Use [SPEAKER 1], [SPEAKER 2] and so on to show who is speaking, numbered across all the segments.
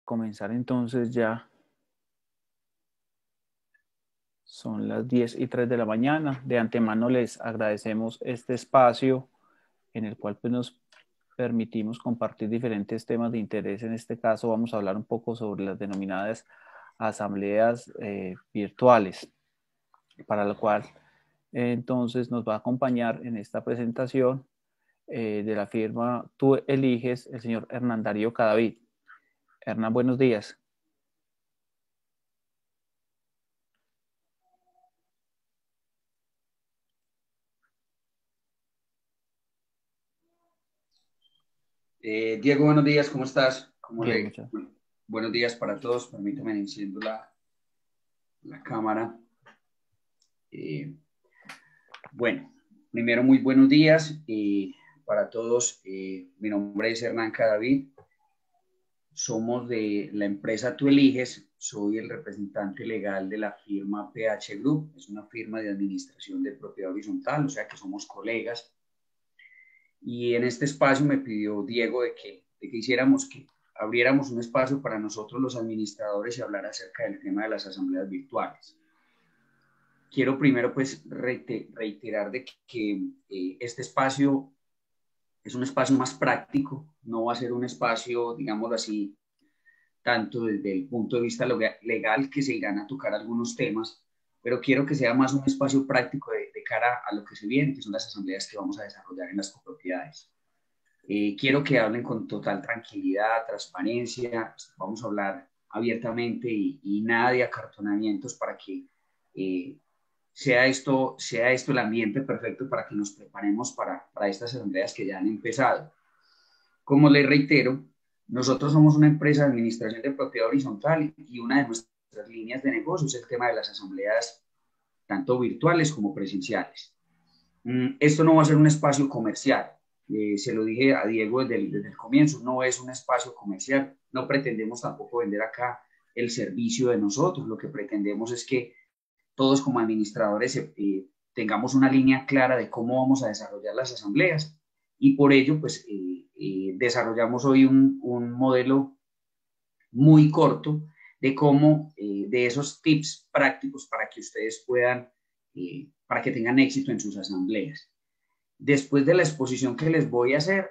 [SPEAKER 1] comenzar entonces ya. Son las 10:03 de la mañana. De antemano les agradecemos este espacio en el cual pues, nos permitimos compartir diferentes temas de interés. En este caso vamos a hablar un poco sobre las denominadas asambleas virtuales, para lo cual entonces nos va a acompañar en esta presentación de la firma Tú Eliges, el señor Hernán Darío Cadavid. Hernán, buenos días.
[SPEAKER 2] Diego, buenos días, ¿cómo estás?
[SPEAKER 1] Bien, muchas.
[SPEAKER 2] Buenos días para todos, permítame enciendo la cámara. Bueno, primero muy buenos días para todos. Mi nombre es Hernán Cadavid, somos de la empresa Tú Eliges, soy el representante legal de la firma PH Group, es una firma de administración de propiedad horizontal, o sea que somos colegas. Y en este espacio me pidió Diego de que hiciéramos, que abriéramos un espacio para nosotros los administradores y hablar acerca del tema de las asambleas virtuales. Quiero primero pues reiterar de que este espacio es un espacio más práctico, no va a ser un espacio, digámoslo así, tanto desde el punto de vista legal que se irán a tocar algunos temas, pero quiero que sea más un espacio práctico de cara a lo que se viene, que son las asambleas que vamos a desarrollar en las copropiedades. Quiero que hablen con total tranquilidad, transparencia, vamos a hablar abiertamente y nada de acartonamientos para que sea esto el ambiente perfecto para que nos preparemos para estas asambleas que ya han empezado. Como les reitero, nosotros somos una empresa de administración de propiedad horizontal y una de nuestras líneas de negocio es el tema de las asambleas, tanto virtuales como presenciales. Esto no va a ser un espacio comercial. Se lo dije a Diego desde el comienzo, no es un espacio comercial, no pretendemos tampoco vender acá el servicio de nosotros, lo que pretendemos es que todos como administradores tengamos una línea clara de cómo vamos a desarrollar las asambleas y por ello pues desarrollamos hoy un modelo muy corto de cómo, de esos tips prácticos para que ustedes puedan, para que tengan éxito en sus asambleas. Después de la exposición que les voy a hacer,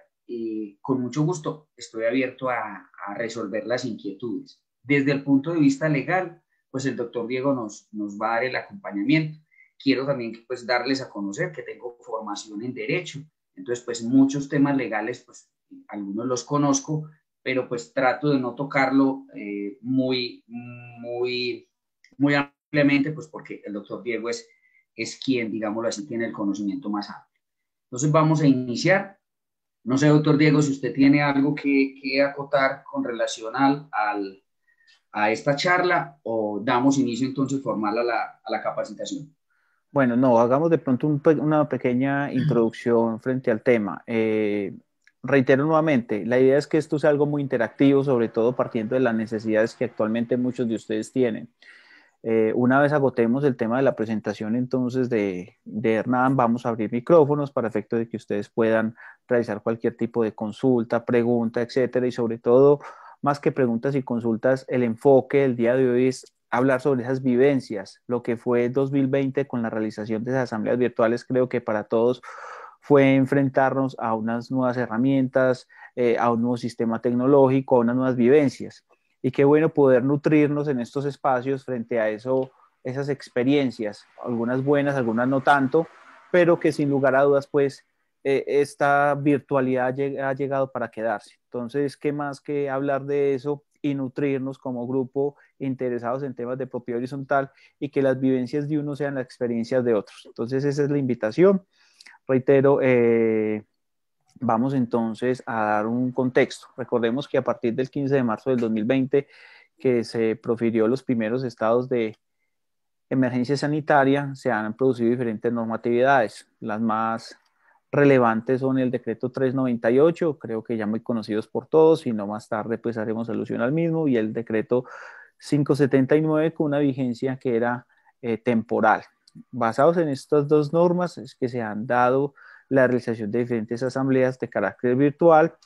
[SPEAKER 2] con mucho gusto estoy abierto a resolver las inquietudes. Desde el punto de vista legal, pues el doctor Diego nos va a dar el acompañamiento. Quiero también pues darles a conocer que tengo formación en Derecho, entonces pues muchos temas legales, pues algunos los conozco, pero pues trato de no tocarlo muy ampliamente, pues porque el doctor Diego es quien, digámoslo así, tiene el conocimiento más amplio. Entonces vamos a iniciar. No sé, doctor Diego, si usted tiene algo que acotar con relación a esta charla o damos inicio entonces formal a la capacitación.
[SPEAKER 1] Bueno, no, hagamos de pronto una pequeña introducción frente al tema. Reitero nuevamente, la idea es que esto sea algo muy interactivo, sobre todo partiendo de las necesidades que actualmente muchos de ustedes tienen. Una vez agotemos el tema de la presentación entonces de Hernán, vamos a abrir micrófonos para efecto de que ustedes puedan realizar cualquier tipo de consulta, pregunta, etcétera, y sobre todo, más que preguntas y consultas, el enfoque del día de hoy es hablar sobre esas vivencias, lo que fue 2020 con la realización de esas asambleas virtuales. Creo que para todos fue enfrentarnos a unas nuevas herramientas, a un nuevo sistema tecnológico, a unas nuevas vivencias. Y qué bueno poder nutrirnos en estos espacios frente a eso, esas experiencias, algunas buenas, algunas no tanto, pero que sin lugar a dudas, pues, esta virtualidad ha llegado para quedarse. Entonces, ¿qué más que hablar de eso y nutrirnos como grupo interesados en temas de propiedad horizontal y que las vivencias de uno sean las experiencias de otros? Entonces, esa es la invitación. Reitero, vamos entonces a dar un contexto. Recordemos que a partir del 15 de marzo del 2020, que se profirió los primeros estados de emergencia sanitaria, se han producido diferentes normatividades. Las más relevantes son el decreto 398, creo que ya muy conocidos por todos, y no más tarde pues haremos alusión al mismo, y el decreto 579 con una vigencia que era temporal. Basados en estas dos normas es que se han dado la realización de diferentes asambleas de carácter virtual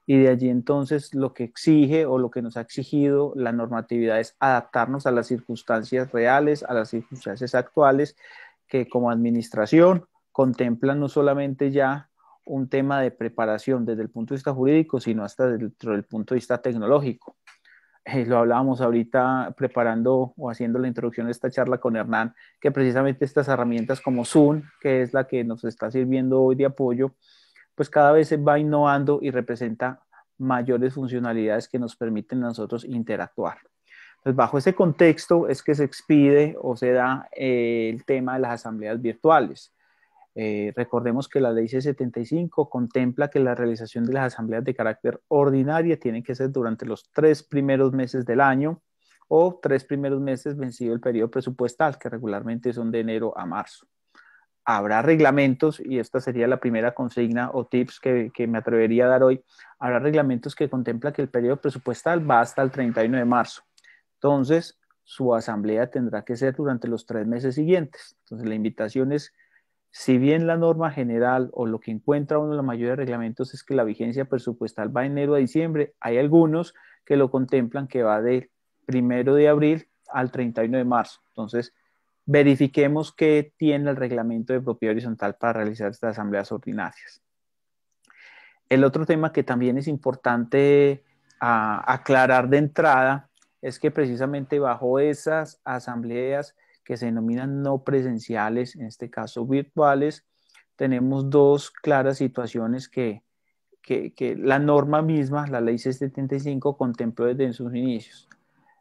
[SPEAKER 1] y de allí entonces lo que exige o lo que nos ha exigido la normatividad es adaptarnos a las circunstancias reales, a las circunstancias actuales, que como administración contemplan no solamente ya un tema de preparación desde el punto de vista jurídico, sino hasta dentro del punto de vista tecnológico. Lo hablábamos ahorita preparando o haciendo la introducción de esta charla con Hernán, que precisamente estas herramientas como Zoom, que es la que nos está sirviendo hoy de apoyo, pues cada vez se va innovando y representa mayores funcionalidades que nos permiten a nosotros interactuar. Entonces, bajo ese contexto es que se expide o se da el tema de las asambleas virtuales. Recordemos que la ley C75 contempla que la realización de las asambleas de carácter ordinaria tienen que ser durante los 3 primeros meses del año o 3 primeros meses vencido el periodo presupuestal, que regularmente son de enero a marzo. Habrá reglamentos, y esta sería la primera consigna o tips que me atrevería a dar hoy, habrá reglamentos que contemplan que el periodo presupuestal va hasta el 31 de marzo. Entonces, su asamblea tendrá que ser durante los 3 meses siguientes. Entonces, la invitación es, si bien la norma general o lo que encuentra uno en la mayoría de reglamentos es que la vigencia presupuestal va de enero a diciembre, hay algunos que lo contemplan que va del 1 de abril al 31 de marzo. Entonces, verifiquemos qué tiene el reglamento de propiedad horizontal para realizar estas asambleas ordinarias. El otro tema que también es importante aclarar de entrada es que precisamente bajo esas asambleas que se denominan no presenciales, en este caso virtuales, tenemos dos claras situaciones que la norma misma, la ley C75, contempló desde sus inicios.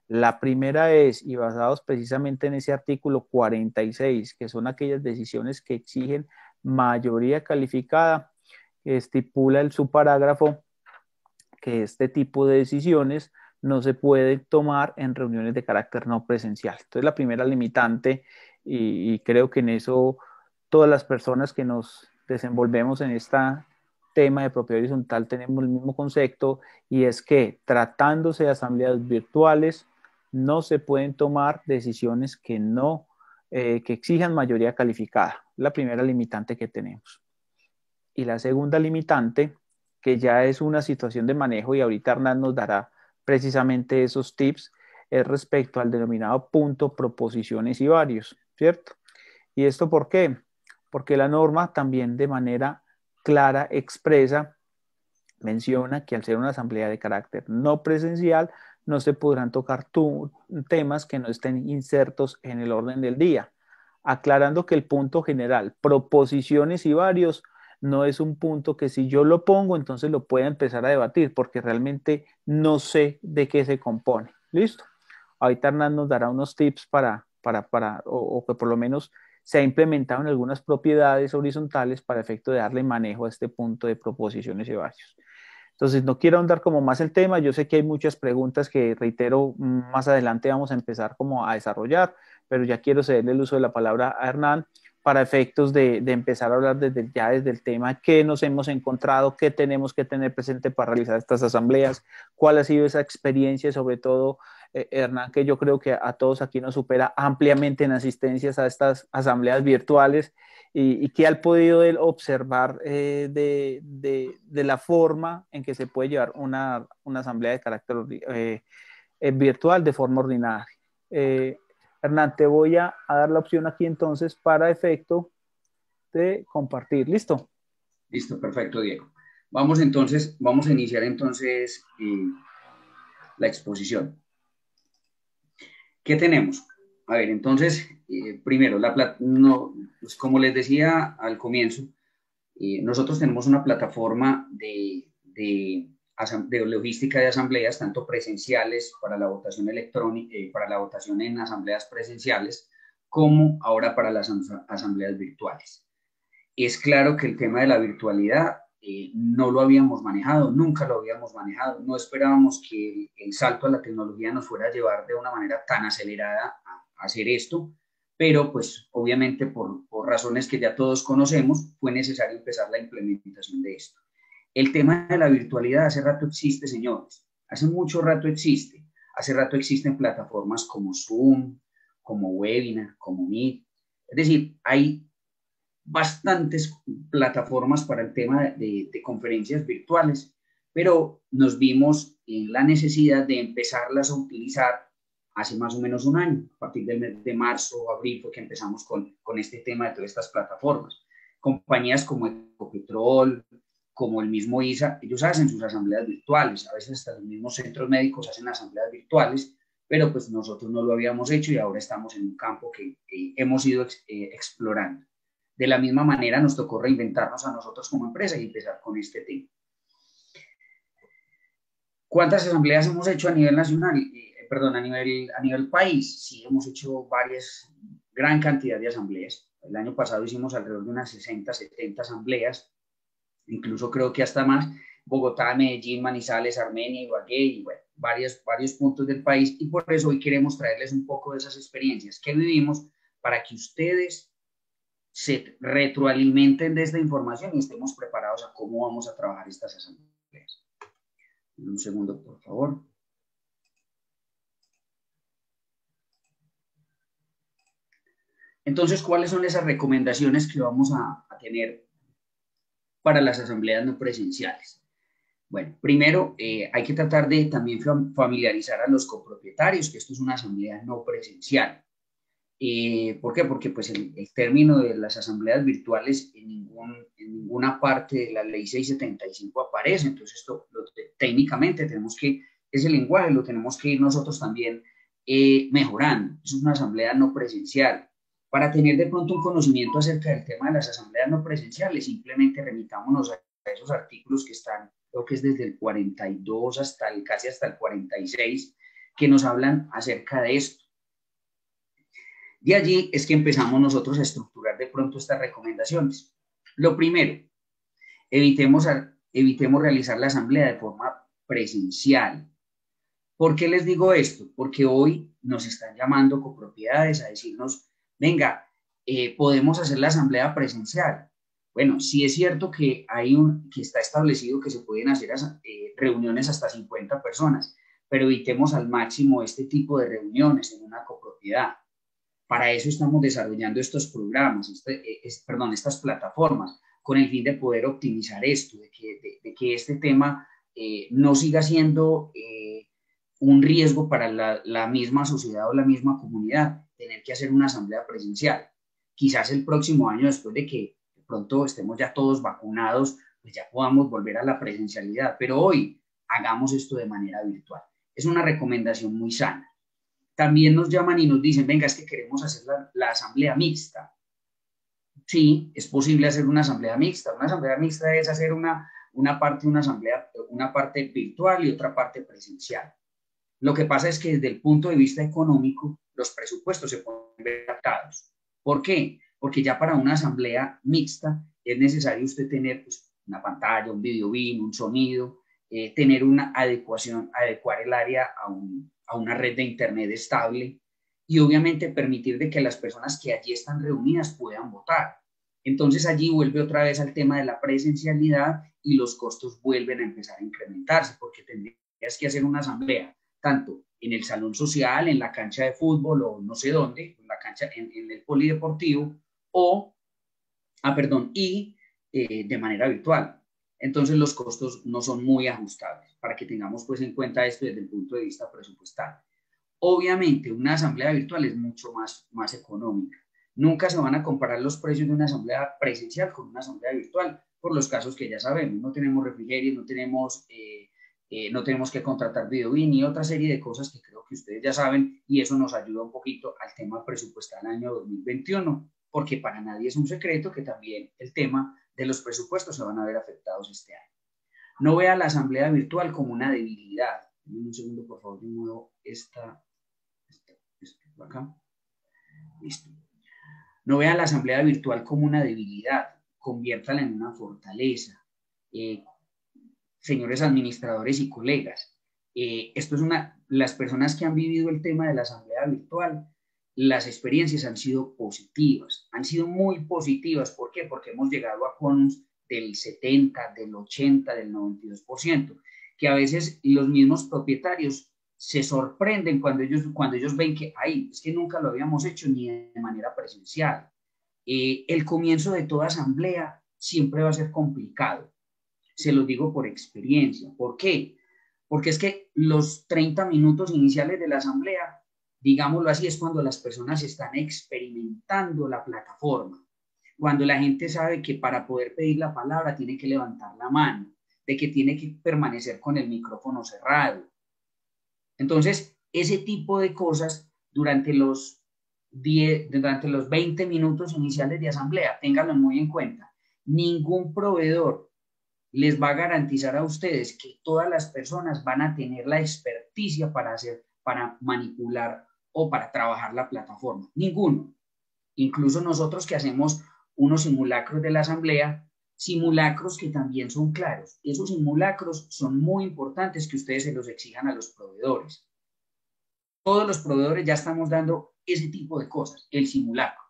[SPEAKER 1] La primera es, y basados precisamente en ese artículo 46, que son aquellas decisiones que exigen mayoría calificada, estipula el subparágrafo que este tipo de decisiones no se pueden tomar en reuniones de carácter no presencial. Entonces, la primera limitante, y creo que en eso todas las personas que nos desenvolvemos en este tema de propiedad horizontal tenemos el mismo concepto, y es que tratándose de asambleas virtuales, no se pueden tomar decisiones que no, que exijan mayoría calificada. La primera limitante que tenemos. Y la segunda limitante, que ya es una situación de manejo, y ahorita Hernán nos dará precisamente esos tips, es respecto al denominado punto proposiciones y varios, ¿cierto? ¿Y esto por qué? Porque la norma también de manera clara, expresa, menciona que al ser una asamblea de carácter no presencial, no se podrán tocar temas que no estén insertos en el orden del día, aclarando que el punto general, proposiciones y varios, no es un punto que si yo lo pongo, entonces lo pueda empezar a debatir, porque realmente no sé de qué se compone. ¿Listo? Ahorita Hernán nos dará unos tips o que por lo menos se ha implementado en algunas propiedades horizontales para efecto de darle manejo a este punto de proposiciones y varios. Entonces, no quiero ahondar como más el tema. Yo sé que hay muchas preguntas que, reitero, más adelante vamos a empezar como a desarrollar, pero ya quiero cederle el uso de la palabra a Hernán para efectos de empezar a hablar desde el tema, qué nos hemos encontrado, qué tenemos que tener presente para realizar estas asambleas, cuál ha sido esa experiencia, sobre todo, Hernán, que yo creo que a todos aquí nos supera ampliamente en asistencias a estas asambleas virtuales, y qué ha podido él observar de la forma en que se puede llevar una asamblea de carácter virtual de forma ordinaria. Hernán, te voy a dar la opción aquí entonces para efecto de compartir. ¿Listo?
[SPEAKER 2] Listo, perfecto, Diego. Vamos entonces, vamos a iniciar entonces la exposición. ¿Qué tenemos? A ver, entonces, primero, pues como les decía al comienzo, nosotros tenemos una plataforma de logística de asambleas, tanto presenciales para la votación electrónica, para la votación en asambleas presenciales, como ahora para las asambleas virtuales. Es claro que el tema de la virtualidad no lo habíamos manejado, nunca lo habíamos manejado, no esperábamos que el salto a la tecnología nos fuera a llevar de una manera tan acelerada a hacer esto, pero pues obviamente por razones que ya todos conocemos, fue necesario empezar la implementación de esto. El tema de la virtualidad hace rato existe, señores, hace mucho rato existe. Hace rato existen plataformas como Zoom, como Webinar, como Meet. Es decir, hay bastantes plataformas para el tema de conferencias virtuales, pero nos vimos en la necesidad de empezarlas a utilizar hace más o menos un año. A partir del mes de marzo o abril fue que empezamos con este tema de todas estas plataformas. Compañías como Ecopetrol, como el mismo ISA, ellos hacen sus asambleas virtuales, a veces hasta los mismos centros médicos hacen asambleas virtuales, pero pues nosotros no lo habíamos hecho y ahora estamos en un campo que hemos ido explorando. De la misma manera nos tocó reinventarnos a nosotros como empresa y empezar con este tema. ¿Cuántas asambleas hemos hecho a nivel nacional? Perdón, a nivel país. Sí, hemos hecho gran cantidad de asambleas. El año pasado hicimos alrededor de unas 60, 70 asambleas, incluso creo que hasta más. Bogotá, Medellín, Manizales, Armenia, Ibagué y bueno, varios puntos del país. Y por eso hoy queremos traerles un poco de esas experiencias que vivimos para que ustedes se retroalimenten de esta información y estemos preparados a cómo vamos a trabajar estas asambleas. Un segundo, por favor. Entonces, ¿cuáles son esas recomendaciones que vamos a tener para las asambleas no presenciales? Bueno, primero hay que tratar de también familiarizar a los copropietarios, que esto es una asamblea no presencial. ¿Por qué? Porque pues el término de las asambleas virtuales en ninguna parte de la ley 675 aparece, entonces esto técnicamente tenemos que, ese lenguaje lo tenemos que ir nosotros también mejorando. Es una asamblea no presencial. Para tener de pronto un conocimiento acerca del tema de las asambleas no presenciales, simplemente remitámonos a esos artículos que están, creo que es desde el 42 casi hasta el 46, que nos hablan acerca de esto. De allí es que empezamos nosotros a estructurar de pronto estas recomendaciones. Lo primero, evitemos realizar la asamblea de forma presencial. ¿Por qué les digo esto? Porque hoy nos están llamando copropiedades a decirnos, venga, podemos hacer la asamblea presencial. Bueno, sí es cierto que que está establecido que se pueden hacer reuniones hasta 50 personas, pero evitemos al máximo este tipo de reuniones en una copropiedad. Para eso estamos desarrollando estos programas, estas plataformas, con el fin de poder optimizar esto, de que este tema no siga siendo un riesgo para la misma sociedad o la misma comunidad, tener que hacer una asamblea presencial. Quizás el próximo año, después de que de pronto estemos ya todos vacunados, pues ya podamos volver a la presencialidad, pero hoy hagamos esto de manera virtual. Es una recomendación muy sana. También nos llaman y nos dicen, venga, es que queremos hacer la asamblea mixta. Sí, es posible hacer una asamblea mixta. Una asamblea mixta es hacer una parte virtual y otra parte presencial. Lo que pasa es que desde el punto de vista económico, los presupuestos se ponen adaptados. ¿Por qué? Porque ya para una asamblea mixta es necesario usted tener pues, una pantalla, un video BIM, un sonido, tener una adecuar el área a una red de internet estable y obviamente permitir de que las personas que allí están reunidas puedan votar. Entonces allí vuelve otra vez al tema de la presencialidad y los costos vuelven a empezar a incrementarse porque tendrías que hacer una asamblea tanto en el salón social, en la cancha de fútbol o no sé dónde, en la cancha, en el polideportivo y de manera virtual. Entonces los costos no son muy ajustables para que tengamos pues en cuenta esto desde el punto de vista presupuestal. Obviamente una asamblea virtual es mucho más económica. Nunca se van a comparar los precios de una asamblea presencial con una asamblea virtual por los casos que ya sabemos. No tenemos refrigerios, no tenemos que contratar videobeam y otra serie de cosas que creo que ustedes ya saben y eso nos ayuda un poquito al tema presupuestal del año 2021 porque para nadie es un secreto que también el tema de los presupuestos se van a ver afectados este año. No vea la asamblea virtual como una debilidad. Un segundo, por favor, de nuevo esto acá. Listo. No vea la asamblea virtual como una debilidad, conviértala en una fortaleza. Señores administradores y colegas, las personas que han vivido el tema de la asamblea virtual, las experiencias han sido positivas, han sido muy positivas. ¿Por qué? Porque hemos llegado a quórum del 70, del 80, del 92%, que a veces los mismos propietarios se sorprenden cuando ellos ven que, es que nunca lo habíamos hecho ni de manera presencial. El comienzo de toda asamblea siempre va a ser complicado. Se los digo por experiencia. ¿Por qué? Porque es que los 30 minutos iniciales de la asamblea, digámoslo así, es cuando las personas están experimentando la plataforma, cuando la gente sabe que para poder pedir la palabra tiene que levantar la mano, de que tiene que permanecer con el micrófono cerrado. Entonces, ese tipo de cosas durante los 20 minutos iniciales de asamblea, ténganlo muy en cuenta. Ningún proveedor les va a garantizar a ustedes que todas las personas van a tener la experticia para manipular o para trabajar la plataforma. Ninguno. Incluso nosotros que hacemos unos simulacros de la asamblea, simulacros que también son claros. Esos simulacros son muy importantes que ustedes se los exijan a los proveedores. Todos los proveedores ya estamos dando ese tipo de cosas, el simulacro.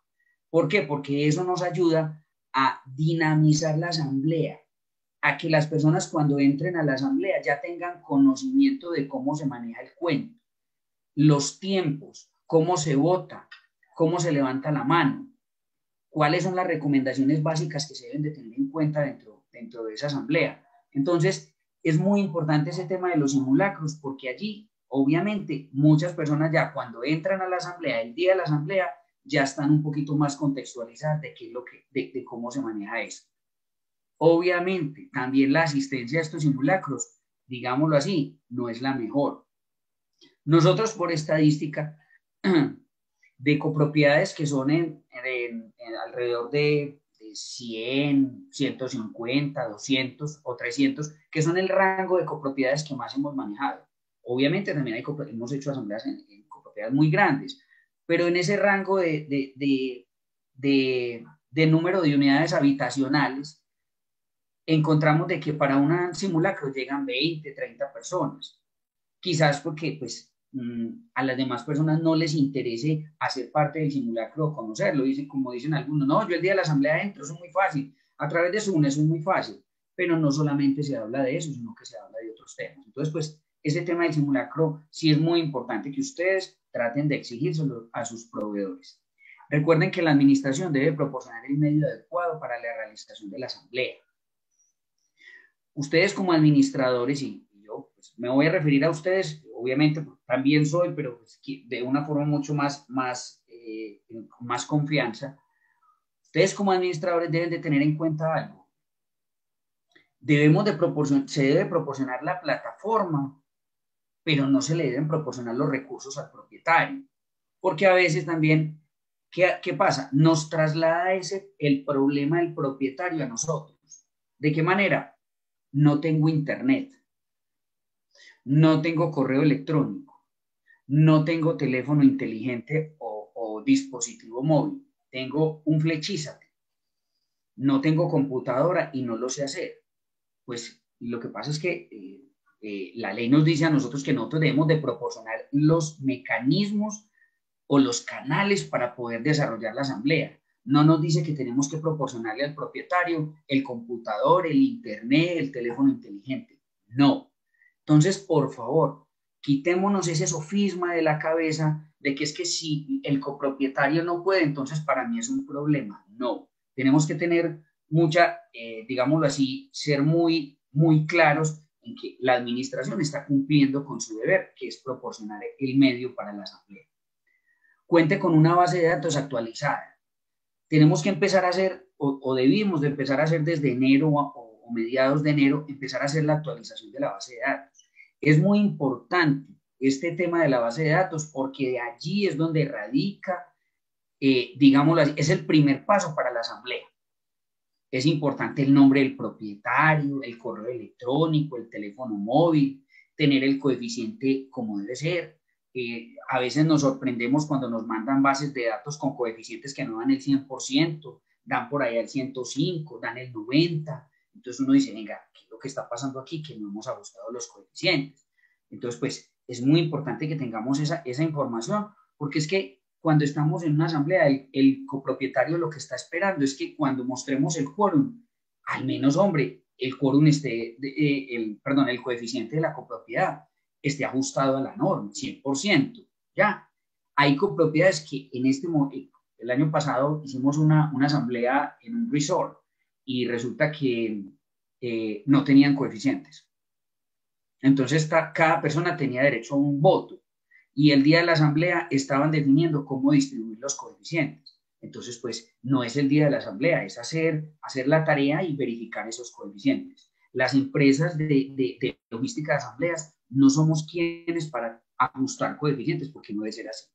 [SPEAKER 2] ¿Por qué? Porque eso nos ayuda a dinamizar la asamblea, a que las personas cuando entren a la asamblea ya tengan conocimiento de cómo se maneja el cuento, los tiempos, cómo se vota, cómo se levanta la mano, cuáles son las recomendaciones básicas que se deben de tener en cuenta dentro de esa asamblea. Entonces, es muy importante ese tema de los simulacros, porque allí, obviamente, muchas personas ya cuando entran a la asamblea, el día de la asamblea, ya están un poquito más contextualizadas de qué es de cómo se maneja eso. Obviamente, también la asistencia a estos simulacros, digámoslo así, no es la mejor. Nosotros, por estadística, de copropiedades que son en alrededor de 100, 150, 200 o 300, que son el rango de copropiedades que más hemos manejado. Obviamente también hemos hecho asambleas en copropiedades muy grandes, pero en ese rango de número de unidades habitacionales, encontramos de que para un simulacro llegan 20, 30 personas. Quizás porque pues a las demás personas no les interese hacer parte del simulacro o conocerlo. Como dicen algunos, no, yo el día de la asamblea entro, eso es muy fácil. A través de Zoom eso es muy fácil. Pero no solamente se habla de eso, sino que se habla de otros temas. Entonces, pues, ese tema del simulacro sí es muy importante que ustedes traten de exigírselo a sus proveedores. Recuerden que la administración debe proporcionar el medio adecuado para la realización de la asamblea. Ustedes como administradores, y yo pues, me voy a referir a ustedes, obviamente pues, también soy, pero pues, de una forma mucho más confianza. Ustedes como administradores deben de tener en cuenta algo. Se debe proporcionar la plataforma, pero no se le deben proporcionar los recursos al propietario. Porque a veces también, ¿qué pasa? Nos traslada el problema del propietario a nosotros. ¿De qué manera? No tengo internet, no tengo correo electrónico, no tengo teléfono inteligente o dispositivo móvil, tengo un flechízate, no tengo computadora y no lo sé hacer. Pues lo que pasa es que la ley nos dice a nosotros que nosotros debemos de proporcionar los mecanismos o los canales para poder desarrollar la asamblea. No nos dice que tenemos que proporcionarle al propietario el computador, el internet, el teléfono inteligente. No. Entonces, por favor, quitémonos ese sofisma de la cabeza de que es que si el copropietario no puede, entonces para mí es un problema. No. Tenemos que tener digámoslo así, ser muy claros en que la administración está cumpliendo con su deber, que es proporcionar el medio para la asamblea. Cuente con una base de datos actualizada. Tenemos que empezar a hacer, o debimos de empezar a hacer desde enero o mediados de enero, empezar a hacer la actualización de la base de datos. Es muy importante este tema de la base de datos porque de allí es donde radica, digámoslo así, es el primer paso para la asamblea. Es importante el nombre del propietario, el correo electrónico, el teléfono móvil, tener el coeficiente como debe ser. A veces nos sorprendemos cuando nos mandan bases de datos con coeficientes que no dan el 100%, dan por ahí el 105, dan el 90%. Entonces uno dice, venga, ¿qué es lo que está pasando aquí? Que no hemos ajustado los coeficientes. Entonces, pues es muy importante que tengamos esa información, porque es que cuando estamos en una asamblea, el copropietario lo que está esperando es que cuando mostremos el quórum, al menos, hombre, el quórum el coeficiente de la copropiedad esté ajustado a la norma, 100%, ¿ya? Hay copropiedades que en este momento, el año pasado hicimos una asamblea en un resort y resulta que no tenían coeficientes. Entonces cada persona tenía derecho a un voto y el día de la asamblea estaban definiendo cómo distribuir los coeficientes. Entonces, pues no es el día de la asamblea, es hacer la tarea y verificar esos coeficientes. Las empresas de logística de asambleas no somos quienes para ajustar coeficientes, porque no debe ser así.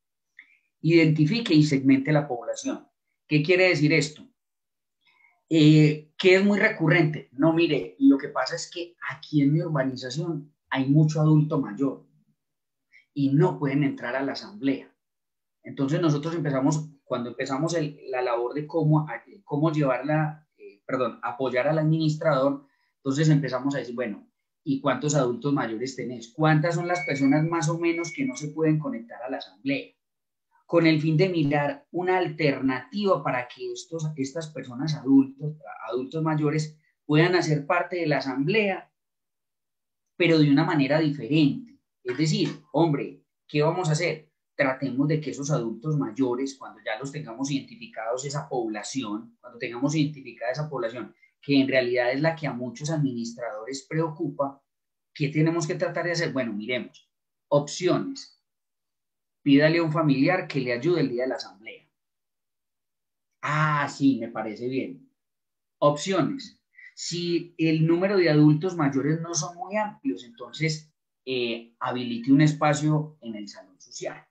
[SPEAKER 2] Identifique y segmente la población. ¿Qué quiere decir esto? Que es muy recurrente. No, mire, lo que pasa es que aquí en mi urbanización hay mucho adulto mayor y no pueden entrar a la asamblea. Entonces nosotros cuando empezamos la labor de cómo llevarla, apoyar al administrador, entonces empezamos a decir, bueno, ¿y cuántos adultos mayores tenés? ¿Cuántas son las personas más o menos que no se pueden conectar a la asamblea? Con el fin de mirar una alternativa para que estas personas adultos mayores puedan hacer parte de la asamblea, pero de una manera diferente. Es decir, hombre, ¿qué vamos a hacer? Tratemos de que esos adultos mayores, cuando ya los tengamos identificados, cuando tengamos identificada esa población, que en realidad es la que a muchos administradores preocupa, ¿qué tenemos que tratar de hacer? Bueno, miremos, opciones. Pídale a un familiar que le ayude el día de la asamblea. Ah, sí, me parece bien. Opciones. Si el número de adultos mayores no son muy amplios, entonces habilite un espacio en el salón social.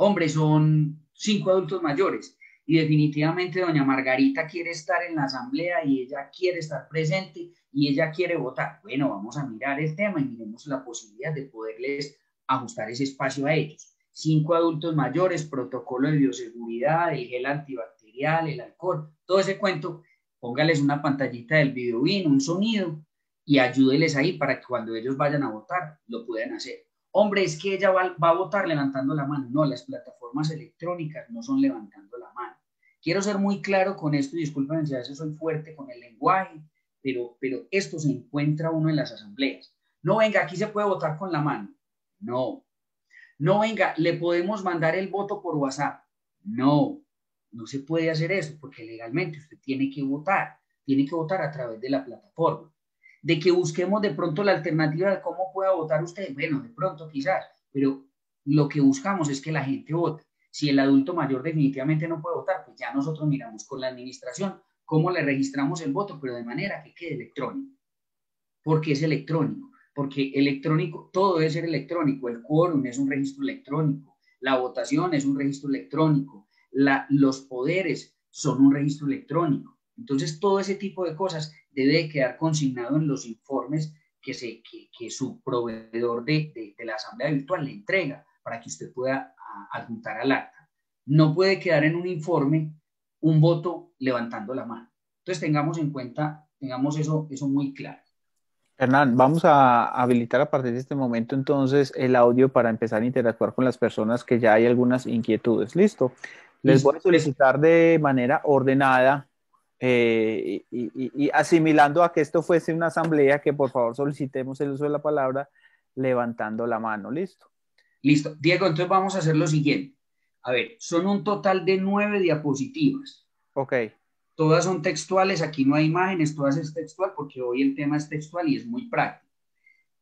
[SPEAKER 2] Hombre, son 5 adultos mayores y definitivamente doña Margarita quiere estar en la asamblea y ella quiere estar presente y ella quiere votar. Bueno, vamos a mirar el tema y miremos la posibilidad de poderles ajustar ese espacio a ellos. 5 adultos mayores, protocolo de bioseguridad, el gel antibacterial, el alcohol, todo ese cuento. Póngales una pantallita del videoin, un sonido y ayúdeles ahí para que cuando ellos vayan a votar lo puedan hacer. Hombre, es que ella va a votar levantando la mano. No, las plataformas electrónicas no son levantando la mano. Quiero ser muy claro con esto y disculpen si a veces soy fuerte con el lenguaje, pero esto se encuentra uno en las asambleas. No, venga, aquí se puede votar con la mano. No. No, venga, le podemos mandar el voto por WhatsApp. No, no se puede hacer eso porque legalmente usted tiene que votar a través de la plataforma. De que busquemos de pronto la alternativa de cómo pueda votar usted, bueno, de pronto quizás, pero lo que buscamos es que la gente vote. Si el adulto mayor definitivamente no puede votar, pues ya nosotros miramos con la administración cómo le registramos el voto, pero de manera que quede electrónico. ¿Por qué es electrónico? Porque electrónico, todo debe ser electrónico. El quórum es un registro electrónico, la votación es un registro electrónico, los poderes son un registro electrónico. Entonces, todo ese tipo de cosas debe quedar consignado en los informes que su proveedor de la asamblea virtual le entrega para que usted pueda adjuntar al acta. No puede quedar en un informe un voto levantando la mano. Entonces, tengamos eso muy claro.
[SPEAKER 1] Hernán, vamos a habilitar a partir de este momento entonces el audio para empezar a interactuar con las personas que ya hay algunas inquietudes. ¿Listo? Les voy a solicitar de manera ordenada y asimilando a que esto fuese una asamblea, que por favor solicitemos el uso de la palabra levantando la mano. ¿Listo?
[SPEAKER 2] Listo. Diego, entonces vamos a hacer lo siguiente. A ver, son un total de 9 diapositivas.
[SPEAKER 1] Ok.
[SPEAKER 2] Todas son textuales, aquí no hay imágenes, todas es textual porque hoy el tema es textual y es muy práctico.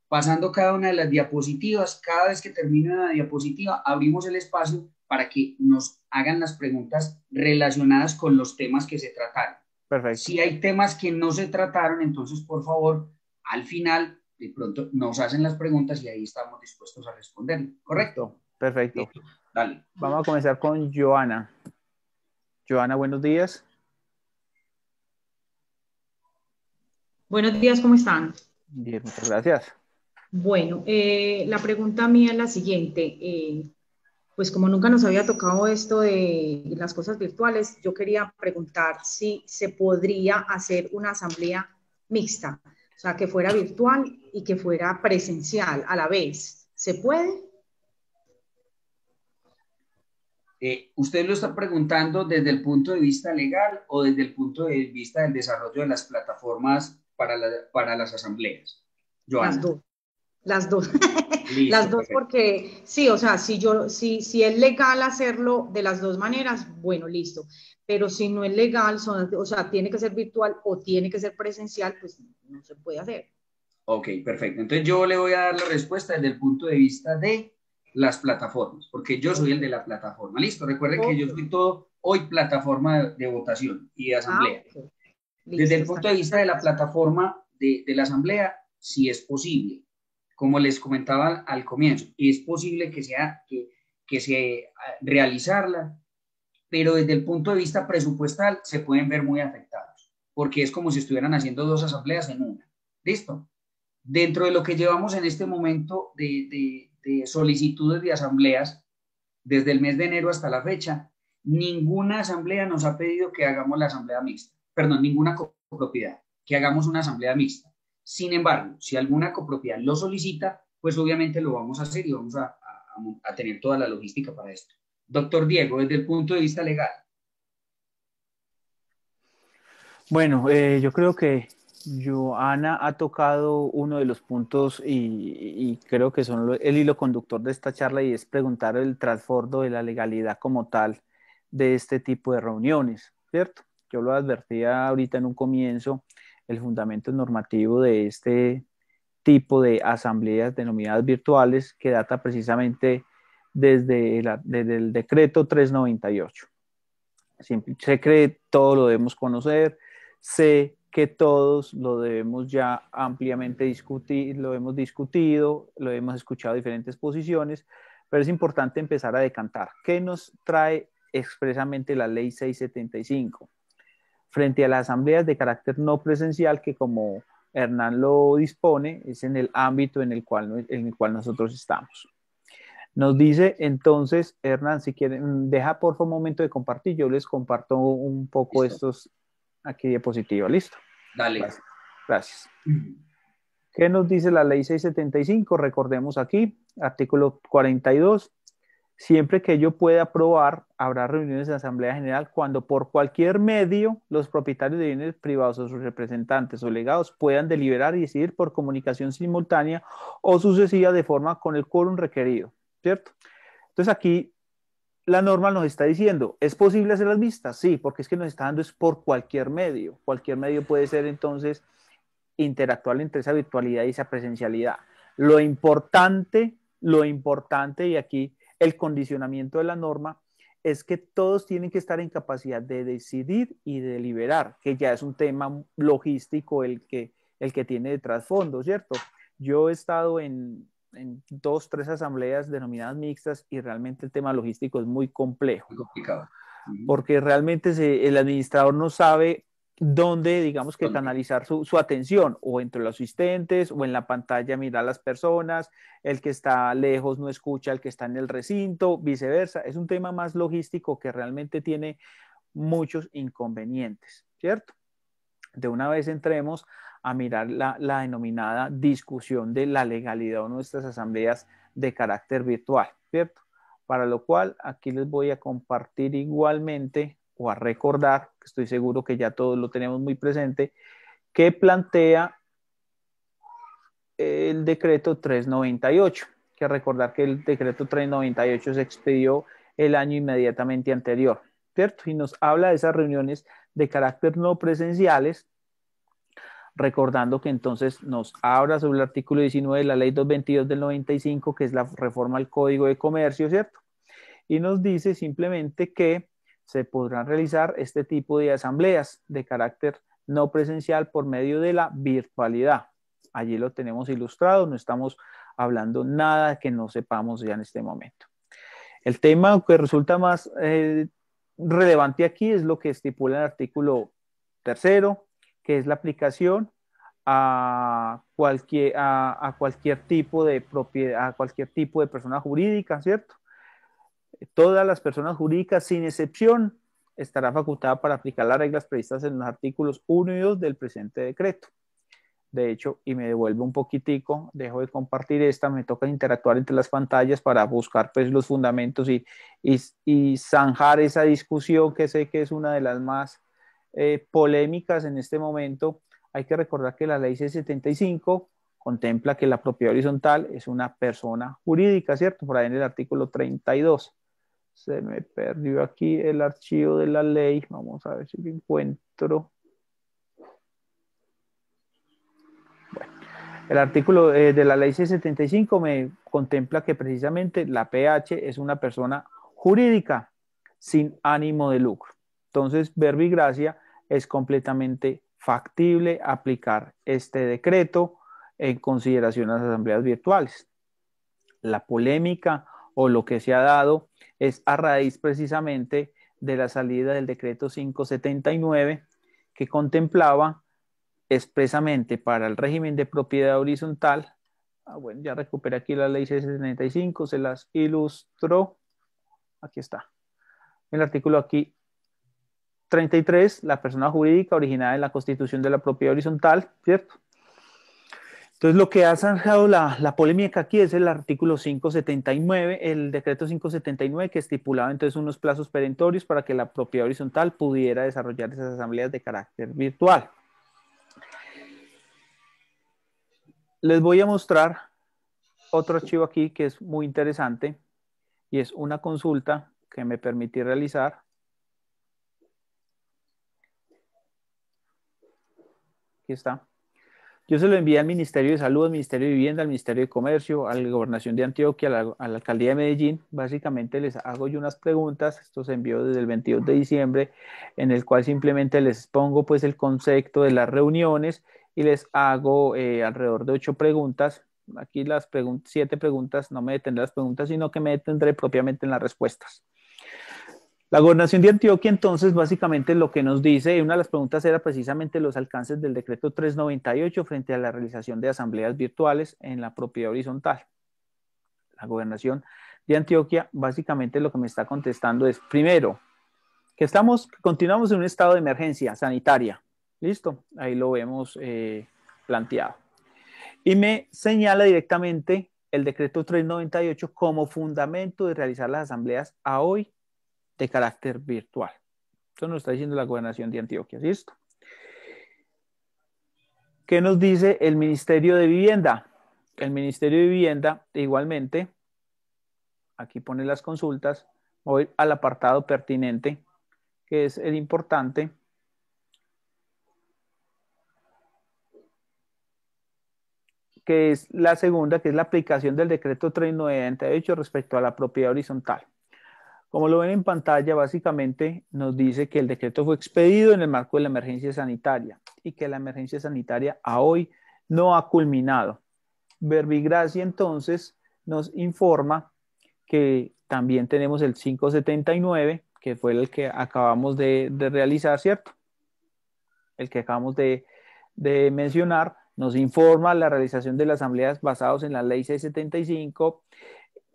[SPEAKER 2] Pasando cada una de las diapositivas, cada vez que termine una diapositiva, abrimos el espacio para que nos hagan las preguntas relacionadas con los temas que se trataron.
[SPEAKER 1] Perfecto.
[SPEAKER 2] Si hay temas que no se trataron, entonces, por favor, al final, de pronto, nos hacen las preguntas y ahí estamos dispuestos a responder. ¿Correcto?
[SPEAKER 1] Listo. Perfecto.
[SPEAKER 2] Listo. Dale.
[SPEAKER 1] Vamos a comenzar con Joana. Joana, buenos días.
[SPEAKER 3] Buenos días, ¿cómo están?
[SPEAKER 1] Bien, muchas gracias.
[SPEAKER 3] Bueno, la pregunta mía es la siguiente. Pues como nunca nos había tocado esto de las cosas virtuales, yo quería preguntar si se podría hacer una asamblea mixta, o sea, que fuera virtual y que fuera presencial a la vez. ¿Se puede?
[SPEAKER 2] ¿Usted lo está preguntando desde el punto de vista legal o desde el punto de vista del desarrollo de las plataformas para las asambleas? Joana.
[SPEAKER 3] Las dos.
[SPEAKER 2] Listo,
[SPEAKER 3] Las dos
[SPEAKER 2] perfecto.
[SPEAKER 3] porque, sí, o sea, si es legal hacerlo de las dos maneras, bueno, listo. Pero si no es legal, o sea, tiene que ser virtual o tiene que ser presencial, pues no se puede hacer.
[SPEAKER 2] Ok, perfecto. Entonces yo le voy a dar la respuesta desde el punto de vista de las plataformas, porque yo soy
[SPEAKER 3] Ok,
[SPEAKER 2] el de la plataforma. Listo, recuerden que yo
[SPEAKER 3] ok.
[SPEAKER 2] soy todo hoy plataforma de votación y de
[SPEAKER 3] Ah,
[SPEAKER 2] asamblea.
[SPEAKER 3] ok.
[SPEAKER 2] Desde
[SPEAKER 3] Listo,
[SPEAKER 2] el
[SPEAKER 3] está
[SPEAKER 2] punto de vista de la
[SPEAKER 3] clarísimo.
[SPEAKER 2] plataforma de la asamblea, sí es posible. Como les comentaba al comienzo, es posible que se realizarla, pero desde el punto de vista presupuestal se pueden ver muy afectados, porque es como si estuvieran haciendo dos asambleas en una. ¿Listo? Dentro de lo que llevamos en este momento de solicitudes de asambleas, desde el mes de enero hasta la fecha, ninguna asamblea nos ha pedido que hagamos la asamblea mixta, perdón, ninguna copropiedad, que hagamos una asamblea mixta. Sin embargo, si alguna copropiedad lo solicita, pues obviamente lo vamos a hacer y vamos a tener toda la logística para esto. Doctor Diego, desde el punto de vista legal.
[SPEAKER 1] Bueno, yo creo que Joana ha tocado uno de los puntos y creo que son el hilo conductor de esta charla y es preguntar el trasfondo de la legalidad como tal de este tipo de reuniones, ¿cierto? Yo lo advertía ahorita en un comienzo, el fundamento normativo de este tipo de asambleas denominadas virtuales que data precisamente desde el decreto 398. Siempre, sé que todo lo debemos conocer, sé que todos lo debemos ya ampliamente discutir, lo hemos discutido, lo hemos escuchado diferentes posiciones, pero es importante empezar a decantar. ¿Qué nos trae expresamente la ley 675? Frente a las asambleas de carácter no presencial, que como Hernán lo dispone, es en el ámbito en el cual nosotros estamos. Nos dice entonces, Hernán, si quieren, deja por favor un momento de compartir, yo les comparto un poco
[SPEAKER 2] Listo.
[SPEAKER 1] estos aquí diapositivas, listo.
[SPEAKER 2] Dale.
[SPEAKER 1] Gracias. Gracias. ¿Qué nos dice la ley 675? Recordemos aquí, artículo 42. Siempre que ello pueda aprobar, habrá reuniones de Asamblea General cuando por cualquier medio los propietarios de bienes privados o sus representantes o legados puedan deliberar y decidir por comunicación simultánea o sucesiva de forma con el quórum requerido, ¿cierto? Entonces aquí la norma nos está diciendo, ¿es posible hacer las vistas? Sí, porque es que nos está dando es por cualquier medio. Cualquier medio puede ser entonces interactuar entre esa virtualidad y esa presencialidad. Lo importante, y aquí el condicionamiento de la norma, es que todos tienen que estar en capacidad de decidir y de deliberar, que ya es un tema logístico el que tiene de trasfondo, ¿cierto? Yo he estado en dos, tres asambleas denominadas mixtas y realmente el tema logístico es muy complejo,
[SPEAKER 2] Muy complicado.
[SPEAKER 1] porque realmente el administrador no sabe dónde, digamos que
[SPEAKER 2] ¿Dónde?
[SPEAKER 1] canalizar su atención, o entre los asistentes, o en la pantalla mirar a las personas, el que está lejos no escucha al que está en el recinto, viceversa. Es un tema más logístico que realmente tiene muchos inconvenientes, ¿cierto? De una vez entremos a mirar la denominada discusión de la legalidad de nuestras asambleas de carácter virtual, ¿cierto? Para lo cual aquí les voy a compartir igualmente o a recordar, que estoy seguro que ya todos lo tenemos muy presente, que plantea el decreto 398. Que recordar que el decreto 398 se expedió el año inmediatamente anterior, ¿cierto? Y nos habla de esas reuniones de carácter no presenciales, recordando que entonces nos habla sobre el artículo 19 de la ley 222 del 95, que es la reforma al Código de Comercio, ¿cierto? Y nos dice simplemente que se podrán realizar este tipo de asambleas de carácter no presencial por medio de la virtualidad. Allí lo tenemos ilustrado, no estamos hablando nada que no sepamos ya en este momento. El tema que resulta más relevante aquí es lo que estipula el artículo tercero, que es la aplicación a cualquier tipo de propiedad, a cualquier tipo de persona jurídica, ¿cierto? Todas las personas jurídicas, sin excepción, estará facultada para aplicar las reglas previstas en los artículos 1 y 2 del presente decreto. De hecho, y me devuelvo un poquitico, dejo de compartir esta, me toca interactuar entre las pantallas para buscar pues los fundamentos y zanjar esa discusión que sé que es una de las más polémicas en este momento. Hay que recordar que la ley C75 contempla que la propiedad horizontal es una persona jurídica, ¿cierto? Por ahí en el artículo 32. Se me perdió aquí el archivo de la ley. Vamos a ver si lo encuentro. Bueno, el artículo de la ley 675 me contempla que precisamente la PH es una persona jurídica sin ánimo de lucro. Entonces, verbigracia es completamente factible aplicar este decreto en consideración a las asambleas virtuales. La polémica o lo que se ha dado es a raíz precisamente de la salida del decreto 579 que contemplaba expresamente para el régimen de propiedad horizontal. Bueno, ya recuperé aquí la ley 675, se las ilustro. Aquí está. El artículo aquí 33, la persona jurídica originada en la constitución de la propiedad horizontal, ¿cierto? Entonces, lo que ha zanjado la polémica aquí es el artículo 579, el decreto 579, que estipulaba entonces unos plazos perentorios para que la propiedad horizontal pudiera desarrollar esas asambleas de carácter virtual. Les voy a mostrar otro archivo aquí que es muy interesante y es una consulta que me permití realizar. Aquí está. Yo se lo envié al Ministerio de Salud, al Ministerio de Vivienda, al Ministerio de Comercio, a la Gobernación de Antioquia, a la Alcaldía de Medellín. Básicamente les hago yo unas preguntas. Esto se envió desde el 22 de diciembre, en el cual simplemente les pongo pues el concepto de las reuniones y les hago alrededor de 8 preguntas. Aquí las 7 preguntas, no me detendré las preguntas, sino que me detendré propiamente en las respuestas. La Gobernación de Antioquia, entonces, básicamente lo que nos dice, una de las preguntas era precisamente los alcances del decreto 398 frente a la realización de asambleas virtuales en la propiedad horizontal. La Gobernación de Antioquia, básicamente lo que me está contestando es, primero, que continuamos en un estado de emergencia sanitaria. ¿Listo? Ahí lo vemos planteado. Y me señala directamente el decreto 398 como fundamento de realizar las asambleas a hoy de carácter virtual. Eso nos está diciendo la Gobernación de Antioquia, ¿listo? ¿Qué nos dice el Ministerio de Vivienda? El Ministerio de Vivienda, igualmente, aquí pone las consultas, voy al apartado pertinente, que es el importante. Que es la segunda, que es la aplicación del decreto 398 respecto a la propiedad horizontal. Como lo ven en pantalla, básicamente nos dice que el decreto fue expedido en el marco de la emergencia sanitaria y que la emergencia sanitaria a hoy no ha culminado. Verbigracia entonces nos informa que también tenemos el 579, que fue el que acabamos de realizar, ¿cierto? El que acabamos de mencionar, nos informa la realización de las asambleas basados en la ley 675.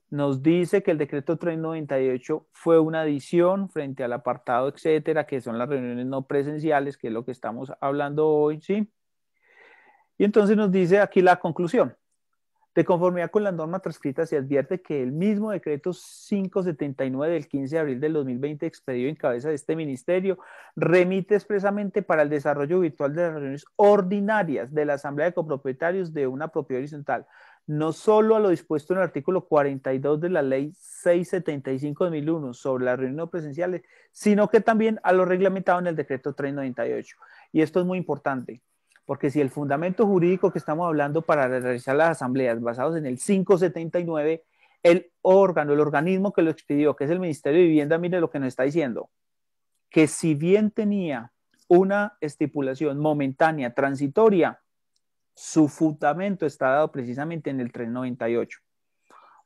[SPEAKER 1] Nos dice que el decreto 398 fue una adición frente al apartado, etcétera, que son las reuniones no presenciales, que es lo que estamos hablando hoy, ¿sí? Y entonces nos dice aquí la conclusión. De conformidad con la norma transcrita, se advierte que el mismo decreto 579 del 15 de abril del 2020, expedido en cabeza de este ministerio, remite expresamente para el desarrollo virtual de las reuniones ordinarias de la Asamblea de Copropietarios de una propiedad horizontal, no solo a lo dispuesto en el artículo 42 de la Ley 675 de 2001 sobre las reuniones no presenciales, sino que también a lo reglamentado en el decreto 398. Y esto es muy importante. Porque si el fundamento jurídico que estamos hablando para realizar las asambleas basados en el 579, el organismo que lo expidió, que es el Ministerio de Vivienda, mire lo que nos está diciendo, que si bien tenía una estipulación momentánea, transitoria, su fundamento está dado precisamente en el 398.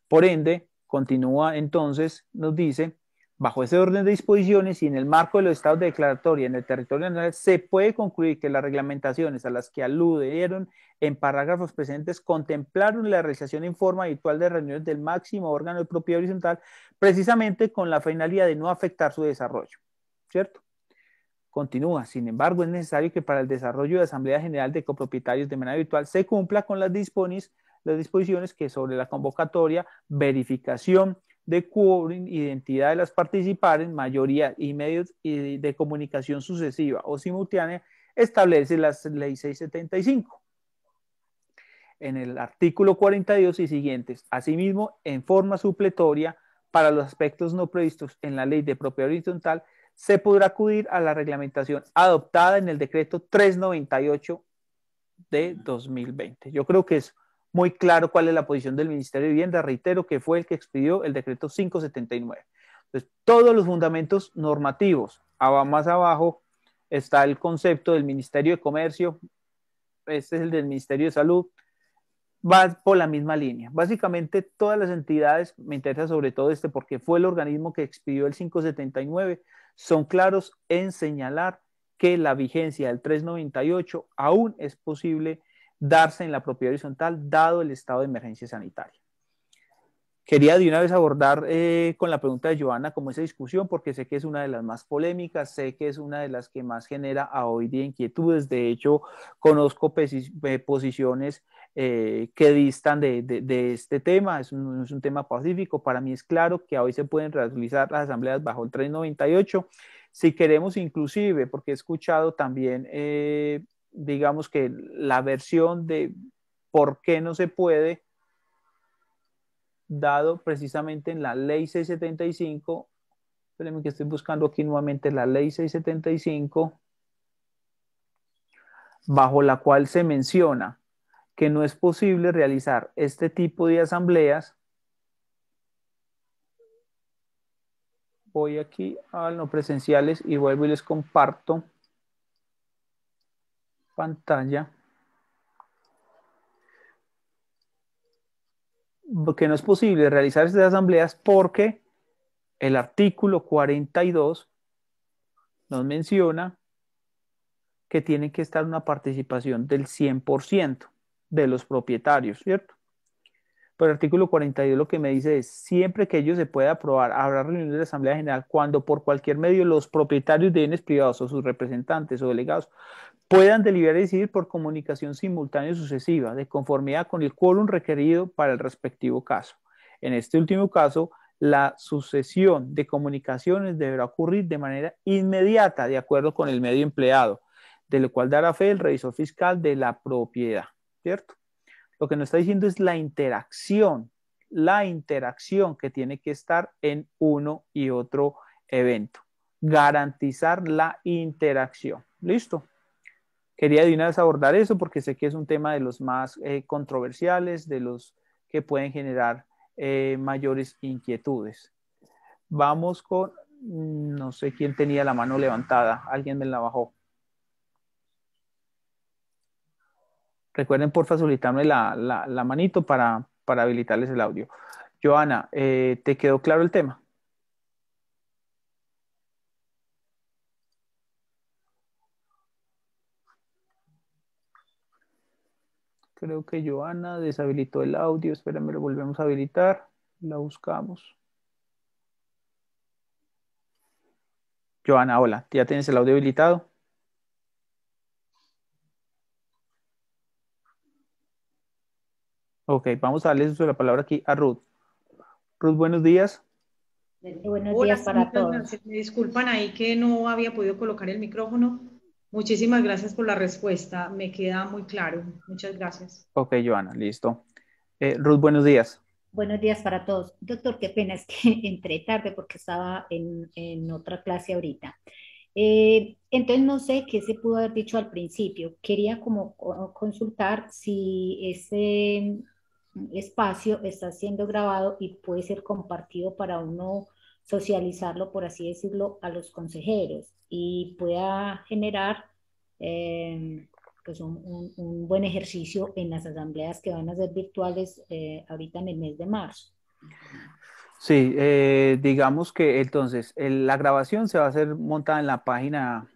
[SPEAKER 1] Por ende, continúa entonces, nos dice, bajo ese orden de disposiciones y en el marco de los estados de declaratoria en el territorio nacional, se puede concluir que las reglamentaciones a las que aludieron en parágrafos presentes contemplaron la realización en forma habitual de reuniones del máximo órgano de propiedad horizontal, precisamente con la finalidad de no afectar su desarrollo, ¿cierto? Continúa, sin embargo, es necesario que para el desarrollo de Asamblea General de Copropietarios de manera virtual se cumpla con las disposiciones que sobre la convocatoria, verificación de quórum, identidad de las participantes, mayoría y medios de comunicación sucesiva o simultánea, establece la ley 675. en el artículo 42 y siguientes. Asimismo, en forma supletoria, para los aspectos no previstos en la ley de propiedad horizontal, se podrá acudir a la reglamentación adoptada en el decreto 398 de 2020. Yo creo que es muy claro cuál es la posición del Ministerio de Vivienda. Reitero que fue el que expidió el decreto 579. Entonces, todos los fundamentos normativos, más abajo está el concepto del Ministerio de Comercio, este es el del Ministerio de Salud, va por la misma línea. Básicamente todas las entidades, me interesa sobre todo este porque fue el organismo que expidió el 579, son claros en señalar que la vigencia del 398 aún es posible darse en la propiedad horizontal dado el estado de emergencia sanitaria. Quería de una vez abordar con la pregunta de Joana como esa discusión, porque sé que es una de las más polémicas, sé que es una de las que más genera a hoy día inquietudes. De hecho, conozco posiciones que distan de este tema. Es un tema pacífico. Para mí es claro que hoy se pueden realizar las asambleas bajo el 398. Si queremos inclusive, porque he escuchado también, digamos que la versión de por qué no se puede, dado precisamente en la ley 675, espérenme que estoy buscando aquí nuevamente la ley 675, bajo la cual se menciona que no es posible realizar este tipo de asambleas. Voy aquí a no presenciales y vuelvo y les comparto pantalla. Que no es posible realizar estas asambleas porque el artículo 42 nos menciona que tiene que estar una participación del 100% de los propietarios, ¿cierto? Pero el artículo 42 lo que me dice es, siempre que ello se pueda aprobar, habrá reuniones de la Asamblea General cuando por cualquier medio los propietarios de bienes privados o sus representantes o delegados puedan deliberar y decidir por comunicación simultánea y sucesiva, de conformidad con el quórum requerido para el respectivo caso. En este último caso, la sucesión de comunicaciones deberá ocurrir de manera inmediata, de acuerdo con el medio empleado, de lo cual dará fe el revisor fiscal de la propiedad, ¿cierto? Lo que nos está diciendo es la interacción que tiene que estar en uno y otro evento. Garantizar la interacción. ¿Listo? Quería de una vez abordar eso porque sé que es un tema de los más controversiales, de los que pueden generar mayores inquietudes. Vamos con, no sé quién tenía la mano levantada, alguien me la bajó. Recuerden por facilitarme la manito para habilitarles el audio. Joana, ¿te quedó claro el tema? Creo que Joana deshabilitó el audio. Espérenme, lo volvemos a habilitar. La buscamos. Joana, hola. ¿Ya tienes el audio habilitado? Ok, vamos a darle uso de la palabra aquí a Ruth. Ruth, buenos días.
[SPEAKER 4] Buenos días para todos.
[SPEAKER 3] Gracias. Me disculpan ahí que no había podido colocar el micrófono. Muchísimas gracias por la respuesta. Me queda muy claro. Muchas gracias.
[SPEAKER 1] Ok, Joana, listo. Ruth, buenos días.
[SPEAKER 4] Buenos días para todos. Doctor, qué pena es que entré tarde porque estaba en otra clase ahorita. Entonces no sé qué se pudo haber dicho al principio. Quería como consultar si ese espacio está siendo grabado y puede ser compartido para uno socializarlo, por así decirlo, a los consejeros y pueda generar pues un buen ejercicio en las asambleas que van a ser virtuales ahorita en el mes de marzo.
[SPEAKER 1] Sí, digamos que entonces la grabación se va a hacer montada en la página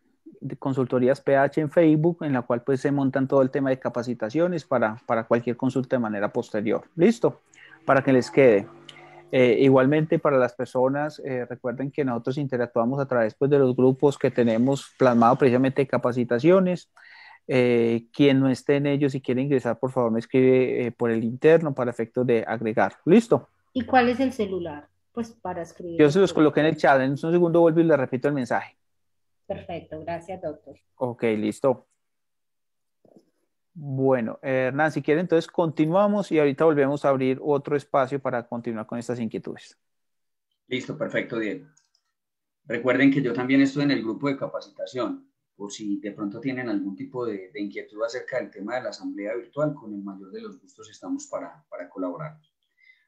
[SPEAKER 1] de Consultorías PH en Facebook, en la cual pues se montan todo el tema de capacitaciones para cualquier consulta de manera posterior. ¿Listo? Para que les quede. Igualmente para las personas, recuerden que nosotros interactuamos a través pues, de los grupos que tenemos plasmado precisamente de capacitaciones. Quien no esté en ellos y quiere ingresar, por favor me escribe por el interno para efectos de agregar. ¿Listo?
[SPEAKER 4] ¿Y cuál es el celular? Pues para escribir.
[SPEAKER 1] Yo se los coloqué en el chat, en un segundo vuelvo y le repito el mensaje.
[SPEAKER 4] Perfecto, gracias doctor.
[SPEAKER 1] Ok, listo. Bueno, Hernán, si quiere, entonces continuamos y ahorita volvemos a abrir otro espacio para continuar con estas inquietudes.
[SPEAKER 2] Listo, perfecto, Diego. Recuerden que yo también estoy en el grupo de capacitación, por si de pronto tienen algún tipo de inquietud acerca del tema de la asamblea virtual, con el mayor de los gustos estamos para colaborar.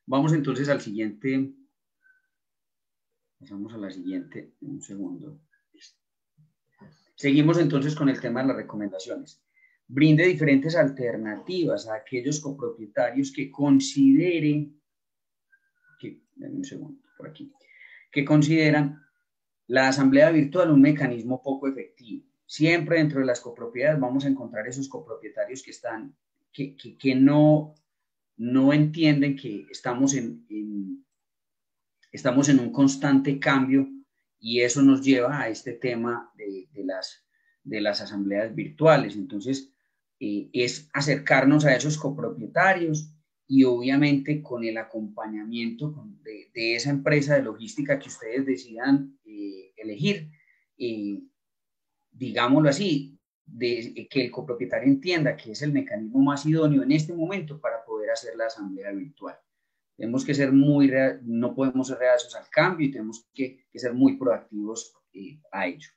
[SPEAKER 2] Vamos entonces al siguiente, pasamos a la siguiente, un segundo. Seguimos entonces con el tema de las recomendaciones. Brinde diferentes alternativas a aquellos copropietarios que consideren, un segundo, por aquí, que consideran la asamblea virtual un mecanismo poco efectivo. Siempre dentro de las copropiedades vamos a encontrar esos copropietarios que no entienden que estamos en un constante cambio y eso nos lleva a este tema de las asambleas virtuales. Entonces, es acercarnos a esos copropietarios y obviamente con el acompañamiento de esa empresa de logística que ustedes decidan elegir, digámoslo así, que el copropietario entienda que es el mecanismo más idóneo en este momento para poder hacer la asamblea virtual. Tenemos que ser no podemos ser reacios al cambio y tenemos que ser muy proactivos a ello.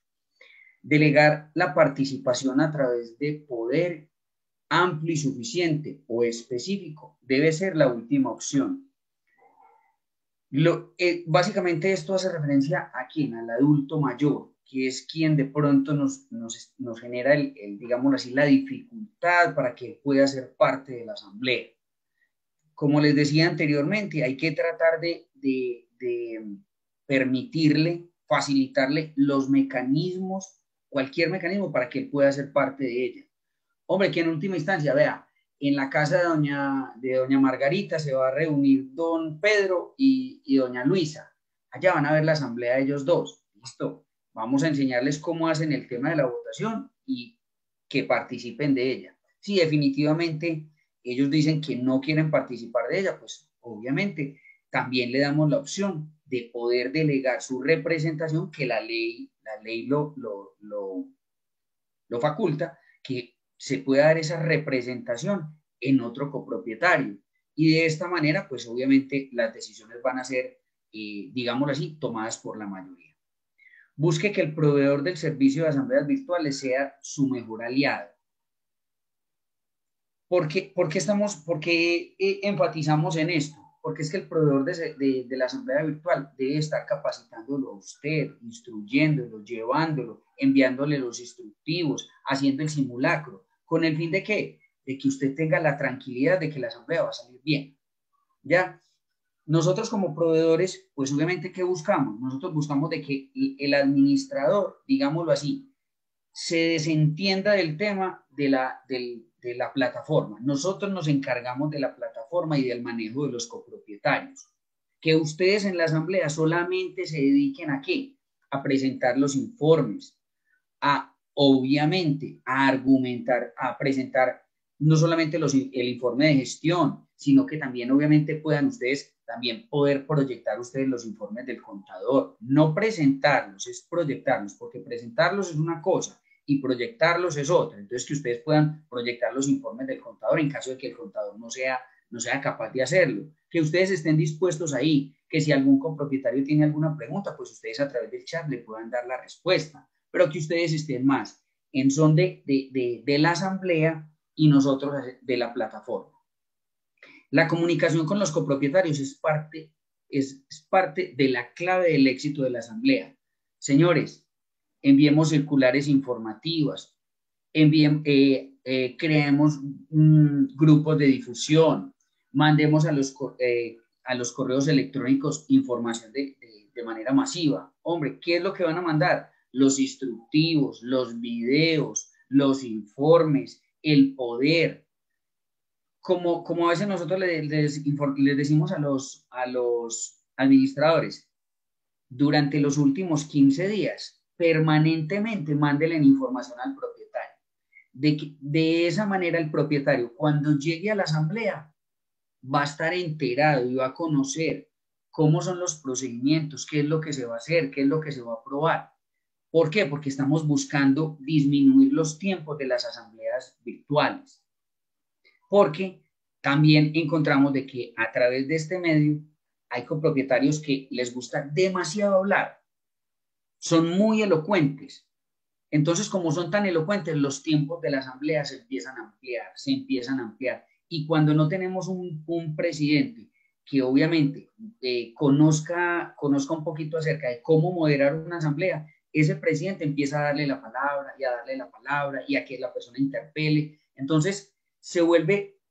[SPEAKER 2] Delegar la participación a través de poder amplio y suficiente o específico debe ser la última opción. Básicamente esto hace referencia a quién, al adulto mayor, que es quien de pronto nos genera, digámoslo así, la dificultad para que pueda ser parte de la asamblea. Como les decía anteriormente, hay que tratar de permitirle, facilitarle los mecanismos, cualquier mecanismo para que él pueda ser parte de ella. Hombre, que en última instancia, vea, en la casa de doña Margarita se va a reunir don Pedro y doña Luisa. Allá van a ver la asamblea de ellos dos. Listo. Vamos a enseñarles cómo hacen el tema de la votación y que participen de ella. Sí, definitivamente ellos dicen que no quieren participar de ella, pues obviamente también le damos la opción de poder delegar su representación, que la ley lo faculta, que se pueda dar esa representación en otro copropietario. Y de esta manera, pues obviamente las decisiones van a ser, digámoslo así, tomadas por la mayoría. Busque que el proveedor del servicio de asambleas virtuales sea su mejor aliado. ¿Por qué enfatizamos en esto? Porque es que el proveedor de la asamblea virtual debe estar capacitándolo a usted, instruyéndolo, llevándolo, enviándole los instructivos, haciendo el simulacro. ¿Con el fin de qué? De que usted tenga la tranquilidad de que la asamblea va a salir bien. ¿Ya? Nosotros como proveedores, pues obviamente, ¿qué buscamos? Nosotros buscamos de que el administrador, digámoslo así, se desentienda del tema de la plataforma. Nosotros nos encargamos de la plataforma y del manejo de los copropietarios. Que ustedes en la asamblea solamente se dediquen a ¿qué? A presentar los informes, obviamente, a argumentar, a presentar no solamente el informe de gestión, sino que también obviamente puedan ustedes también poder proyectar ustedes los informes del contador. No presentarlos, es proyectarlos, porque presentarlos es una cosa y proyectarlos es otra. Entonces, que ustedes puedan proyectar los informes del contador en caso de que el contador no sea capaz de hacerlo. Que ustedes estén dispuestos ahí, que si algún copropietario tiene alguna pregunta, pues ustedes a través del chat le puedan dar la respuesta, pero que ustedes estén más en son de la asamblea y nosotros de la plataforma. La comunicación con los copropietarios es parte de la clave del éxito de la asamblea. Señores, enviemos circulares informativas, creemos grupos de difusión, mandemos a los correos electrónicos información de manera masiva. Hombre, ¿qué es lo que van a mandar? Los instructivos, los videos, los informes, el poder. Como a veces nosotros les decimos a los administradores, durante los últimos 15 días, permanentemente mándenle información al propietario. De esa manera el propietario, cuando llegue a la asamblea, va a estar enterado y va a conocer cómo son los procedimientos, qué es lo que se va a hacer, qué es lo que se va a aprobar. ¿Por qué? Porque estamos buscando disminuir los tiempos de las asambleas virtuales. porque también encontramos de que a través de este medio hay copropietarios que les gusta demasiado hablar, son muy elocuentes. Entonces, como son tan elocuentes, los tiempos de la asamblea se empiezan a ampliar, se empiezan a ampliar. Y cuando no tenemos un presidente que obviamente conozca un poquito acerca de cómo moderar una asamblea, ese presidente empieza a darle la palabra y a darle la palabra y a que la persona interpele. Entonces, se vuelve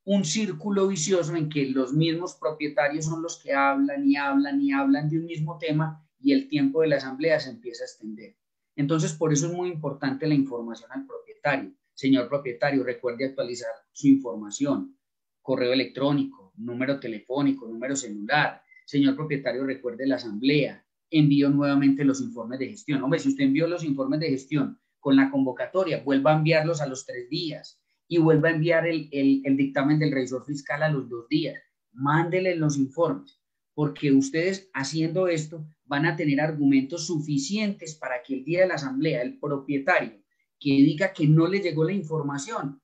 [SPEAKER 2] un círculo vicioso en que los mismos propietarios son los que hablan y hablan y hablan de un mismo tema y el tiempo de la asamblea se empieza a extender. Entonces, por eso es muy importante la información al propietario. Señor propietario, recuerde actualizar su información, correo electrónico, número telefónico, número celular. Señor propietario, recuerde la asamblea. Envío nuevamente los informes de gestión. Hombre, si usted envió los informes de gestión con la convocatoria, vuelva a enviarlos a los 3 días y vuelva a enviar el dictamen del revisor fiscal a los 2 días. Mándele los informes, porque ustedes haciendo esto van a tener argumentos suficientes para que el día de la asamblea, el propietario que diga que no le llegó la información,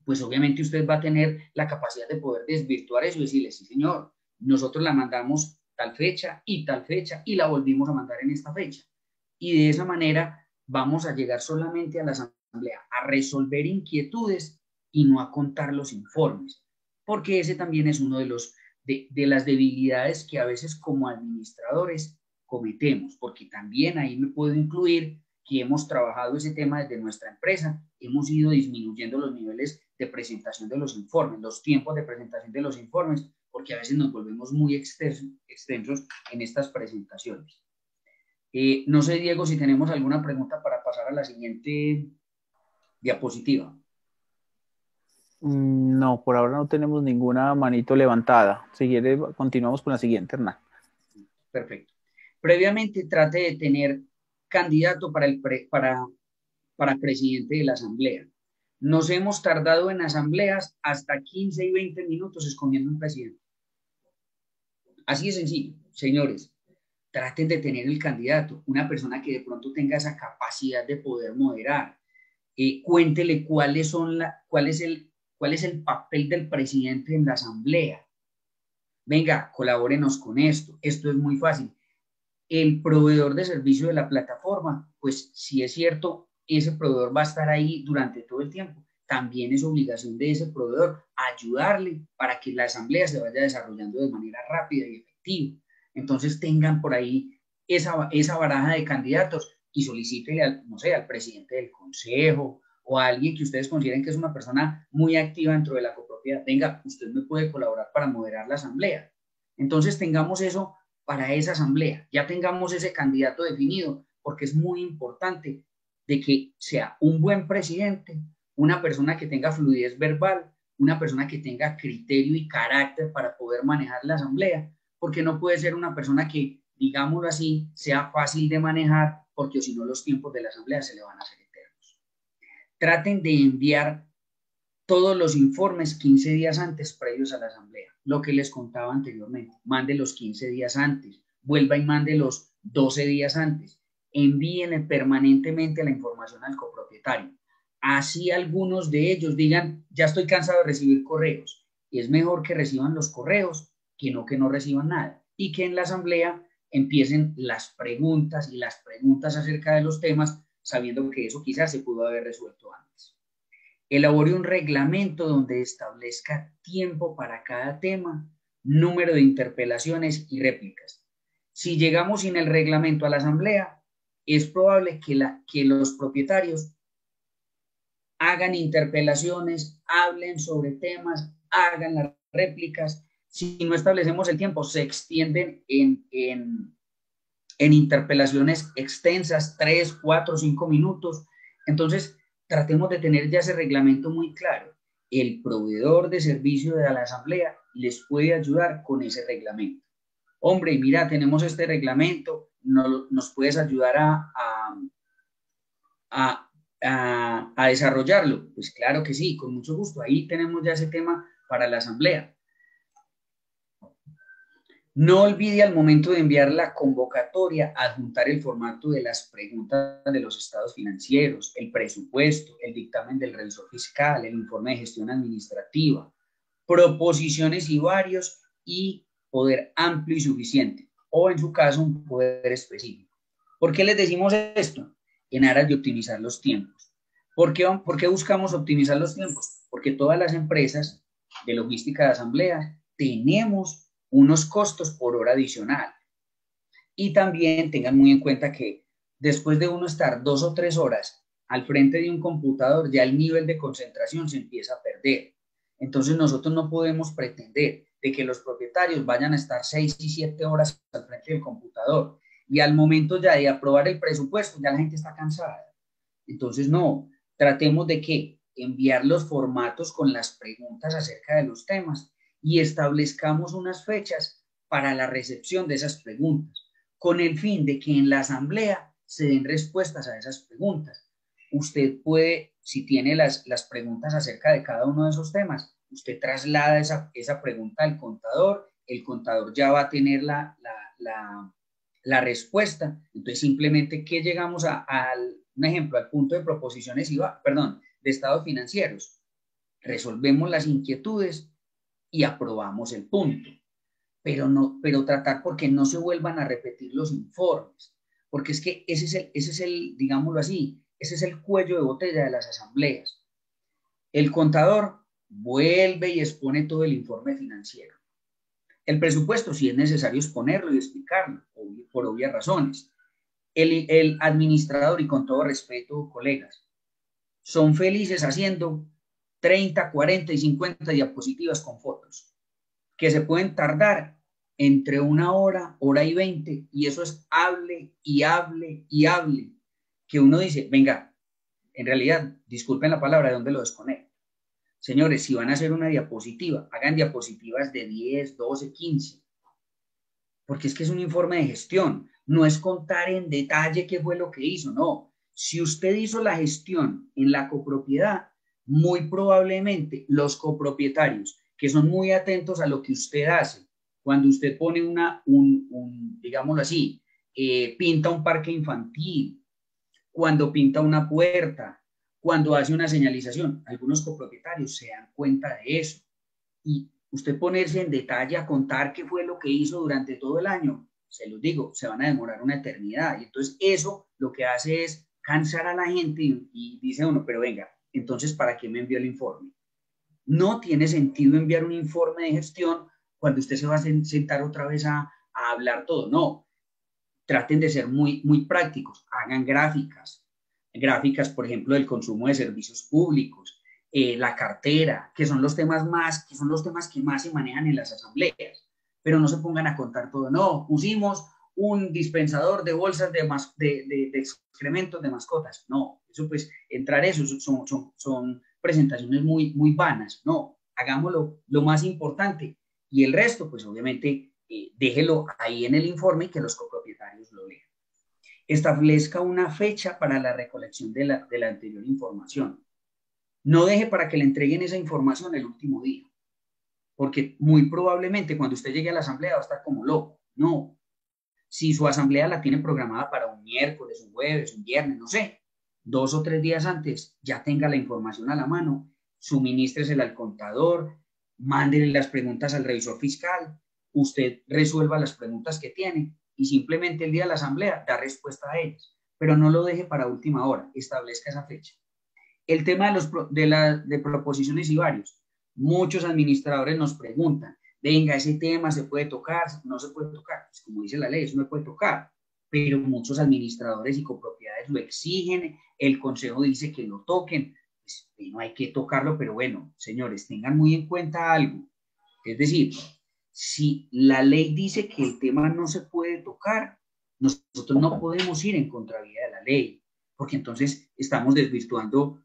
[SPEAKER 2] pues obviamente usted va a tener la capacidad de poder desvirtuar eso y decirle, sí señor, nosotros la mandamos tal fecha y la volvimos a mandar en esta fecha. Y de esa manera vamos a llegar solamente a la asamblea a resolver inquietudes y no a contar los informes, porque ese también es uno de las debilidades que a veces como administradores cometemos, porque también ahí me puedo incluir que hemos trabajado ese tema desde nuestra empresa, hemos ido disminuyendo los niveles de presentación de los informes, los tiempos de presentación de los informes, porque a veces nos volvemos muy extensos en estas presentaciones. No sé, Diego, si tenemos alguna pregunta para pasar a la siguiente diapositiva.
[SPEAKER 1] No, por ahora no tenemos ninguna manito levantada. Si quiere, continuamos con la siguiente, Hernán.
[SPEAKER 2] Perfecto. Previamente trate de tener candidato para presidente de la asamblea. Nos hemos tardado en asambleas hasta 15 y 20 minutos escogiendo un presidente. Así de sencillo, señores. Traten de tener el candidato, una persona que de pronto tenga esa capacidad de poder moderar. Cuéntele cuál es el papel del presidente en la asamblea. Venga, colabórenos con esto. Esto es muy fácil. El proveedor de servicio de la plataforma, pues si es cierto, ese proveedor va a estar ahí durante todo el tiempo. También es obligación de ese proveedor ayudarle para que la asamblea se vaya desarrollando de manera rápida y efectiva. Entonces tengan por ahí esa baraja de candidatos y solicítenle al presidente del consejo o a alguien que ustedes consideren que es una persona muy activa dentro de la copropiedad. Venga, usted me puede colaborar para moderar la asamblea. Entonces tengamos eso para esa asamblea, ya tengamos ese candidato definido, porque es muy importante de que sea un buen presidente, una persona que tenga fluidez verbal, una persona que tenga criterio y carácter para poder manejar la asamblea, porque no puede ser una persona que, digámoslo así, sea fácil de manejar, porque si no los tiempos de la asamblea se le van a hacer eternos. Traten de enviar todos los informes 15 días antes previos a la asamblea. Lo que les contaba anteriormente, mande los 15 días antes, vuelva y mande los 12 días antes. Envíen permanentemente la información al copropietario. Así algunos de ellos digan, ya estoy cansado de recibir correos. Es mejor que reciban los correos que no reciban nada. Y que en la asamblea empiecen las preguntas acerca de los temas, sabiendo que eso quizás se pudo haber resuelto antes. Elabore un reglamento donde establezca tiempo para cada tema, número de interpelaciones y réplicas. Si llegamos sin el reglamento a la asamblea, es probable que los propietarios hagan interpelaciones, hablen sobre temas, hagan las réplicas. Si no establecemos el tiempo, se extienden en interpelaciones extensas, 3, 4, 5 minutos. Entonces, tratemos de tener ya ese reglamento muy claro. El proveedor de servicio de la asamblea les puede ayudar con ese reglamento. Hombre, mira, tenemos este reglamento, nos puedes ayudar a desarrollarlo. Pues claro que sí, con mucho gusto. Ahí tenemos ya ese tema para la asamblea. No olvide al momento de enviar la convocatoria adjuntar el formato de las preguntas de los estados financieros, el presupuesto, el dictamen del revisor fiscal, el informe de gestión administrativa, proposiciones y varios y poder amplio y suficiente, o en su caso un poder específico. ¿Por qué les decimos esto? En aras de optimizar los tiempos. ¿Por qué buscamos optimizar los tiempos? Porque todas las empresas de logística de asamblea tenemos unos costos por hora adicional. Y también tengan muy en cuenta que después de uno estar 2 o 3 horas al frente de un computador, ya el nivel de concentración se empieza a perder. Entonces nosotros no podemos pretender de que los propietarios vayan a estar 6 y 7 horas al frente del computador y al momento ya de aprobar el presupuesto ya la gente está cansada. Entonces no, tratemos de que enviar los formatos con las preguntas acerca de los temas y establezcamos unas fechas para la recepción de esas preguntas, con el fin de que en la asamblea se den respuestas a esas preguntas. Usted puede, si tiene las preguntas acerca de cada uno de esos temas, usted traslada esa pregunta al contador, el contador ya va a tener la respuesta. Entonces, simplemente que llegamos un ejemplo, al punto de proposiciones de estados financieros, resolvemos las inquietudes y aprobamos el punto. Pero tratar porque no se vuelvan a repetir los informes, porque es que ese es el, digámoslo así, ese es el cuello de botella de las asambleas. El contador vuelve y expone todo el informe financiero. El presupuesto, si es necesario exponerlo y explicarlo, por obvias razones. El administrador, y con todo respeto, colegas, son felices haciendo 30, 40 y 50 diapositivas con fotos, que se pueden tardar entre 1 hora, hora y 20, y eso es hable y hable y hable, que uno dice, venga, en realidad, disculpen la palabra, ¿de dónde lo desconecto? Señores, si van a hacer una diapositiva, hagan diapositivas de 10, 12, 15, porque es que es un informe de gestión, no es contar en detalle qué fue lo que hizo, no. Si usted hizo la gestión en la copropiedad, muy probablemente los copropietarios, que son muy atentos a lo que usted hace, cuando usted pone digámoslo así, pinta un parque infantil, cuando pinta una puerta, cuando hace una señalización, algunos copropietarios se dan cuenta de eso. Y usted ponerse en detalle a contar qué fue lo que hizo durante todo el año, se los digo, se van a demorar una eternidad. Y entonces eso lo que hace es cansar a la gente y dice uno, pero venga, entonces ¿para qué me envió el informe? No tiene sentido enviar un informe de gestión cuando usted se va a sentar otra vez a hablar todo. No, traten de ser muy, muy prácticos, hagan gráficas, por ejemplo, del consumo de servicios públicos, la cartera, que son los temas que más se manejan en las asambleas, pero no se pongan a contar todo. No, pusimos un dispensador de bolsas de excrementos de mascotas. No, eso pues, eso son presentaciones muy, muy vanas. No, hagámoslo lo más importante y el resto, pues obviamente, déjelo ahí en el informe y que los copropietarios lo lean. Establezca una fecha para la recolección de la anterior información. No deje para que le entreguen esa información el último día, porque muy probablemente cuando usted llegue a la asamblea va a estar como loco. No, si su asamblea la tiene programada para un miércoles, un jueves, un viernes, no sé, 2 o 3 días antes, ya tenga la información a la mano, suministresela al contador, mándele las preguntas al revisor fiscal, usted resuelva las preguntas que tiene y simplemente el día de la asamblea da respuesta a ellas, pero no lo deje para última hora, establezca esa fecha. El tema de proposiciones y varios. Muchos administradores nos preguntan, venga, ese tema se puede tocar, no se puede tocar. Pues como dice la ley, eso no puede tocar. Pero muchos administradores y copropiedades lo exigen, el consejo dice que lo toquen. Pues, no hay que tocarlo, pero bueno, señores, tengan muy en cuenta algo. Es decir, si la ley dice que el tema no se puede tocar, nosotros no podemos ir en contravía de la ley, porque entonces estamos desvirtuando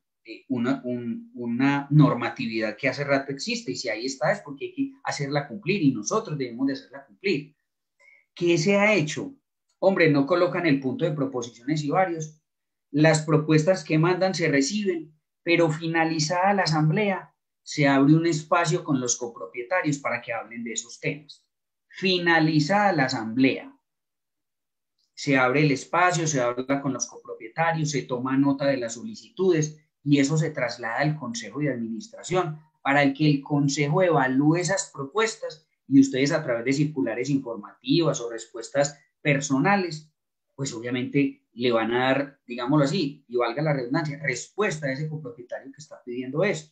[SPEAKER 2] una normatividad que hace rato existe, y si ahí está es porque hay que hacerla cumplir y nosotros debemos de hacerla cumplir. ¿Qué se ha hecho? Hombre, no colocan el punto de proposiciones y varios. Las propuestas que mandan se reciben, pero finalizada la asamblea se abre un espacio con los copropietarios para que hablen de esos temas. Finalizada la asamblea, se abre el espacio, se habla con los copropietarios, se toma nota de las solicitudes y eso se traslada al Consejo de Administración para que el Consejo evalúe esas propuestas y ustedes a través de circulares informativas o respuestas personales, pues obviamente le van a dar, digámoslo así, y valga la redundancia, respuesta a ese copropietario que está pidiendo eso.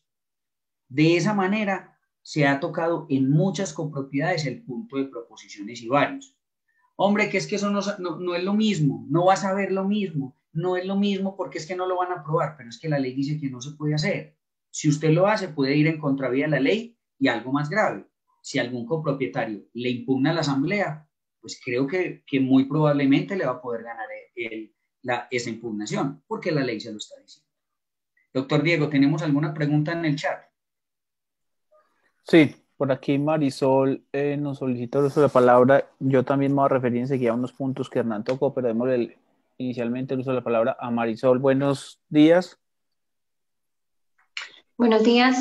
[SPEAKER 2] De esa manera se ha tocado en muchas copropiedades el punto de proposiciones y varios. Hombre, que es que eso no es lo mismo, no vas a ver lo mismo, no es lo mismo porque es que no lo van a aprobar, pero es que la ley dice que no se puede hacer. Si usted lo hace, puede ir en contravía de la ley y algo más grave. Si algún copropietario le impugna a la asamblea, pues creo que muy probablemente le va a poder ganar esa impugnación, porque la ley se lo está diciendo. Doctor Diego, ¿tenemos alguna pregunta en el chat?
[SPEAKER 1] Sí, por aquí Marisol nos solicita el uso de la palabra. Yo también me voy a referir enseguida a unos puntos que Hernán tocó, pero démosle inicialmente el uso de la palabra a Marisol. Buenos días.
[SPEAKER 5] Buenos días.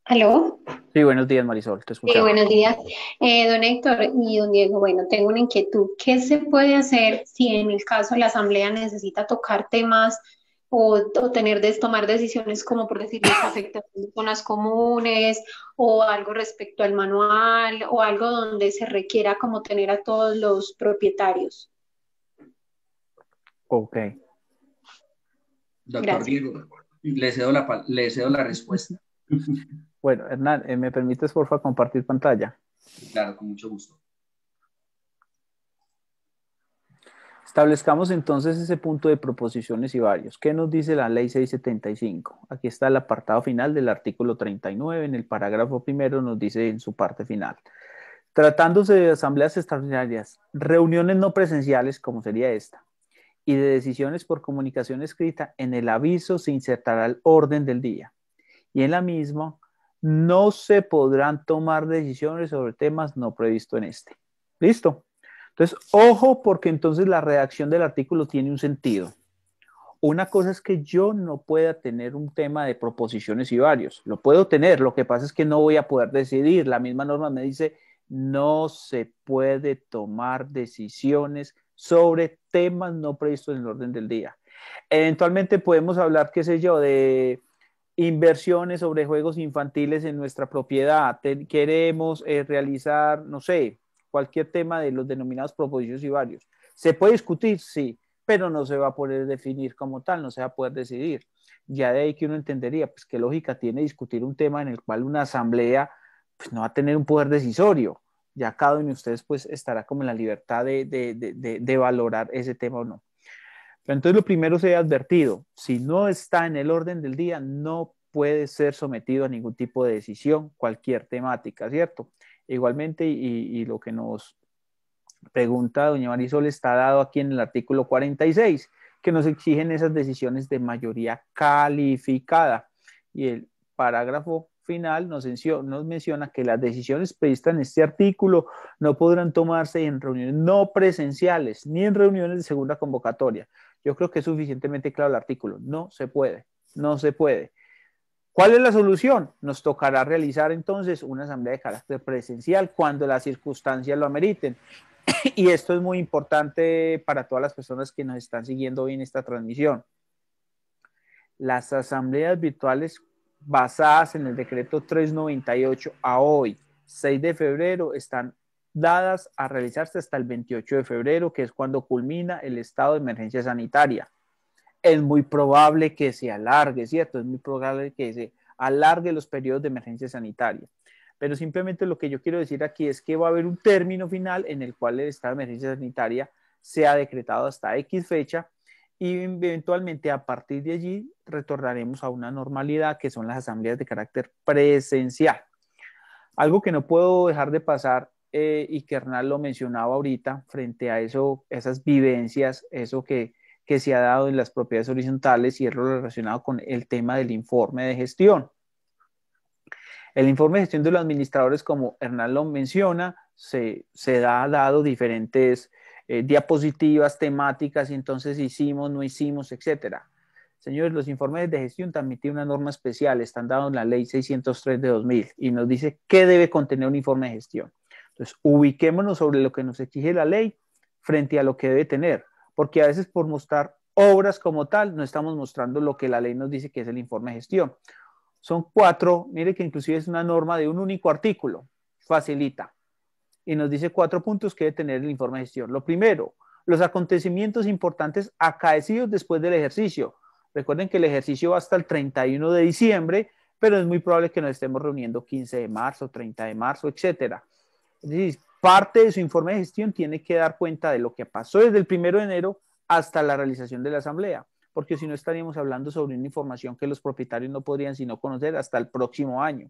[SPEAKER 5] ¿Aló?
[SPEAKER 1] Sí, buenos días, Marisol, te
[SPEAKER 5] Sí,
[SPEAKER 1] escuchamos.
[SPEAKER 5] buenos días. Don Héctor y don Diego, bueno, tengo una inquietud. ¿Qué se puede hacer si en el caso la asamblea necesita tocar temas o tomar decisiones como por decirles afectación de zonas comunes o algo respecto al manual o algo donde se requiera como tener a todos los propietarios?
[SPEAKER 1] Ok.
[SPEAKER 2] Doctor
[SPEAKER 5] Gracias.
[SPEAKER 2] Diego, le cedo la respuesta.
[SPEAKER 1] Bueno, Hernán, ¿me permites, por favor, compartir pantalla?
[SPEAKER 2] Claro, con mucho gusto.
[SPEAKER 1] Establezcamos entonces ese punto de proposiciones y varios. ¿Qué nos dice la ley 675? Aquí está el apartado final del artículo 39. En el parágrafo primero nos dice en su parte final. Tratándose de asambleas extraordinarias, reuniones no presenciales, como sería esta, y de decisiones por comunicación escrita, en el aviso se insertará el orden del día. Y en la misma no se podrán tomar decisiones sobre temas no previstos en este. ¿Listo? Entonces, ojo, porque entonces la redacción del artículo tiene un sentido. Una cosa es que yo no pueda tener un tema de proposiciones y varios. Lo puedo tener, lo que pasa es que no voy a poder decidir. La misma norma me dice, no se puede tomar decisiones sobre temas no previstos en el orden del día. Eventualmente podemos hablar, qué sé yo, de inversiones sobre juegos infantiles en nuestra propiedad. Queremos realizar, no sé, cualquier tema de los denominados proposiciones y varios. ¿Se puede discutir? Sí, pero no se va a poder definir como tal, no se va a poder decidir. Ya de ahí que uno entendería, pues qué lógica tiene discutir un tema en el cual una asamblea pues, no va a tener un poder decisorio. Ya cada uno de ustedes pues estará como en la libertad de valorar ese tema o no. Pero entonces lo primero se ha advertido, si no está en el orden del día, no puede ser sometido a ningún tipo de decisión, cualquier temática, ¿cierto? Igualmente, y lo que nos pregunta doña Marisol está dado aquí en el artículo 46, que nos exigen esas decisiones de mayoría calificada. Y el parágrafo final nos menciona que las decisiones previstas en este artículo no podrán tomarse en reuniones no presenciales ni en reuniones de segunda convocatoria. Yo creo que es suficientemente claro el artículo. No se puede, no se puede. ¿Cuál es la solución? Nos tocará realizar entonces una asamblea de carácter presencial cuando las circunstancias lo ameriten. Y esto es muy importante para todas las personas que nos están siguiendo hoy en esta transmisión. Las asambleas virtuales basadas en el decreto 398 a hoy, 6 de febrero, están dadas a realizarse hasta el 28 de febrero, que es cuando culmina el estado de emergencia sanitaria. Es muy probable que se alargue, ¿cierto? Es muy probable que se alargue los periodos de emergencia sanitaria. Pero simplemente lo que yo quiero decir aquí es que va a haber un término final en el cual el estado de emergencia sanitaria sea decretado hasta X fecha y eventualmente a partir de allí retornaremos a una normalidad que son las asambleas de carácter presencial. Algo que no puedo dejar de pasar y que Hernán lo mencionaba ahorita frente a eso, esas vivencias, eso que se ha dado en las propiedades horizontales y es lo relacionado con el tema del informe de gestión. El informe de gestión de los administradores, como Hernán lo menciona, se ha dado diferentes diapositivas, temáticas, y entonces hicimos, no hicimos, etcétera. Señores, los informes de gestión también tienen una norma especial, están dados en la ley 603 de 2000 y nos dice qué debe contener un informe de gestión. Entonces, ubiquémonos sobre lo que nos exige la ley frente a lo que debe tener, porque a veces por mostrar obras como tal, no estamos mostrando lo que la ley nos dice que es el informe de gestión. Son 4, mire que inclusive es una norma de un único artículo, facilita, y nos dice 4 puntos que debe tener el informe de gestión. Lo primero, los acontecimientos importantes acaecidos después del ejercicio. Recuerden que el ejercicio va hasta el 31 de diciembre, pero es muy probable que nos estemos reuniendo 15 de marzo, 30 de marzo, etcétera. Es decir, parte de su informe de gestión tiene que dar cuenta de lo que pasó desde el 1 de enero hasta la realización de la asamblea, porque si no estaríamos hablando sobre una información que los propietarios no podrían sino conocer hasta el próximo año.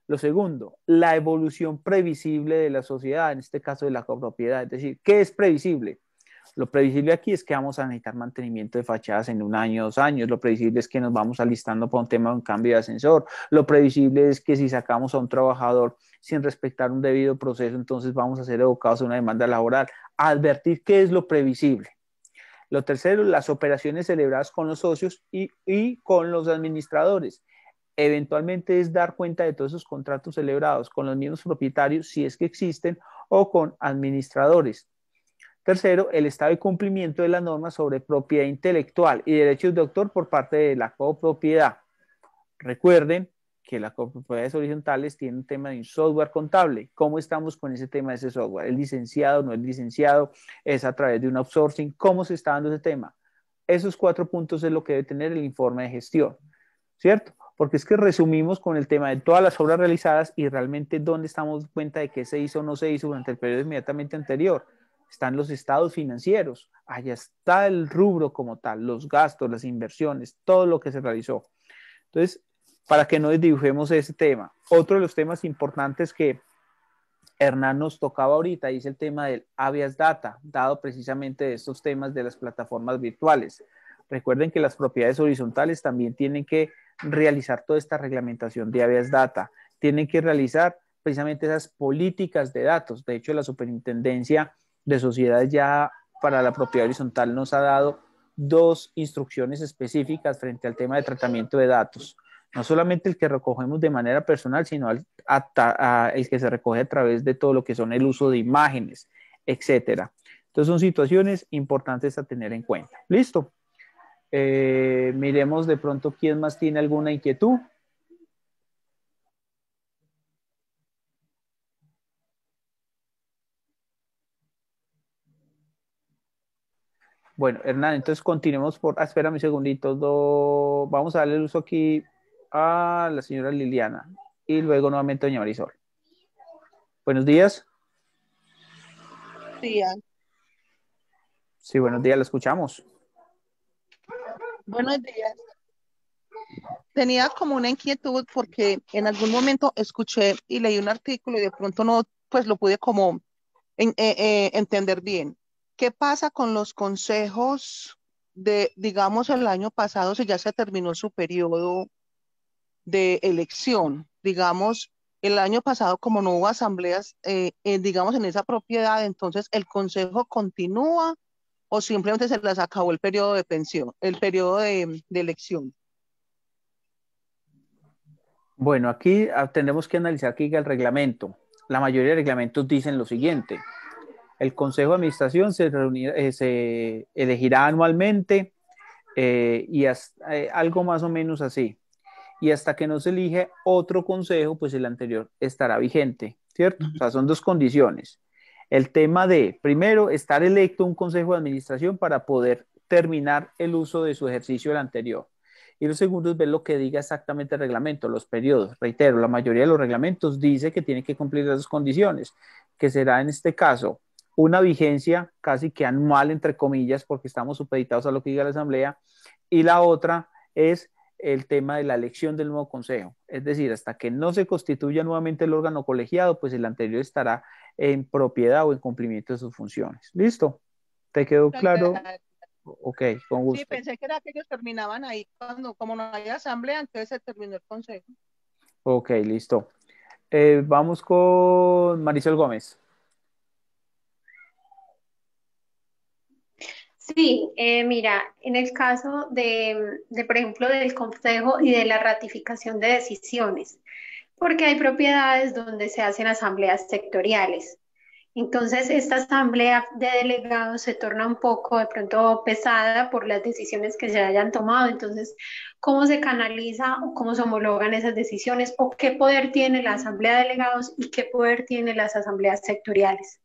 [SPEAKER 1] Lo segundo, la evolución previsible de la sociedad, en este caso de la copropiedad, es decir, ¿qué es previsible? Lo previsible aquí es que vamos a necesitar mantenimiento de fachadas en 1 año, 2 años. Lo previsible es que nos vamos alistando para un tema de un cambio de ascensor. Lo previsible es que si sacamos a un trabajador sin respetar un debido proceso, entonces vamos a ser evocados a una demanda laboral. Advertir qué es lo previsible. Lo tercero, las operaciones celebradas con los socios y con los administradores. Eventualmente es dar cuenta de todos esos contratos celebrados con los mismos propietarios, si es que existen, o con administradores. Tercero, el estado de cumplimiento de las normas sobre propiedad intelectual y derechos de autor por parte de la copropiedad. Recuerden que las copropiedades horizontales tienen un tema de un software contable. ¿Cómo estamos con ese tema de ese software? ¿Es licenciado, no es licenciado? ¿Es a través de un outsourcing? ¿Cómo se está dando ese tema? Esos 4 puntos es lo que debe tener el informe de gestión, ¿cierto? Porque es que resumimos con el tema de todas las obras realizadas y realmente dónde estamos cuenta de qué se hizo o no se hizo durante el periodo inmediatamente anterior. Están los estados financieros, allá está el rubro como tal, los gastos, las inversiones, todo lo que se realizó. Entonces, para que no desdibujemos ese tema. Otro de los temas importantes que Hernán nos tocaba ahorita es el tema del habeas data, dado precisamente de estos temas de las plataformas virtuales. Recuerden que las propiedades horizontales también tienen que realizar toda esta reglamentación de habeas data, tienen que realizar precisamente esas políticas de datos. De hecho, la Superintendencia de Sociedades ya para la propiedad horizontal nos ha dado 2 instrucciones específicas frente al tema de tratamiento de datos. No solamente el que recogemos de manera personal, sino el que se recoge a través de todo lo que son el uso de imágenes, etcétera. Entonces son situaciones importantes a tener en cuenta. ¿Listo? Miremos de pronto quién más tiene alguna inquietud. Bueno, Hernán, entonces continuemos por... espérame un segundito. Vamos a darle el uso aquí a la señora Liliana y luego nuevamente a doña Marisol. Buenos días.
[SPEAKER 6] Días.
[SPEAKER 1] Sí, buenos días, la escuchamos.
[SPEAKER 6] Buenos días. Tenía como una inquietud porque en algún momento escuché y leí un artículo y de pronto no, pues lo pude como entender bien. ¿Qué pasa con los consejos de, digamos, el año pasado, si ya se terminó su periodo de elección? Digamos, el año pasado, como no hubo asambleas, digamos, en esa propiedad, entonces el consejo continúa o simplemente se les acabó el periodo de pensión, el periodo de elección.
[SPEAKER 1] Bueno, aquí tenemos que analizar que diga el reglamento. La mayoría de reglamentos dicen lo siguiente. El Consejo de Administración se elegirá anualmente y algo más o menos así. Y hasta que no se elige otro consejo, pues el anterior estará vigente, ¿cierto? O sea, son 2 condiciones. El tema de, primero, estar electo un consejo de administración para poder terminar el uso de su ejercicio del anterior. Y lo segundo es ver lo que diga exactamente el reglamento, los periodos. Reitero, la mayoría de los reglamentos dice que tiene que cumplir las 2 condiciones, que será en este caso una vigencia casi que anual, entre comillas, porque estamos supeditados a lo que diga la Asamblea, y la otra es el tema de la elección del nuevo consejo. Es decir, hasta que no se constituya nuevamente el órgano colegiado, pues el anterior estará en propiedad o en cumplimiento de sus funciones. ¿Listo? ¿Te quedó claro? Ok, con gusto.
[SPEAKER 6] Sí, pensé que era que ellos terminaban ahí cuando, como no hay asamblea, entonces se terminó el consejo.
[SPEAKER 1] Ok, listo. Vamos con Marisol Gómez.
[SPEAKER 5] Sí, mira, en el caso por ejemplo, del consejo y de la ratificación de decisiones, porque hay propiedades donde se hacen asambleas sectoriales. Entonces, esta asamblea de delegados se torna un poco de pronto pesada por las decisiones que se hayan tomado. Entonces, ¿cómo se canaliza o cómo se homologan esas decisiones? ¿O qué poder tiene la asamblea de delegados y qué poder tienen las asambleas sectoriales?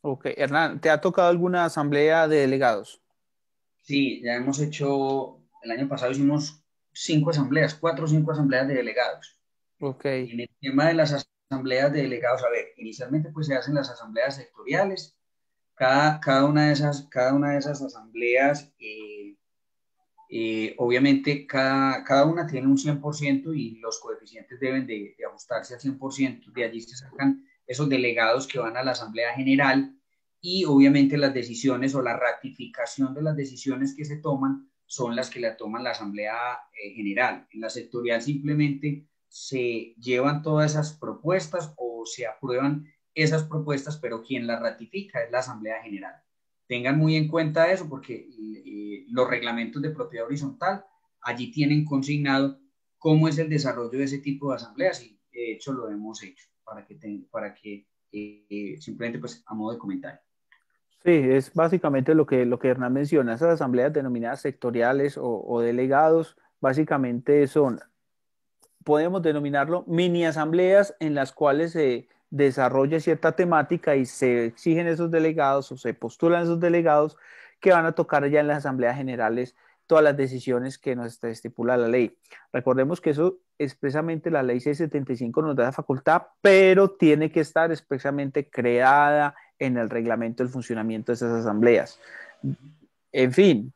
[SPEAKER 1] Ok, Hernán, ¿te ha tocado alguna asamblea de delegados?
[SPEAKER 2] Sí, ya hemos hecho, el año pasado hicimos 5 asambleas, 4 o 5 asambleas de delegados.
[SPEAKER 1] Ok,
[SPEAKER 2] En el tema de las asambleas de delegados, a ver, inicialmente pues se hacen las asambleas sectoriales. Cada una de esas asambleas, obviamente cada una tiene un 100% y los coeficientes deben de ajustarse al 100%. De allí se sacan esos delegados que van a la asamblea general y obviamente las decisiones o la ratificación de las decisiones que se toman son las que la toman la asamblea general. En la sectorial simplemente se llevan todas esas propuestas o se aprueban esas propuestas, pero quien las ratifica es la asamblea general. Tengan muy en cuenta eso porque los reglamentos de propiedad horizontal allí tienen consignado cómo es el desarrollo de ese tipo de asambleas y de hecho lo hemos hecho para que simplemente pues a modo de comentario.
[SPEAKER 1] sí, es básicamente lo que Hernán menciona. Esas asambleas denominadas sectoriales o delegados, básicamente son, podemos denominarlo, mini asambleas en las cuales se desarrolla cierta temática y se exigen esos delegados o se postulan esos delegados que van a tocar ya en las asambleas generales todas las decisiones que nos estipula la ley. Recordemos que eso expresamente la ley 675 nos da la facultad, pero tiene que estar expresamente creada en el reglamento del funcionamiento de esas asambleas. En fin,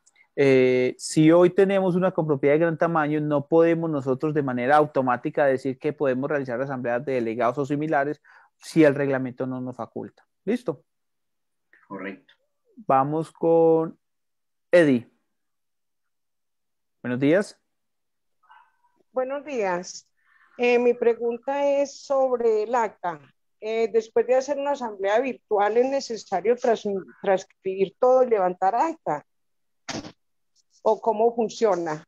[SPEAKER 1] si hoy tenemos una copropiedad de gran tamaño, no podemos nosotros de manera automática decir que podemos realizar asambleas de delegados o similares si el reglamento no nos faculta. ¿Listo?
[SPEAKER 2] Correcto.
[SPEAKER 1] Vamos con Eddie. Buenos días.
[SPEAKER 7] Buenos días. Mi pregunta es sobre el acta. Después de hacer una asamblea virtual, ¿es necesario transcribir todo y levantar acta? ¿O cómo funciona?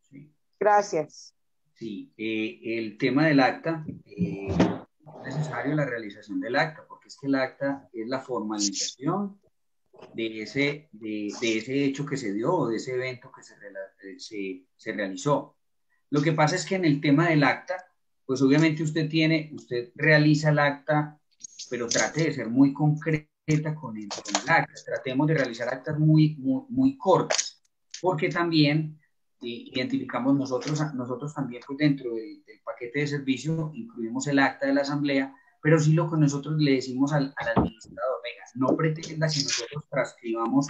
[SPEAKER 2] Sí.
[SPEAKER 7] Gracias.
[SPEAKER 2] Sí, el tema del acta, es necesario la realización del acta, porque es que el acta es la formalización de ese hecho que se dio o de ese evento que se realizó. Lo que pasa es que en el tema del acta, pues obviamente usted realiza el acta, pero trate de ser muy concreta con el acta. Tratemos de realizar actas muy cortas, porque también identificamos nosotros también pues dentro del paquete de servicio incluimos el acta de la asamblea, pero sí lo que nosotros le decimos al administrador, venga, no pretenda que nosotros transcribamos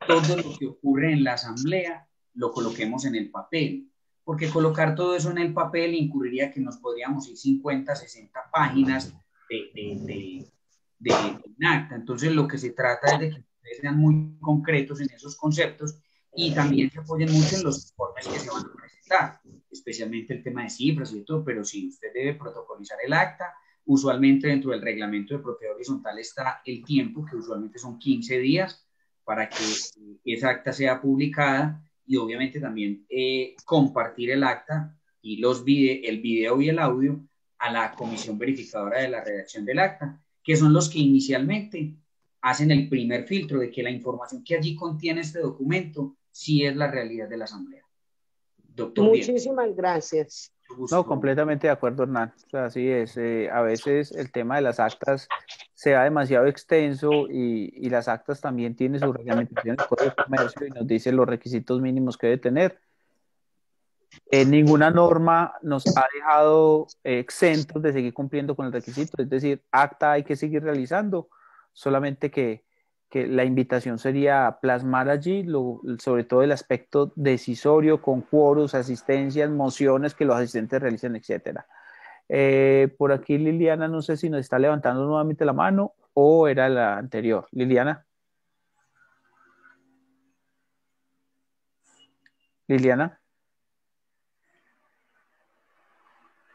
[SPEAKER 2] todo lo que ocurre en la asamblea, lo coloquemos en el papel, porque colocar todo eso en el papel incurriría que nos podríamos ir 50, 60 páginas de acta. Entonces lo que se trata es de que ustedes sean muy concretos en esos conceptos y también se apoyen mucho en los informes que se van a presentar, especialmente el tema de cifras y todo, pero sí, usted debe protocolizar el acta. Usualmente dentro del reglamento de propiedad horizontal está el tiempo, que usualmente son 15 días, para que esa acta sea publicada y obviamente también compartir el acta y el video y el audio a la comisión verificadora de la redacción del acta, que son los que inicialmente hacen el primer filtro de que la información que allí contiene este documento sí es la realidad de la asamblea. Doctor
[SPEAKER 7] Muchísimas Diego. Gracias.
[SPEAKER 1] No, completamente de acuerdo, Hernán. O sea, así es. A veces el tema de las actas se da demasiado extenso y las actas también tienen su reglamentación en el Código de Comercio y nos dice los requisitos mínimos que debe tener. Ninguna norma nos ha dejado exentos de seguir cumpliendo con el requisito, es decir, acta hay que seguir realizando, solamente que la invitación sería plasmar allí sobre todo el aspecto decisorio con quórums, asistencias, mociones que los asistentes realicen, etcétera. Por aquí Liliana, no sé si nos está levantando nuevamente la mano o era la anterior. Liliana. Liliana.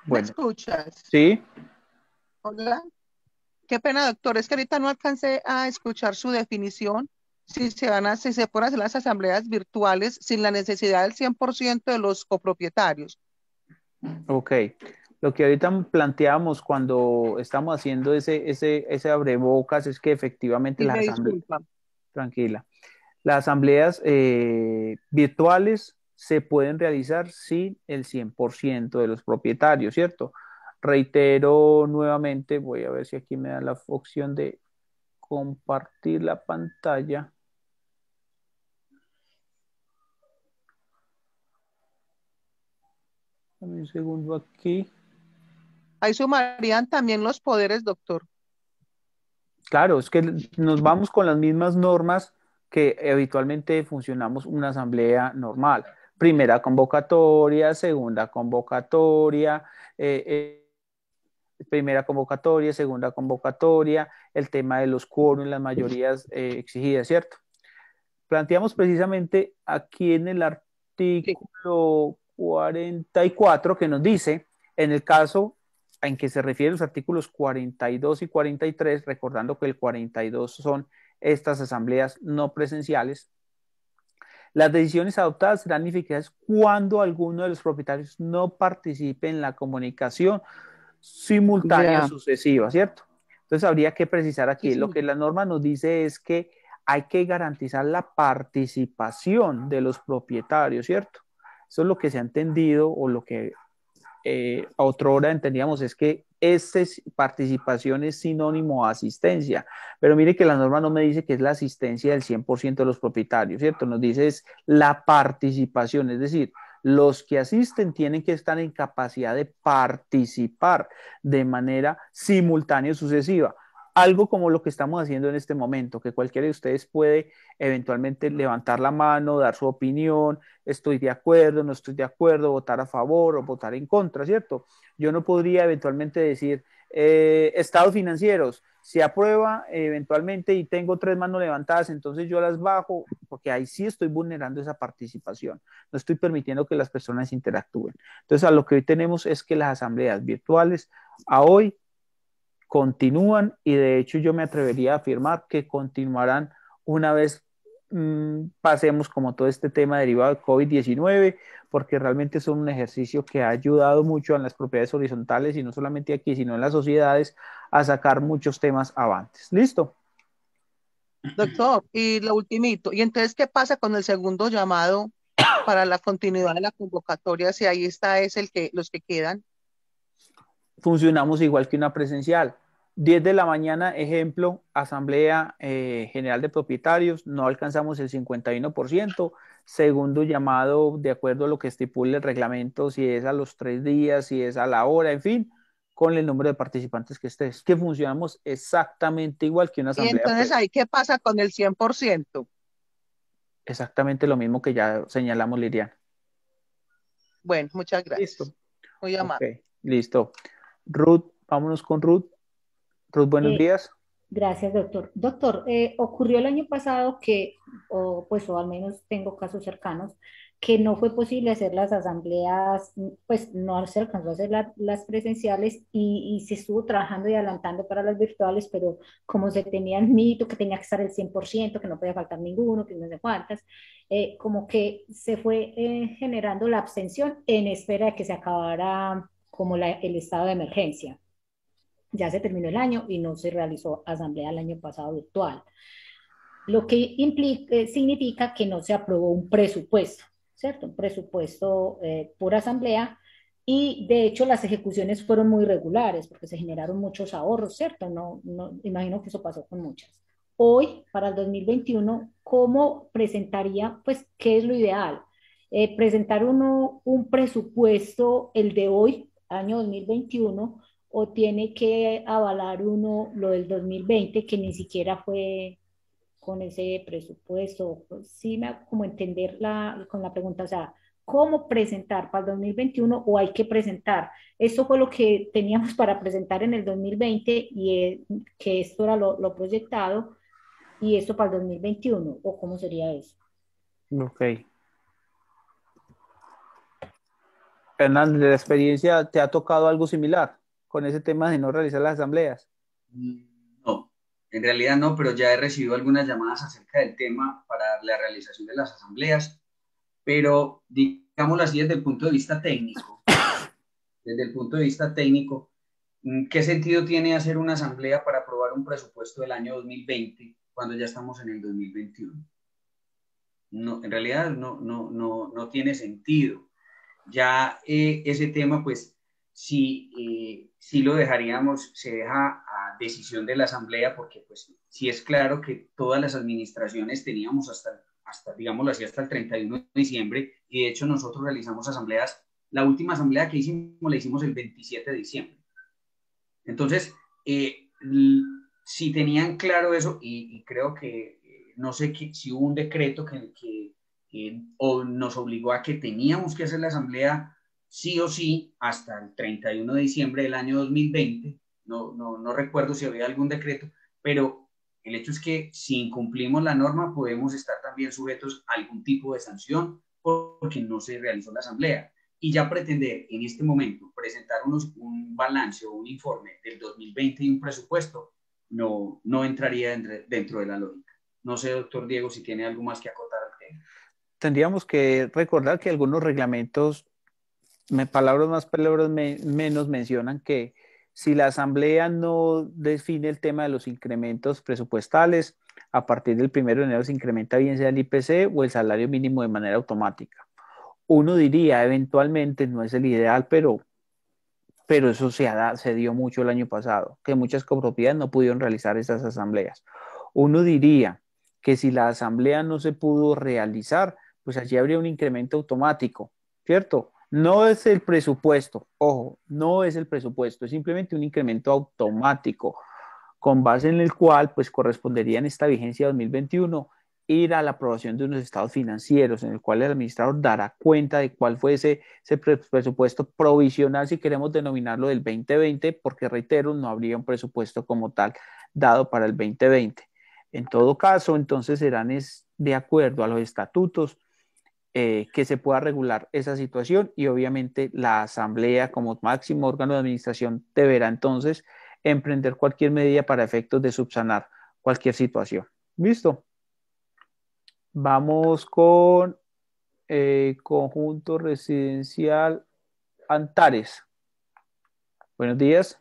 [SPEAKER 6] ¿Me escuchas?
[SPEAKER 1] Sí.
[SPEAKER 6] Hola. Qué pena, doctor. Es que ahorita no alcancé a escuchar su definición si se pueden hacer las asambleas virtuales sin la necesidad del 100% de los copropietarios.
[SPEAKER 1] Ok. Lo que ahorita planteamos cuando estamos haciendo ese abrebocas es que efectivamente
[SPEAKER 6] Y
[SPEAKER 1] las
[SPEAKER 6] me
[SPEAKER 1] asambleas,
[SPEAKER 6] disculpa.
[SPEAKER 1] tranquila, las asambleas virtuales se pueden realizar sin el 100% de los propietarios, ¿cierto? Reitero nuevamente, voy a ver si aquí me da la opción de compartir la pantalla. Dame un segundo aquí.
[SPEAKER 6] Ahí sumarían también los poderes, doctor.
[SPEAKER 1] Claro, es que nos vamos con las mismas normas que habitualmente funcionamos una asamblea normal. Primera convocatoria, segunda convocatoria, primera convocatoria, segunda convocatoria, el tema de los quórum, las mayorías exigidas, ¿cierto? Planteamos precisamente aquí en el
[SPEAKER 6] Sí.
[SPEAKER 1] artículo 44 que nos dice, en el caso en que se refieren los artículos 42 y 43, recordando que el 42 son estas asambleas no presenciales, las decisiones adoptadas serán eficaces cuando alguno de los propietarios no participe en la comunicación simultánea
[SPEAKER 6] Ya.
[SPEAKER 1] sucesiva, ¿cierto? Entonces habría que precisar
[SPEAKER 6] Sí,
[SPEAKER 1] aquí, lo
[SPEAKER 6] sí.
[SPEAKER 1] que la norma nos dice es que hay que garantizar la participación de los propietarios, ¿cierto? Eso es lo que se ha entendido o lo que a otra hora entendíamos es que esta participación es sinónimo a asistencia, pero mire que la norma no me dice que es la asistencia del 100% de los propietarios, ¿cierto? Nos dice es la participación, es decir, los que asisten tienen que estar en capacidad de participar de manera simultánea y sucesiva. Algo como lo que estamos haciendo en este momento, que cualquiera de ustedes puede eventualmente levantar la mano, dar su opinión, estoy de acuerdo, no estoy de acuerdo, votar a favor o votar en contra, ¿cierto? Yo no podría eventualmente decir, estados financieros, si aprueba eventualmente y tengo 3 manos levantadas, entonces yo las bajo, porque ahí sí estoy vulnerando esa participación, no estoy permitiendo que las personas interactúen. Entonces, a lo que hoy tenemos es que las asambleas virtuales a hoy continúan y de hecho yo me atrevería a afirmar que continuarán una vez pasemos como todo este tema derivado de COVID-19, porque realmente son un ejercicio que ha ayudado mucho en las propiedades horizontales y no solamente aquí, sino en las sociedades a sacar muchos temas avantes. ¿Listo?
[SPEAKER 6] Doctor, y lo ultimito. ¿Y entonces qué pasa con el segundo llamado para la continuidad de la convocatoria? Si ahí está, es los que quedan.
[SPEAKER 1] Funcionamos igual que una presencial. 10 de la mañana, ejemplo, Asamblea General de Propietarios, no alcanzamos el 51%. Segundo llamado, de acuerdo a lo que estipula el reglamento, si es a los 3 días, si es a la hora, en fin, con el número de participantes que estés. Que funcionamos exactamente igual que una
[SPEAKER 6] Y
[SPEAKER 1] asamblea,
[SPEAKER 6] entonces
[SPEAKER 1] pues
[SPEAKER 6] ahí, ¿qué pasa con el 100%?
[SPEAKER 1] exactamente lo mismo que ya señalamos, Liliana.
[SPEAKER 6] Bueno, muchas
[SPEAKER 1] Listo.
[SPEAKER 6] gracias. Muy
[SPEAKER 1] Ok,
[SPEAKER 6] amable.
[SPEAKER 1] listo. Ruth, vámonos con Ruth. Ruth, buenos
[SPEAKER 4] Eh,
[SPEAKER 1] días.
[SPEAKER 4] Gracias, doctor. Doctor, ocurrió el año pasado que, o al menos tengo casos cercanos, que no fue posible hacer las asambleas, pues no se alcanzó a hacer las presenciales y se estuvo trabajando y adelantando para las virtuales, pero como se tenía el mito que tenía que estar el 100%, que no podía faltar ninguno, que no sé cuántas, como que se fue generando la abstención en espera de que se acabara como el estado de emergencia. Ya se terminó el año y no se realizó asamblea el año pasado virtual, lo que significa que no se aprobó un presupuesto, ¿cierto? Un presupuesto por asamblea y de hecho las ejecuciones fueron muy regulares porque se generaron muchos ahorros, ¿cierto? Imagino que eso pasó con muchas. Hoy, para el 2021, ¿cómo presentaría, pues, qué es lo ideal? Presentar uno un presupuesto, el de hoy, año 2021, o tiene que avalar uno lo del 2020, que ni siquiera fue con ese presupuesto. Pues, sí me hago como entender con la pregunta, o sea, ¿cómo presentar para el 2021 o hay que presentar? Esto fue lo que teníamos para presentar en el 2020 y que esto era lo proyectado y esto para el 2021, o cómo sería eso.
[SPEAKER 1] Ok. Hernán, de la experiencia, ¿te ha tocado algo similar con ese tema de no realizar las asambleas?
[SPEAKER 2] No, En realidad no, pero ya he recibido algunas llamadas acerca del tema para la realización de las asambleas, pero digámoslo así desde el punto de vista técnico. Desde el punto de vista técnico, ¿qué sentido tiene hacer una asamblea para aprobar un presupuesto del año 2020 cuando ya estamos en el 2021? No, en realidad no tiene sentido. Ya ese tema, pues, sí lo dejaríamos, se deja a decisión de la asamblea, porque pues sí es claro que todas las administraciones teníamos digámoslo así, hasta el 31 de diciembre, y de hecho nosotros realizamos asambleas, la última asamblea que hicimos la hicimos el 27 de diciembre. Entonces, si tenían claro eso, y creo que, no sé si hubo un decreto o nos obligó a que teníamos que hacer la asamblea sí o sí hasta el 31 de diciembre del año 2020, no recuerdo si había algún decreto, pero el hecho es que si incumplimos la norma podemos estar también sujetos a algún tipo de sanción porque no se realizó la asamblea. Y ya pretender en este momento presentar un balance o un informe del 2020 y un presupuesto no entraría dentro de la lógica. No sé, doctor Diego, si tiene algo más que acotar al tema.
[SPEAKER 1] Tendríamos que recordar que algunos reglamentos, palabras más, palabras menos, mencionan que si la asamblea no define el tema de los incrementos presupuestales, a partir del 1 de enero se incrementa bien sea el IPC o el salario mínimo de manera automática. Uno diría, eventualmente, no es el ideal, pero eso se dio mucho el año pasado, que muchas copropiedades no pudieron realizar esas asambleas. Uno diría que si la asamblea no se pudo realizar, pues allí habría un incremento automático, ¿cierto? No es el presupuesto, ojo, no es el presupuesto, es simplemente un incremento automático, con base en el cual pues correspondería en esta vigencia 2021 ir a la aprobación de unos estados financieros en el cual el administrador dará cuenta de cuál fue ese presupuesto provisional, si queremos denominarlo, del 2020, porque reitero, no habría un presupuesto como tal dado para el 2020. En todo caso, entonces serán de acuerdo a los estatutos que se pueda regular esa situación, y obviamente la asamblea como máximo órgano de administración deberá entonces emprender cualquier medida para efectos de subsanar cualquier situación. ¿Listo? Vamos con conjunto residencial Antares. Buenos días.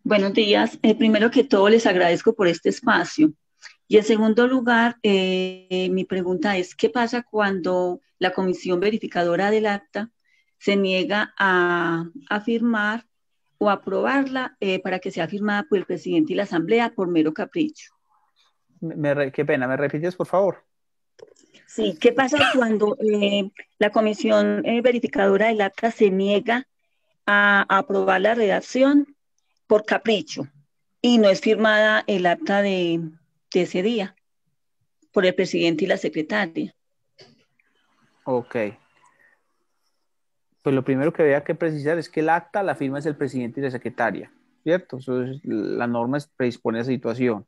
[SPEAKER 8] Buenos días. Primero que todo, les agradezco por este espacio. Y en segundo lugar, mi pregunta es, ¿qué pasa cuando la comisión verificadora del acta se niega a firmar o aprobarla para que sea firmada por el presidente y la asamblea por mero capricho?
[SPEAKER 1] Qué pena, ¿me repites, por favor?
[SPEAKER 8] Sí, ¿qué pasa cuando la comisión verificadora del acta se niega a aprobar la redacción por capricho y no es firmada el acta de ese día por el presidente y la secretaria?
[SPEAKER 1] Ok. Pues lo primero que había que precisar es que el acta la firma es el presidente y la secretaria, ¿cierto? Eso es, la norma predispone a esa situación.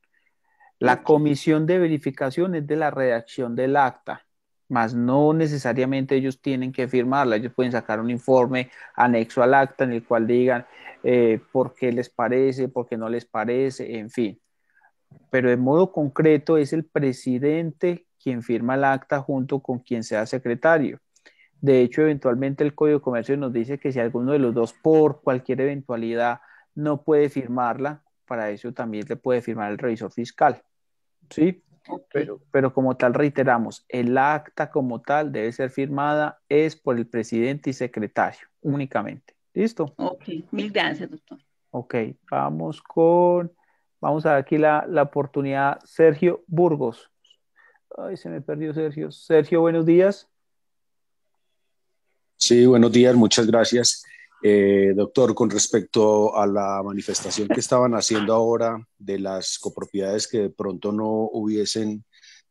[SPEAKER 1] La comisión de verificación es de la redacción del acta, más no necesariamente ellos tienen que firmarla. Ellos pueden sacar un informe anexo al acta en el cual digan por qué les parece, por qué no les parece, en fin. Pero de modo concreto es el presidente quien firma el acta junto con quien sea secretario. De hecho, eventualmente el Código de Comercio nos dice que si alguno de los dos por cualquier eventualidad no puede firmarla, para eso también le puede firmar el revisor fiscal. ¿Sí? Okay. Pero como tal reiteramos, el acta como tal debe ser firmada es por el presidente y secretario únicamente. ¿Listo?
[SPEAKER 8] Ok, mil gracias, doctor.
[SPEAKER 1] Ok, vamos a ver aquí la oportunidad. Sergio Burgos. Ay, se me perdió Sergio. Sergio, buenos días.
[SPEAKER 9] Sí, buenos días, muchas gracias. Doctor, con respecto a la manifestación que estaban haciendo ahora de las copropiedades que de pronto no hubiesen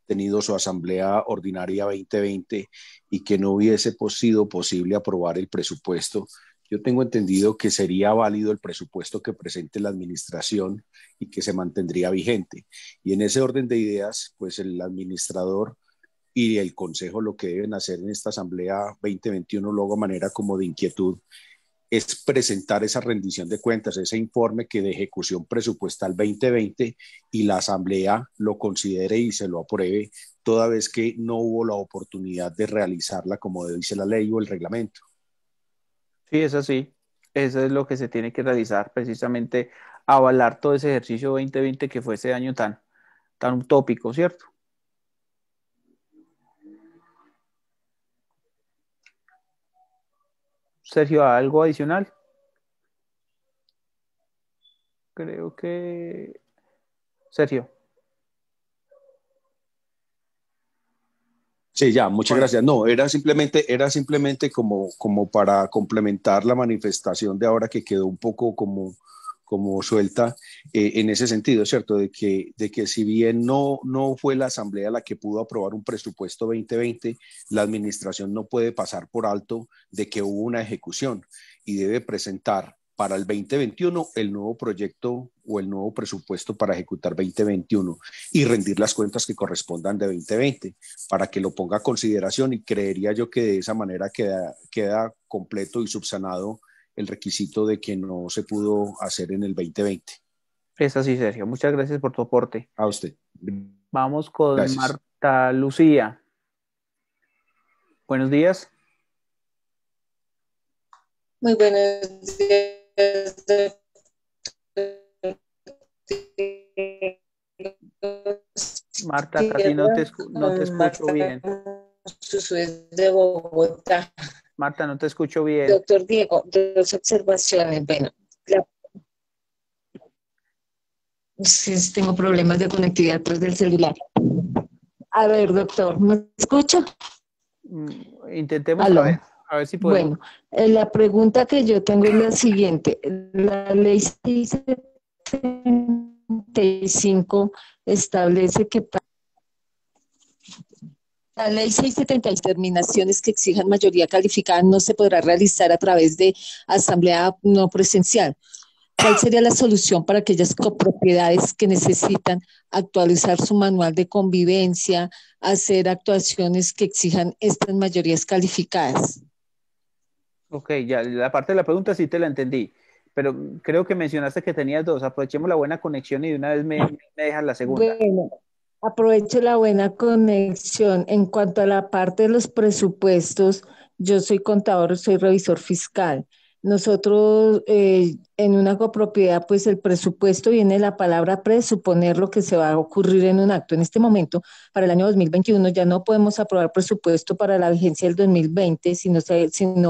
[SPEAKER 9] tenido su asamblea ordinaria 2020 y que no hubiese sido posible aprobar el presupuesto, yo tengo entendido que sería válido el presupuesto que presente la administración y que se mantendría vigente. Y en ese orden de ideas, pues el administrador y el Consejo lo que deben hacer en esta Asamblea 2021 luego a manera como de inquietud es presentar esa rendición de cuentas, ese informe que de ejecución presupuestal 2020 y la Asamblea lo considere y se lo apruebe, toda vez que no hubo la oportunidad de realizarla como dice la ley o el reglamento.
[SPEAKER 1] Sí, es así. Eso es lo que se tiene que realizar, precisamente avalar todo ese ejercicio 2020 que fue ese año tan utópico, ¿cierto? Sergio, ¿algo adicional? Creo que... Sergio.
[SPEAKER 9] Sí, ya, muchas gracias. No, era simplemente como para complementar la manifestación de ahora que quedó un poco como suelta en ese sentido, ¿cierto? De que si bien no fue la Asamblea la que pudo aprobar un presupuesto 2020, la administración no puede pasar por alto de que hubo una ejecución y debe presentar para el 2021 el nuevo proyecto o el nuevo presupuesto para ejecutar 2021 y rendir las cuentas que correspondan de 2020 para que lo ponga a consideración, y creería yo que de esa manera queda completo y subsanado el requisito de que no se pudo hacer en el 2020.
[SPEAKER 1] Es así, Sergio. Muchas gracias por tu aporte.
[SPEAKER 9] A usted.
[SPEAKER 1] Vamos con
[SPEAKER 9] Gracias.
[SPEAKER 1] Marta Lucía. Buenos días.
[SPEAKER 10] Muy buenos días.
[SPEAKER 1] Marta, casi no te escucho bien.
[SPEAKER 10] De Bogotá.
[SPEAKER 1] Marta, no te escucho bien.
[SPEAKER 10] Doctor Diego, dos observaciones. Bueno, sí, tengo problemas de conectividad tras del celular. A ver, doctor, ¿me escucha?
[SPEAKER 1] Intentemos a ver si podemos.
[SPEAKER 10] Bueno, la pregunta que yo tengo es la siguiente. La ley 675 establece que la ley 670, determinaciones que exijan mayoría calificada no se podrá realizar a través de asamblea no presencial. ¿Cuál sería la solución para aquellas copropiedades que necesitan actualizar su manual de convivencia, hacer actuaciones que exijan estas mayorías calificadas?
[SPEAKER 1] Ok, ya la parte de la pregunta sí te la entendí, pero creo que mencionaste que tenías dos. Aprovechemos la buena conexión y de una vez me dejas la segunda.
[SPEAKER 10] Bueno, aprovecho la buena conexión. En cuanto a la parte de los presupuestos, yo soy contador, soy revisor fiscal. Nosotros en una copropiedad, pues el presupuesto viene de la palabra presuponer lo que se va a ocurrir en un acto. En este momento, para el año 2021, ya no podemos aprobar presupuesto para la vigencia del 2020, si no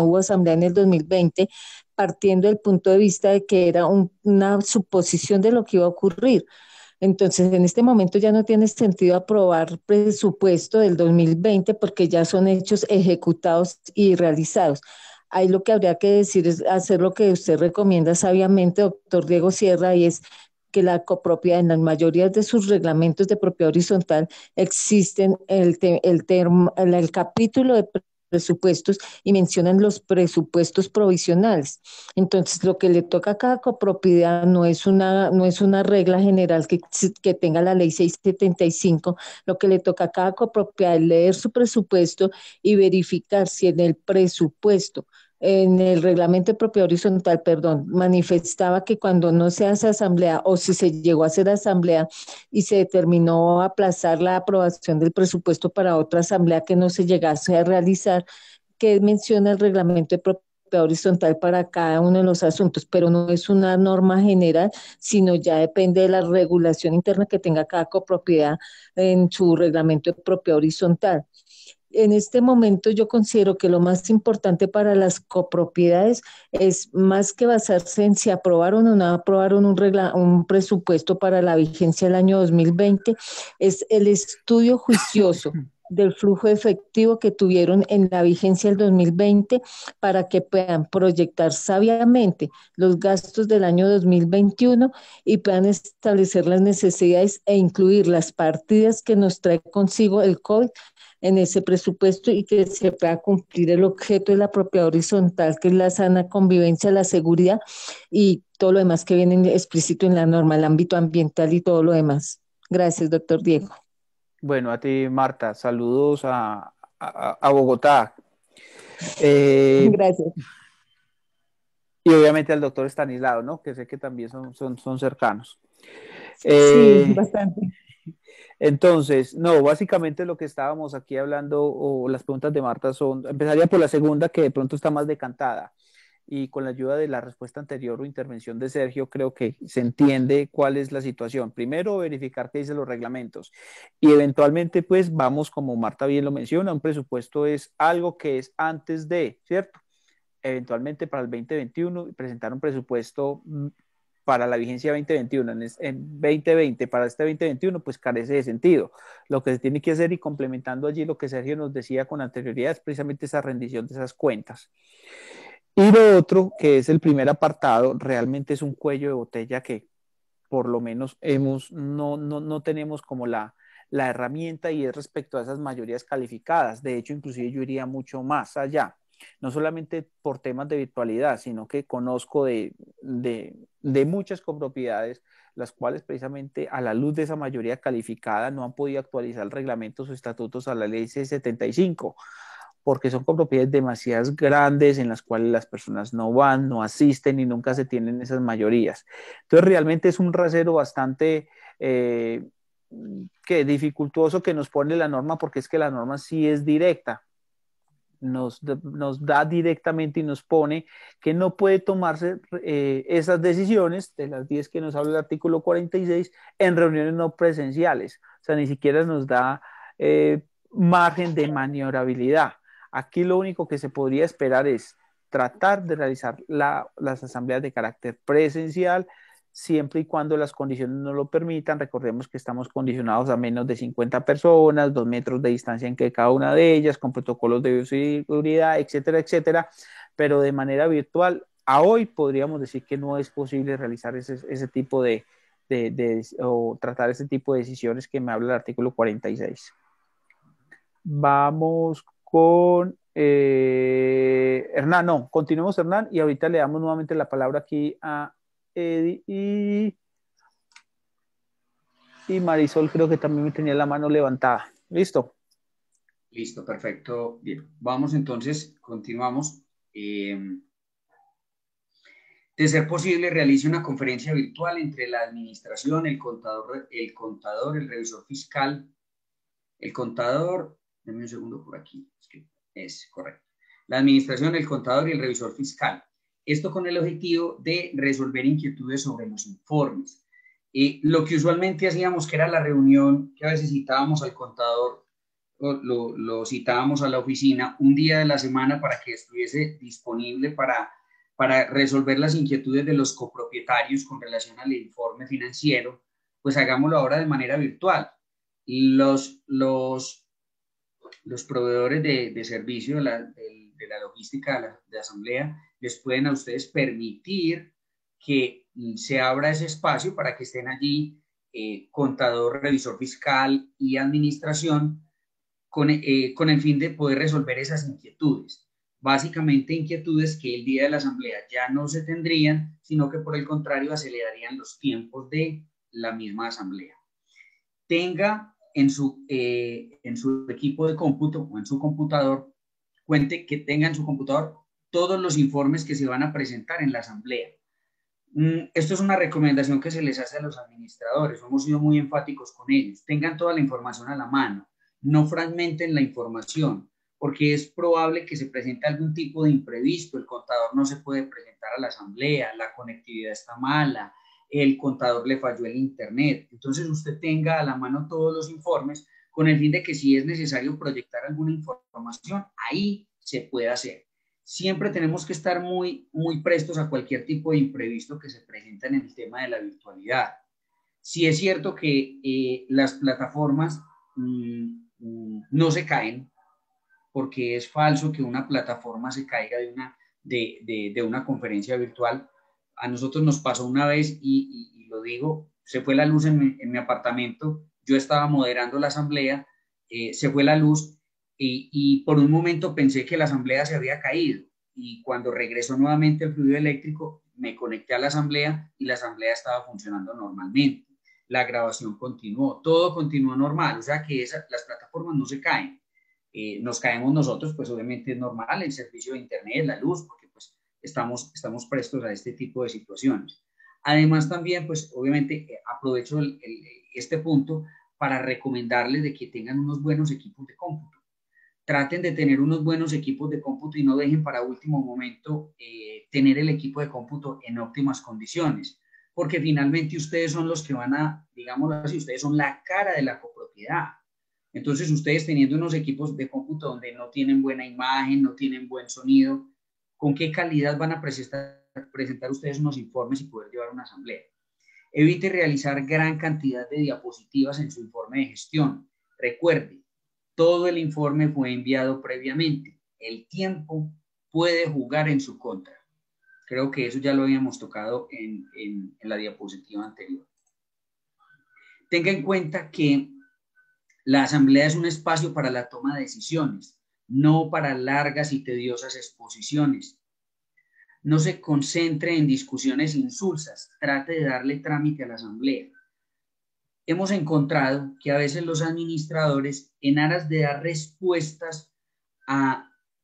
[SPEAKER 10] hubo asamblea en el 2020, partiendo del punto de vista de que era una suposición de lo que iba a ocurrir. Entonces, en este momento ya no tiene sentido aprobar presupuesto del 2020 porque ya son hechos ejecutados y realizados. Ahí lo que habría que decir es hacer lo que usted recomienda sabiamente, doctor Diego Sierra, y es que la copropiedad, en la mayoría de sus reglamentos de propiedad horizontal, existen el capítulo de presupuestos y mencionan los presupuestos provisionales. Entonces, lo que le toca a cada copropiedad no es una regla general que tenga la ley 675. Lo que le toca a cada copropiedad es leer su presupuesto y verificar si en el presupuesto, en el reglamento de propiedad horizontal, manifestaba que cuando no se hace asamblea o si se llegó a hacer asamblea y se determinó aplazar la aprobación del presupuesto para otra asamblea que no se llegase a realizar, que menciona el reglamento de propiedad horizontal para cada uno de los asuntos, pero no es una norma general, sino ya depende de la regulación interna que tenga cada copropiedad en su reglamento de propiedad horizontal. En este momento yo considero que lo más importante para las copropiedades es más que basarse en si aprobaron o no aprobaron un presupuesto para la vigencia del año 2020, es el estudio juicioso del flujo efectivo que tuvieron en la vigencia del 2020 para que puedan proyectar sabiamente los gastos del año 2021 y puedan establecer las necesidades e incluir las partidas que nos trae consigo el COVID en ese presupuesto y que se pueda cumplir el objeto de la propiedad horizontal, que es la sana convivencia, la seguridad y todo lo demás que viene explícito en la norma, el ámbito ambiental y todo lo demás. Gracias, doctor Diego.
[SPEAKER 1] Bueno, a ti, Marta, saludos a Bogotá.
[SPEAKER 10] Gracias.
[SPEAKER 1] Y obviamente al doctor Estanislao, ¿no? Que sé que también son cercanos.
[SPEAKER 10] Sí, bastante.
[SPEAKER 1] Entonces, no, básicamente lo que estábamos aquí hablando, o las preguntas de Marta empezaría por la segunda, que de pronto está más decantada, y con la ayuda de la respuesta anterior o intervención de Sergio, creo que se entiende cuál es la situación. Primero, verificar qué dicen los reglamentos, y eventualmente, pues, vamos, como Marta bien lo menciona, un presupuesto es algo que es antes de, ¿cierto? Eventualmente para el 2021, presentar un presupuesto para la vigencia 2021 en 2020 para este 2021, pues carece de sentido. Lo que se tiene que hacer, y complementando allí lo que Sergio nos decía con anterioridad, es precisamente esa rendición de esas cuentas. Y lo otro, que es el primer apartado, realmente es un cuello de botella que por lo menos no tenemos como la herramienta, y es respecto a esas mayorías calificadas. De hecho, inclusive yo iría mucho más allá, no solamente por temas de virtualidad, sino que conozco de muchas copropiedades, las cuales precisamente a la luz de esa mayoría calificada no han podido actualizar reglamentos o estatutos a la ley C75, porque son copropiedades demasiado grandes en las cuales las personas no van, no asisten y nunca se tienen esas mayorías. Entonces realmente es un rasero bastante dificultoso que nos pone la norma, porque es que la norma sí es directa. Nos da directamente y nos pone que no puede tomarse esas decisiones de las 10 que nos habla el artículo 46 en reuniones no presenciales. O sea, ni siquiera nos da margen de maniobrabilidad. Aquí lo único que se podría esperar es tratar de realizar las asambleas de carácter presencial, siempre y cuando las condiciones no lo permitan. Recordemos que estamos condicionados a menos de 50 personas, 2 metros de distancia entre cada una de ellas, con protocolos de bioseguridad, etcétera, etcétera, pero de manera virtual, a hoy podríamos decir que no es posible realizar ese tipo o tratar ese tipo de decisiones que me habla el artículo 46. Vamos con Hernán, no, continuemos Hernán, y ahorita le damos nuevamente la palabra aquí a Eddie y Marisol, creo que también me tenía la mano levantada. ¿Listo?
[SPEAKER 2] Listo, perfecto. Bien, vamos entonces, continuamos. De ser posible, realice una conferencia virtual entre la administración, el contador, el revisor fiscal, el contador, denme un segundo por aquí, es correcto. La administración, el contador y el revisor fiscal. Esto con el objetivo de resolver inquietudes sobre los informes. Lo que usualmente hacíamos, que era la reunión, que a veces citábamos al contador, lo citábamos a la oficina un día de la semana para que estuviese disponible para resolver las inquietudes de los copropietarios con relación al informe financiero, pues hagámoslo ahora de manera virtual. Los proveedores de servicio de la logística de asamblea les pueden a ustedes permitir que se abra ese espacio para que estén allí contador, revisor fiscal y administración con el fin de poder resolver esas inquietudes. Básicamente inquietudes que el día de la asamblea ya no se tendrían, sino que por el contrario acelerarían los tiempos de la misma asamblea. Tenga en su equipo de cómputo o en su computador, que tenga en su computador todos los informes que se van a presentar en la asamblea. Esto es una recomendación que se les hace a los administradores, hemos sido muy enfáticos con ellos. Tengan toda la información a la mano, no fragmenten la información, porque es probable que se presente algún tipo de imprevisto. El contador no se puede presentar a la asamblea, la conectividad está mala, el contador le falló el internet. Entonces usted tenga a la mano todos los informes con el fin de que si es necesario proyectar alguna información, ahí se puede hacer. Siempre tenemos que estar muy prestos a cualquier tipo de imprevisto que se presenta en el tema de la virtualidad. Sí es cierto que las plataformas no se caen, porque es falso que una plataforma se caiga de una conferencia virtual. A nosotros nos pasó una vez, y lo digo, se fue la luz en mi apartamento, yo estaba moderando la asamblea, se fue la luz, y por un momento pensé que la asamblea se había caído, y cuando regresó nuevamente el fluido eléctrico, me conecté a la asamblea y la asamblea estaba funcionando normalmente. La grabación continuó, todo continuó normal, o sea que las plataformas no se caen. Nos caemos nosotros, pues obviamente es normal, el servicio de internet, la luz, porque pues estamos prestos a este tipo de situaciones. Además también, pues obviamente aprovecho este punto para recomendarles de que tengan unos buenos equipos de cómputo. Traten de tener unos buenos equipos de cómputo y no dejen para último momento tener el equipo de cómputo en óptimas condiciones, porque finalmente ustedes son los que van a, digámoslo así, ustedes son la cara de la copropiedad. Entonces ustedes teniendo unos equipos de cómputo donde no tienen buena imagen, no tienen buen sonido, ¿con qué calidad van a presentar ustedes unos informes y poder llevar una asamblea? Evite realizar gran cantidad de diapositivas en su informe de gestión. Recuerde, todo el informe fue enviado previamente. El tiempo puede jugar en su contra. Creo que eso ya lo habíamos tocado en la diapositiva anterior. Tenga en cuenta que la asamblea es un espacio para la toma de decisiones, no para largas y tediosas exposiciones. No se concentre en discusiones insulsas, trate de darle trámite a la asamblea. Hemos encontrado que a veces los administradores, en aras de dar respuestas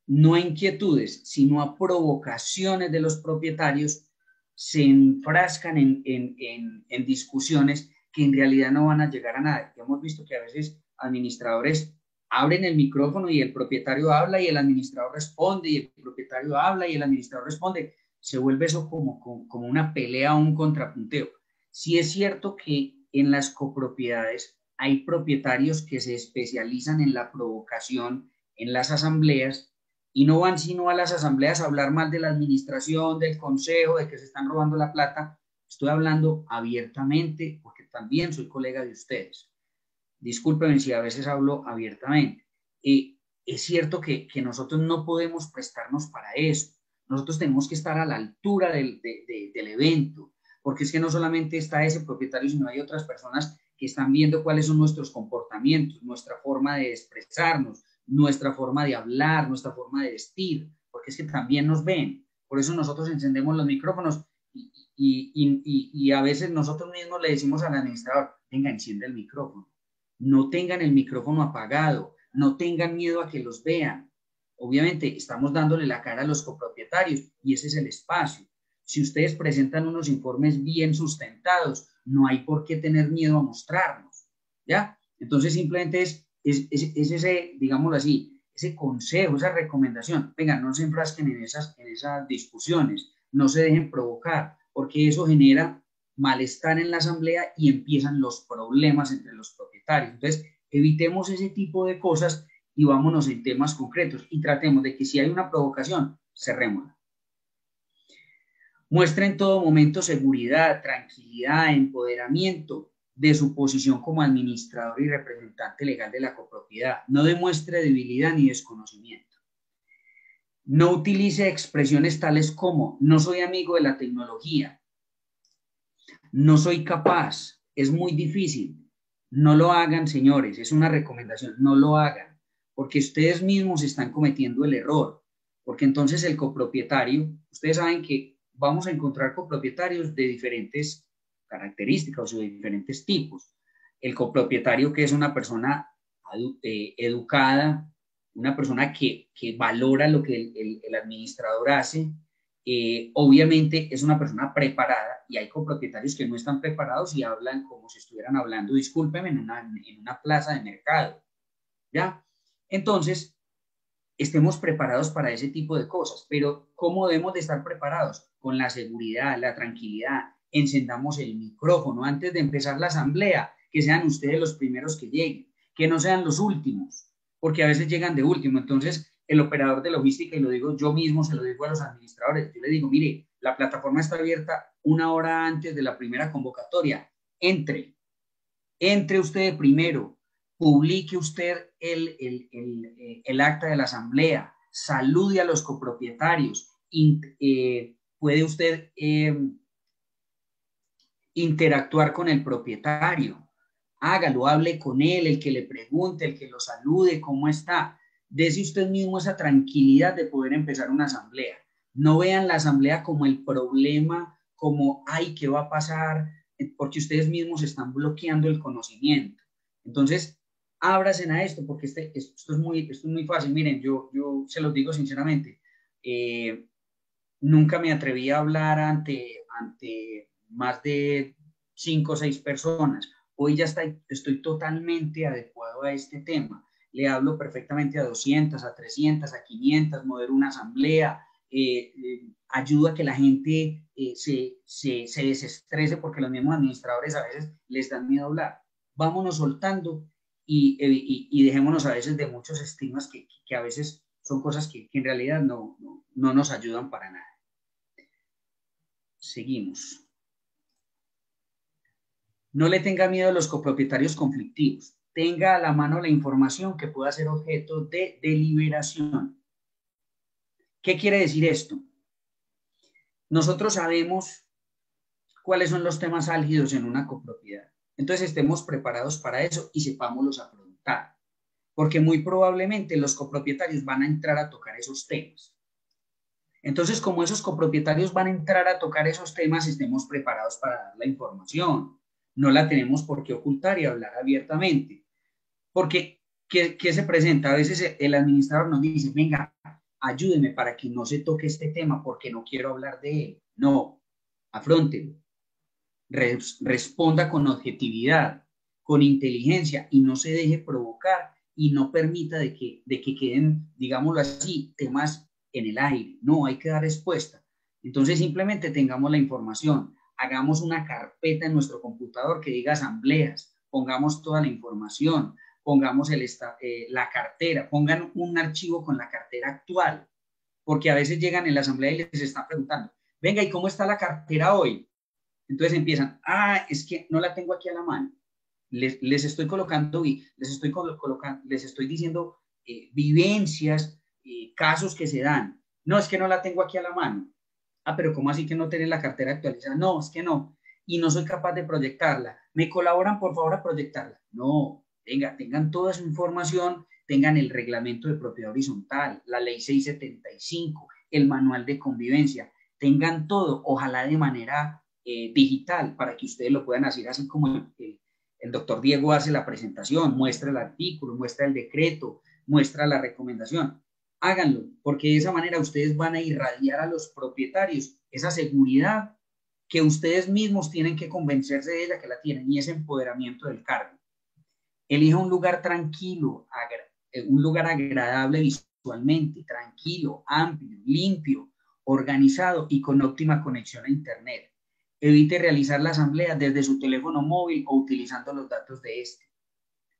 [SPEAKER 2] no a inquietudes, sino a provocaciones de los propietarios, se enfrascan en discusiones que en realidad no van a llegar a nada. Hemos visto que a veces administradores abren el micrófono y el propietario habla y el administrador responde y el propietario habla y el administrador responde. Se vuelve eso como una pelea o un contrapunteo. Sí es cierto que en las copropiedades hay propietarios que se especializan en la provocación en las asambleas y no van sino a las asambleas a hablar mal de la administración, del consejo, de que se están robando la plata. Estoy hablando abiertamente porque también soy colega de ustedes. Discúlpenme si a veces hablo abiertamente. Es cierto que nosotros no podemos prestarnos para eso. Nosotros tenemos que estar a la altura del evento, porque es que no solamente está ese propietario, sino hay otras personas que están viendo cuáles son nuestros comportamientos, nuestra forma de expresarnos, nuestra forma de hablar, nuestra forma de vestir, porque es que también nos ven. Por eso nosotros encendemos los micrófonos y a veces nosotros mismos le decimos al administrador, venga, enciende el micrófono. No tengan el micrófono apagado, no tengan miedo a que los vean. Obviamente estamos dándole la cara a los copropietarios y ese es el espacio. Si ustedes presentan unos informes bien sustentados, no hay por qué tener miedo a mostrarnos, ¿ya? Entonces simplemente es ese, digámoslo así, ese consejo, esa recomendación. Venga, no se enfrasquen en esas discusiones, no se dejen provocar, porque eso genera malestar en la asamblea y empiezan los problemas entre los propietarios. Entonces, evitemos ese tipo de cosas y vámonos en temas concretos y tratemos de que si hay una provocación, cerrémosla. Muestra en todo momento seguridad, tranquilidad, empoderamiento de su posición como administrador y representante legal de la copropiedad. No demuestre debilidad ni desconocimiento. No utilice expresiones tales como no soy amigo de la tecnología, no soy capaz, es muy difícil. No lo hagan, señores, es una recomendación, no lo hagan, porque ustedes mismos están cometiendo el error, porque entonces el copropietario, ustedes saben que vamos a encontrar copropietarios de diferentes características o de diferentes tipos. El copropietario que es una persona educada, una persona que valora lo que el administrador hace, obviamente es una persona preparada y hay copropietarios que no están preparados y hablan como si estuvieran hablando, discúlpenme, en una plaza de mercado, ¿ya? Entonces, estemos preparados para ese tipo de cosas, pero ¿cómo debemos de estar preparados? Con la seguridad, la tranquilidad, encendamos el micrófono antes de empezar la asamblea, que sean ustedes los primeros que lleguen, que no sean los últimos, porque a veces llegan de último. Entonces el operador de logística, y lo digo yo mismo, se lo digo a los administradores, yo le digo, mire, la plataforma está abierta 1 hora antes de la primera convocatoria, entre usted primero, publique usted el acta de la asamblea, salude a los copropietarios, puede usted interactuar con el propietario, hágalo, hable con él, el que le pregunte, el que lo salude, cómo está. Dese usted mismo esa tranquilidad de poder empezar una asamblea. No vean la asamblea como el problema, como, ay, ¿qué va a pasar? Porque ustedes mismos están bloqueando el conocimiento. Entonces, ábrasen a esto, porque esto es muy fácil. Miren, yo se los digo sinceramente. nunca me atreví a hablar ante más de 5 o 6 personas. Hoy ya estoy totalmente adecuado a este tema. Le hablo perfectamente a 200, a 300, a 500, modero una asamblea, ayudo a que la gente se desestrese, porque los mismos administradores a veces les dan miedo a hablar. Vámonos soltando y dejémonos a veces de muchos estigmas que a veces son cosas que en realidad no nos ayudan para nada. Seguimos. No le tenga miedo a los copropietarios conflictivos. Tenga a la mano la información que pueda ser objeto de deliberación. ¿Qué quiere decir esto? Nosotros sabemos cuáles son los temas álgidos en una copropiedad. Entonces estemos preparados para eso y sepámoslos afrontar. Porque muy probablemente los copropietarios van a entrar a tocar esos temas. Entonces, como esos copropietarios van a entrar a tocar esos temas, estemos preparados para dar la información. No la tenemos por qué ocultar y hablar abiertamente. Porque, ¿qué se presenta? A veces el administrador nos dice, venga, ayúdeme para que no se toque este tema porque no quiero hablar de él. No, afróntelo. Responda con objetividad, con inteligencia y no se deje provocar y no permita de que queden, digámoslo así, temas en el aire. No, hay que dar respuesta. Entonces simplemente tengamos la información, hagamos una carpeta en nuestro computador que diga asambleas, pongamos toda la información, pongamos la cartera, pongan un archivo con la cartera actual, porque a veces llegan en la asamblea y les están preguntando, venga, ¿y cómo está la cartera hoy? Entonces empiezan, es que no la tengo aquí a la mano. Les estoy colocando, les estoy diciendo vivencias, casos que se dan. No, es que no la tengo aquí a la mano. Pero ¿cómo así que no tenés la cartera actualizada? No, es que no. Y no soy capaz de proyectarla. ¿Me colaboran, por favor, a proyectarla? No, venga, tengan toda su información, tengan el reglamento de propiedad horizontal, la ley 675, el manual de convivencia, tengan todo, ojalá de manera digital, para que ustedes lo puedan hacer así como el doctor Diego hace la presentación, muestra el artículo, muestra el decreto, muestra la recomendación. Háganlo, porque de esa manera ustedes van a irradiar a los propietarios esa seguridad que ustedes mismos tienen que convencerse de ella que la tienen, y ese empoderamiento del cargo. Elija un lugar tranquilo, un lugar agradable visualmente, tranquilo, amplio, limpio, organizado y con óptima conexión a internet. Evite realizar la asamblea desde su teléfono móvil o utilizando los datos de este.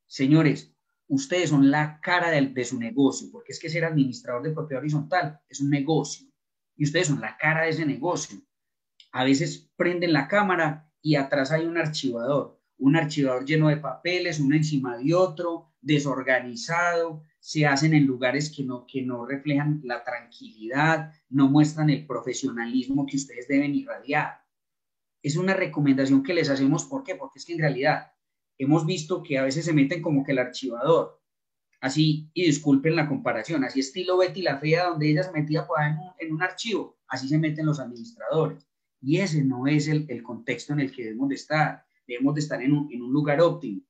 [SPEAKER 2] Señores, ustedes son la cara de su negocio, porque es que ser administrador de propiedad horizontal es un negocio y ustedes son la cara de ese negocio. A veces prenden la cámara y atrás hay un archivador lleno de papeles, uno encima de otro, desorganizado, se hacen en lugares que no reflejan la tranquilidad, no muestran el profesionalismo que ustedes deben irradiar. Es una recomendación que les hacemos. ¿Por qué? Porque es que en realidad hemos visto que a veces se meten como que el archivador, así, y disculpen la comparación, así estilo Betty la Fea, donde ella se metía en un archivo, así se meten los administradores. Y ese no es el contexto en el que debemos de estar en un lugar óptimo.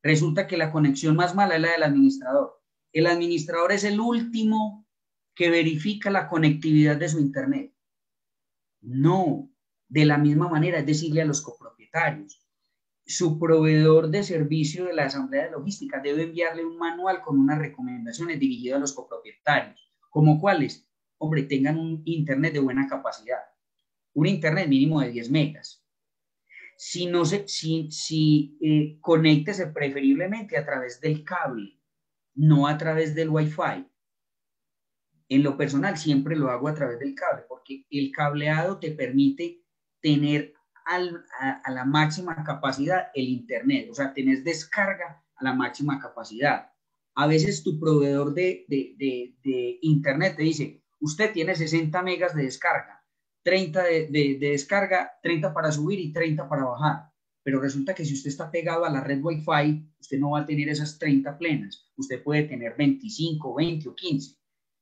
[SPEAKER 2] Resulta que la conexión más mala es la del administrador. El administrador es el último que verifica la conectividad de su internet. No, de la misma manera es decirle a los copropietarios, su proveedor de servicio de la asamblea de logística debe enviarle un manual con unas recomendaciones dirigidas a los copropietarios, como cuáles, hombre, tengan un internet de buena capacidad, un internet mínimo de 10 megas. Conéctese preferiblemente a través del cable, no a través del Wi-Fi. En lo personal siempre lo hago a través del cable, porque el cableado te permite tener a la máxima capacidad el internet, o sea, tenés descarga a la máxima capacidad. A veces tu proveedor de internet te dice, usted tiene 60 megas de descarga, 30 de descarga, 30 para subir y 30 para bajar, pero resulta que si usted está pegado a la red Wi-Fi, usted no va a tener esas 30 plenas, usted puede tener 25, 20 o 15.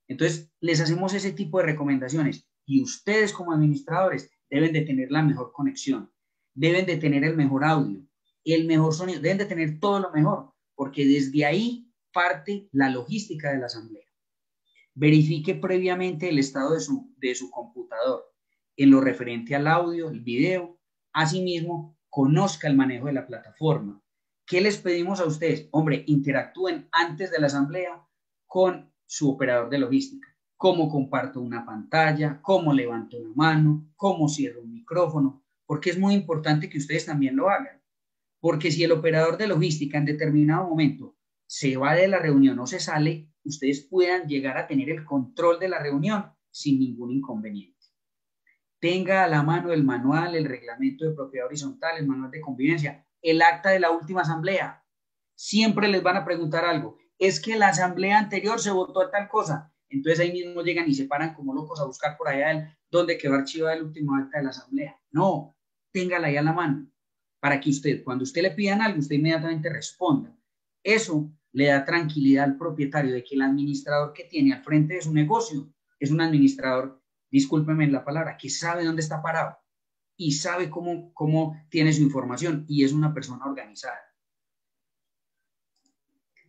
[SPEAKER 2] Entonces, les hacemos ese tipo de recomendaciones y ustedes como administradores deben de tener la mejor conexión, deben de tener el mejor audio, el mejor sonido, deben de tener todo lo mejor, porque desde ahí parte la logística de la asamblea. verifique previamente el estado de su computador en lo referente al audio, el video. Asimismo, conozca el manejo de la plataforma. ¿Qué les pedimos a ustedes? Hombre, interactúen antes de la asamblea con su operador de logística. Cómo comparto una pantalla, cómo levanto una mano, cómo cierro un micrófono, porque es muy importante que ustedes también lo hagan. Porque si el operador de logística en determinado momento se va de la reunión o se sale, ustedes puedan llegar a tener el control de la reunión sin ningún inconveniente. Tenga a la mano el manual, el reglamento de propiedad horizontal, el manual de convivencia, el acta de la última asamblea. Siempre les van a preguntar algo. Es que la asamblea anterior se votó a tal cosa. Entonces ahí mismo llegan y se paran como locos a buscar por allá dónde quedó archivado el último acta de la asamblea. No, téngala ahí a la mano para que usted, cuando usted le pidan algo, usted inmediatamente responda. Eso le da tranquilidad al propietario de que el administrador que tiene al frente de su negocio es un administrador, discúlpeme la palabra, que sabe dónde está parado y sabe cómo tiene su información y es una persona organizada.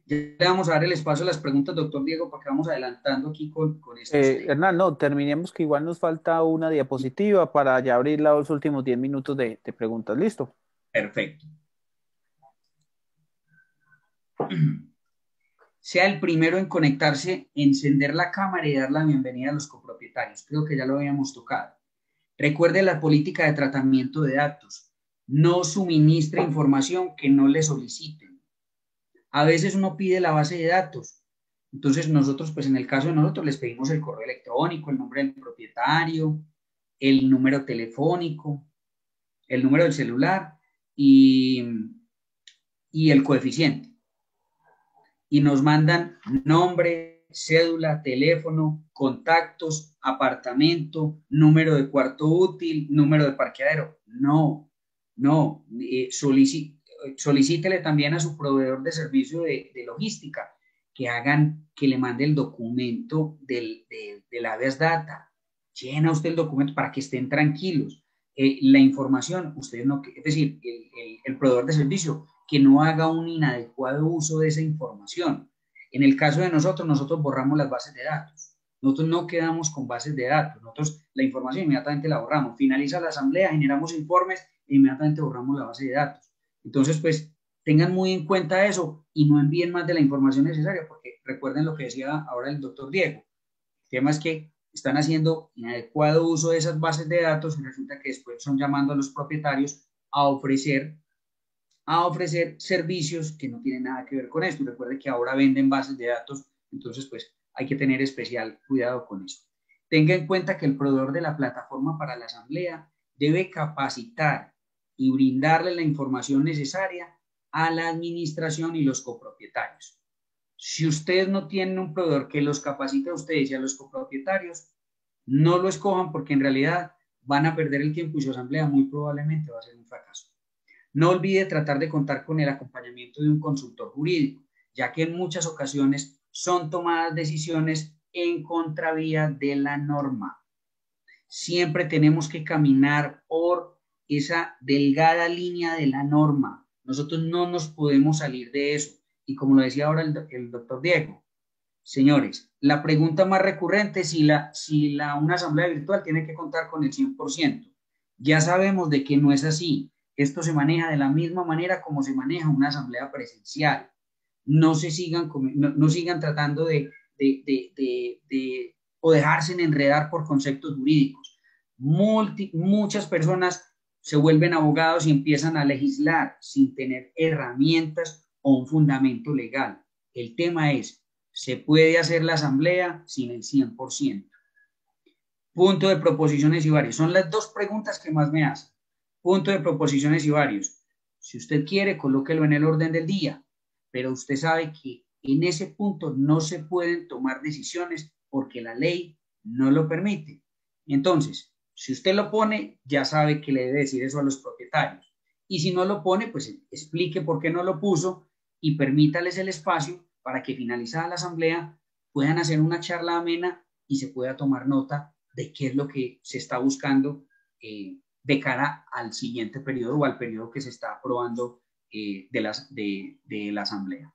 [SPEAKER 2] Ya le vamos a dar el espacio a las preguntas, doctor Diego, porque vamos adelantando aquí con estos temas.
[SPEAKER 1] Hernán, no, terminemos que igual nos falta una diapositiva para ya abrir los últimos 10 minutos de preguntas. ¿Listo?
[SPEAKER 2] Perfecto. Sea el primero en conectarse, encender la cámara y dar la bienvenida a los copropietarios. Creo que ya lo habíamos tocado. Recuerde la política de tratamiento de datos. No suministre información que no le soliciten. A veces uno pide la base de datos. Entonces nosotros, pues en el caso de nosotros, les pedimos el correo electrónico, el nombre del propietario, el número telefónico, el número del celular y el coeficiente. Y nos mandan nombre, cédula, teléfono, contactos, apartamento, número de cuarto útil, número de parqueadero. No, solicítele también a su proveedor de servicio de logística que le mande el documento del habeas data. Llena usted el documento para que estén tranquilos. La información, ustedes no, es decir, el proveedor de servicio, que no haga un inadecuado uso de esa información. En el caso de nosotros borramos las bases de datos. Nosotros no quedamos con bases de datos. Nosotros la información inmediatamente la borramos. Finaliza la asamblea, generamos informes e inmediatamente borramos la base de datos. Entonces, pues, tengan muy en cuenta eso y no envíen más de la información necesaria, porque recuerden lo que decía ahora el doctor Diego. El tema es que están haciendo inadecuado uso de esas bases de datos y resulta que después son llamando a los propietarios a ofrecer servicios que no tienen nada que ver con esto. Y recuerden que ahora venden bases de datos, entonces pues hay que tener especial cuidado con eso. Tenga en cuenta que el proveedor de la plataforma para la asamblea debe capacitar y brindarle la información necesaria a la administración y los copropietarios. Si ustedes no tienen un proveedor que los capacite a ustedes y a los copropietarios, no lo escojan porque en realidad van a perder el tiempo y su asamblea muy probablemente va a ser un fracaso. No olvide tratar de contar con el acompañamiento de un consultor jurídico, ya que en muchas ocasiones son tomadas decisiones en contravía de la norma. Siempre tenemos que caminar por esa delgada línea de la norma. Nosotros no nos podemos salir de eso. Y como lo decía ahora el doctor Diego, señores, la pregunta más recurrente es si una asamblea virtual tiene que contar con el 100%. Ya sabemos de que no es así. Esto se maneja de la misma manera como se maneja una asamblea presencial. No sigan tratando o dejarse enredar por conceptos jurídicos. Muchas personas se vuelven abogados y empiezan a legislar sin tener herramientas o un fundamento legal. El tema es, ¿se puede hacer la asamblea sin el 100%? Punto de proposiciones y varios. Son las dos preguntas que más me hacen. Punto de proposiciones y varios. Si usted quiere, colóquelo en el orden del día, pero usted sabe que en ese punto no se pueden tomar decisiones porque la ley no lo permite. Entonces, si usted lo pone, ya sabe que le debe decir eso a los propietarios. Y si no lo pone, pues explique por qué no lo puso y permítales el espacio para que finalizada la asamblea puedan hacer una charla amena y se pueda tomar nota de qué es lo que se está buscando de cara al siguiente periodo o al periodo que se está aprobando de la asamblea.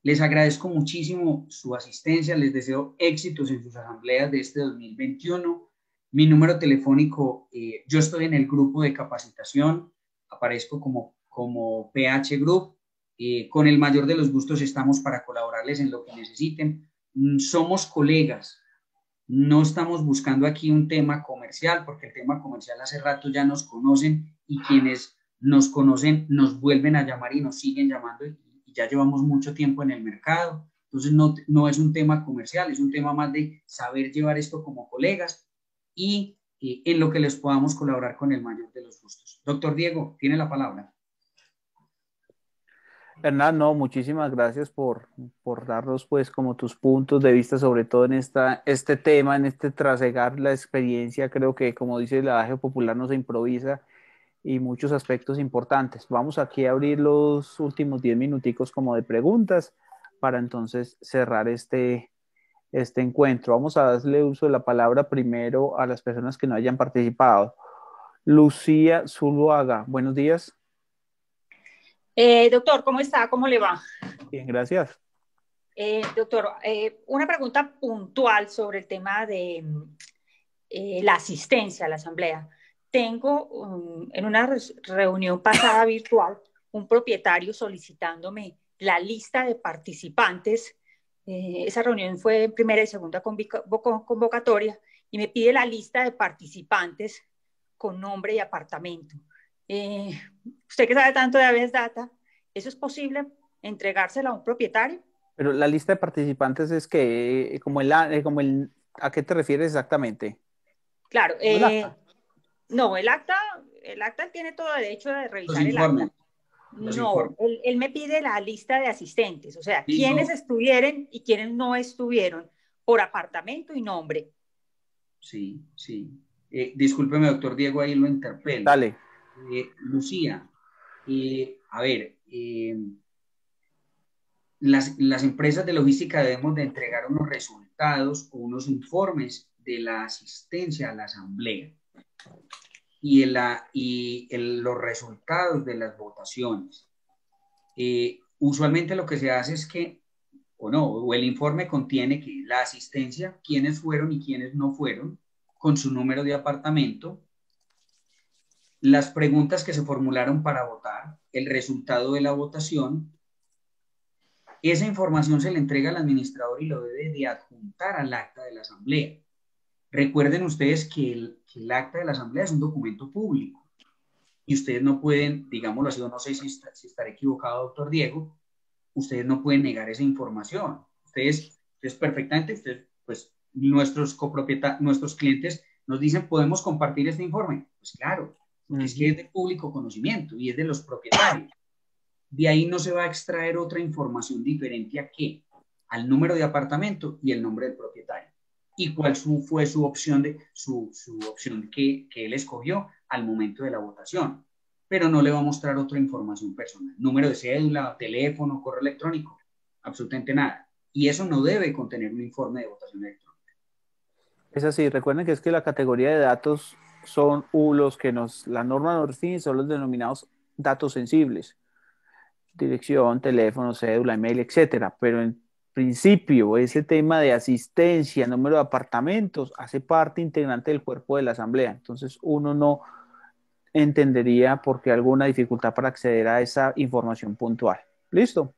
[SPEAKER 2] Les agradezco muchísimo su asistencia, les deseo éxitos en sus asambleas de este 2021. Mi número telefónico, yo estoy en el grupo de capacitación, aparezco como PH Group. Con el mayor de los gustos estamos para colaborarles en lo que necesiten. Somos colegas, no estamos buscando aquí un tema comercial, porque el tema comercial hace rato ya nos conocen y quienes nos conocen nos vuelven a llamar y nos siguen llamando y ya llevamos mucho tiempo en el mercado. Entonces no es un tema comercial, es un tema más de saber llevar esto como colegas y en lo que les podamos colaborar con el mayor de los gustos. Doctor Diego, tiene la palabra.
[SPEAKER 1] Hernán, no, muchísimas gracias por darnos pues como tus puntos de vista, sobre todo en este tema, en este trasegar la experiencia. Creo que como dice el adagio popular, no se improvisa y muchos aspectos importantes. Vamos aquí a abrir los últimos 10 minuticos como de preguntas para entonces cerrar este encuentro. Vamos a darle uso de la palabra primero a las personas que no hayan participado. Lucía Zuluaga, buenos días.
[SPEAKER 11] Doctor, ¿cómo está? ¿Cómo le va?
[SPEAKER 1] Bien, gracias.
[SPEAKER 11] Doctor, una pregunta puntual sobre el tema de la asistencia a la asamblea. Tengo en una reunión pasada virtual un propietario solicitándome la lista de participantes. Esa reunión fue en primera y segunda convocatoria y me pide la lista de participantes con nombre y apartamento. Usted que sabe tanto de Aves Data, ¿eso es posible entregársela a un propietario?
[SPEAKER 1] Pero la lista de participantes es que, ¿a qué te refieres exactamente?
[SPEAKER 11] Claro,
[SPEAKER 1] ¿El acta?
[SPEAKER 11] no, el acta tiene todo derecho de revisar
[SPEAKER 2] el acta.
[SPEAKER 11] No, él me pide la lista de asistentes, o sea, quiénes estuvieron y quiénes no estuvieron por apartamento y nombre.
[SPEAKER 2] Sí. Discúlpeme, doctor Diego, ahí lo interpelo.
[SPEAKER 1] Dale.
[SPEAKER 2] Lucía, a ver, las empresas de logística debemos de entregar unos resultados o unos informes de la asistencia a la asamblea y los resultados de las votaciones. Usualmente lo que se hace es que, o el informe contiene que la asistencia, quiénes fueron y quiénes no fueron, con su número de apartamento, las preguntas que se formularon para votar, el resultado de la votación. Esa información se le entrega al administrador y lo debe de adjuntar al acta de la asamblea. Recuerden ustedes que el acta de la asamblea es un documento público y ustedes no pueden, digámoslo así, no sé si estaré equivocado, doctor Diego, ustedes no pueden negar esa información. Ustedes perfectamente, pues nuestros clientes nos dicen, ¿podemos compartir este informe? Pues claro, porque es que es de público conocimiento y es de los propietarios. De ahí no se va a extraer otra información diferente a qué, al número de apartamento y el nombre del propietario. Y cuál fue su opción que él escogió al momento de la votación. Pero no le va a mostrar otra información personal. Número de cédula, teléfono, correo electrónico, absolutamente nada. Y eso no debe contener un informe de votación electrónica.
[SPEAKER 1] Es así, recuerden que es que la categoría de datos son los que la norma nos define, son los denominados datos sensibles. Dirección, teléfono, cédula, email, etcétera. Pero en principio, ese tema de asistencia, número de apartamentos, hace parte integrante del cuerpo de la asamblea. Entonces, uno no entendería por qué alguna dificultad para acceder a esa información puntual. ¿Listo?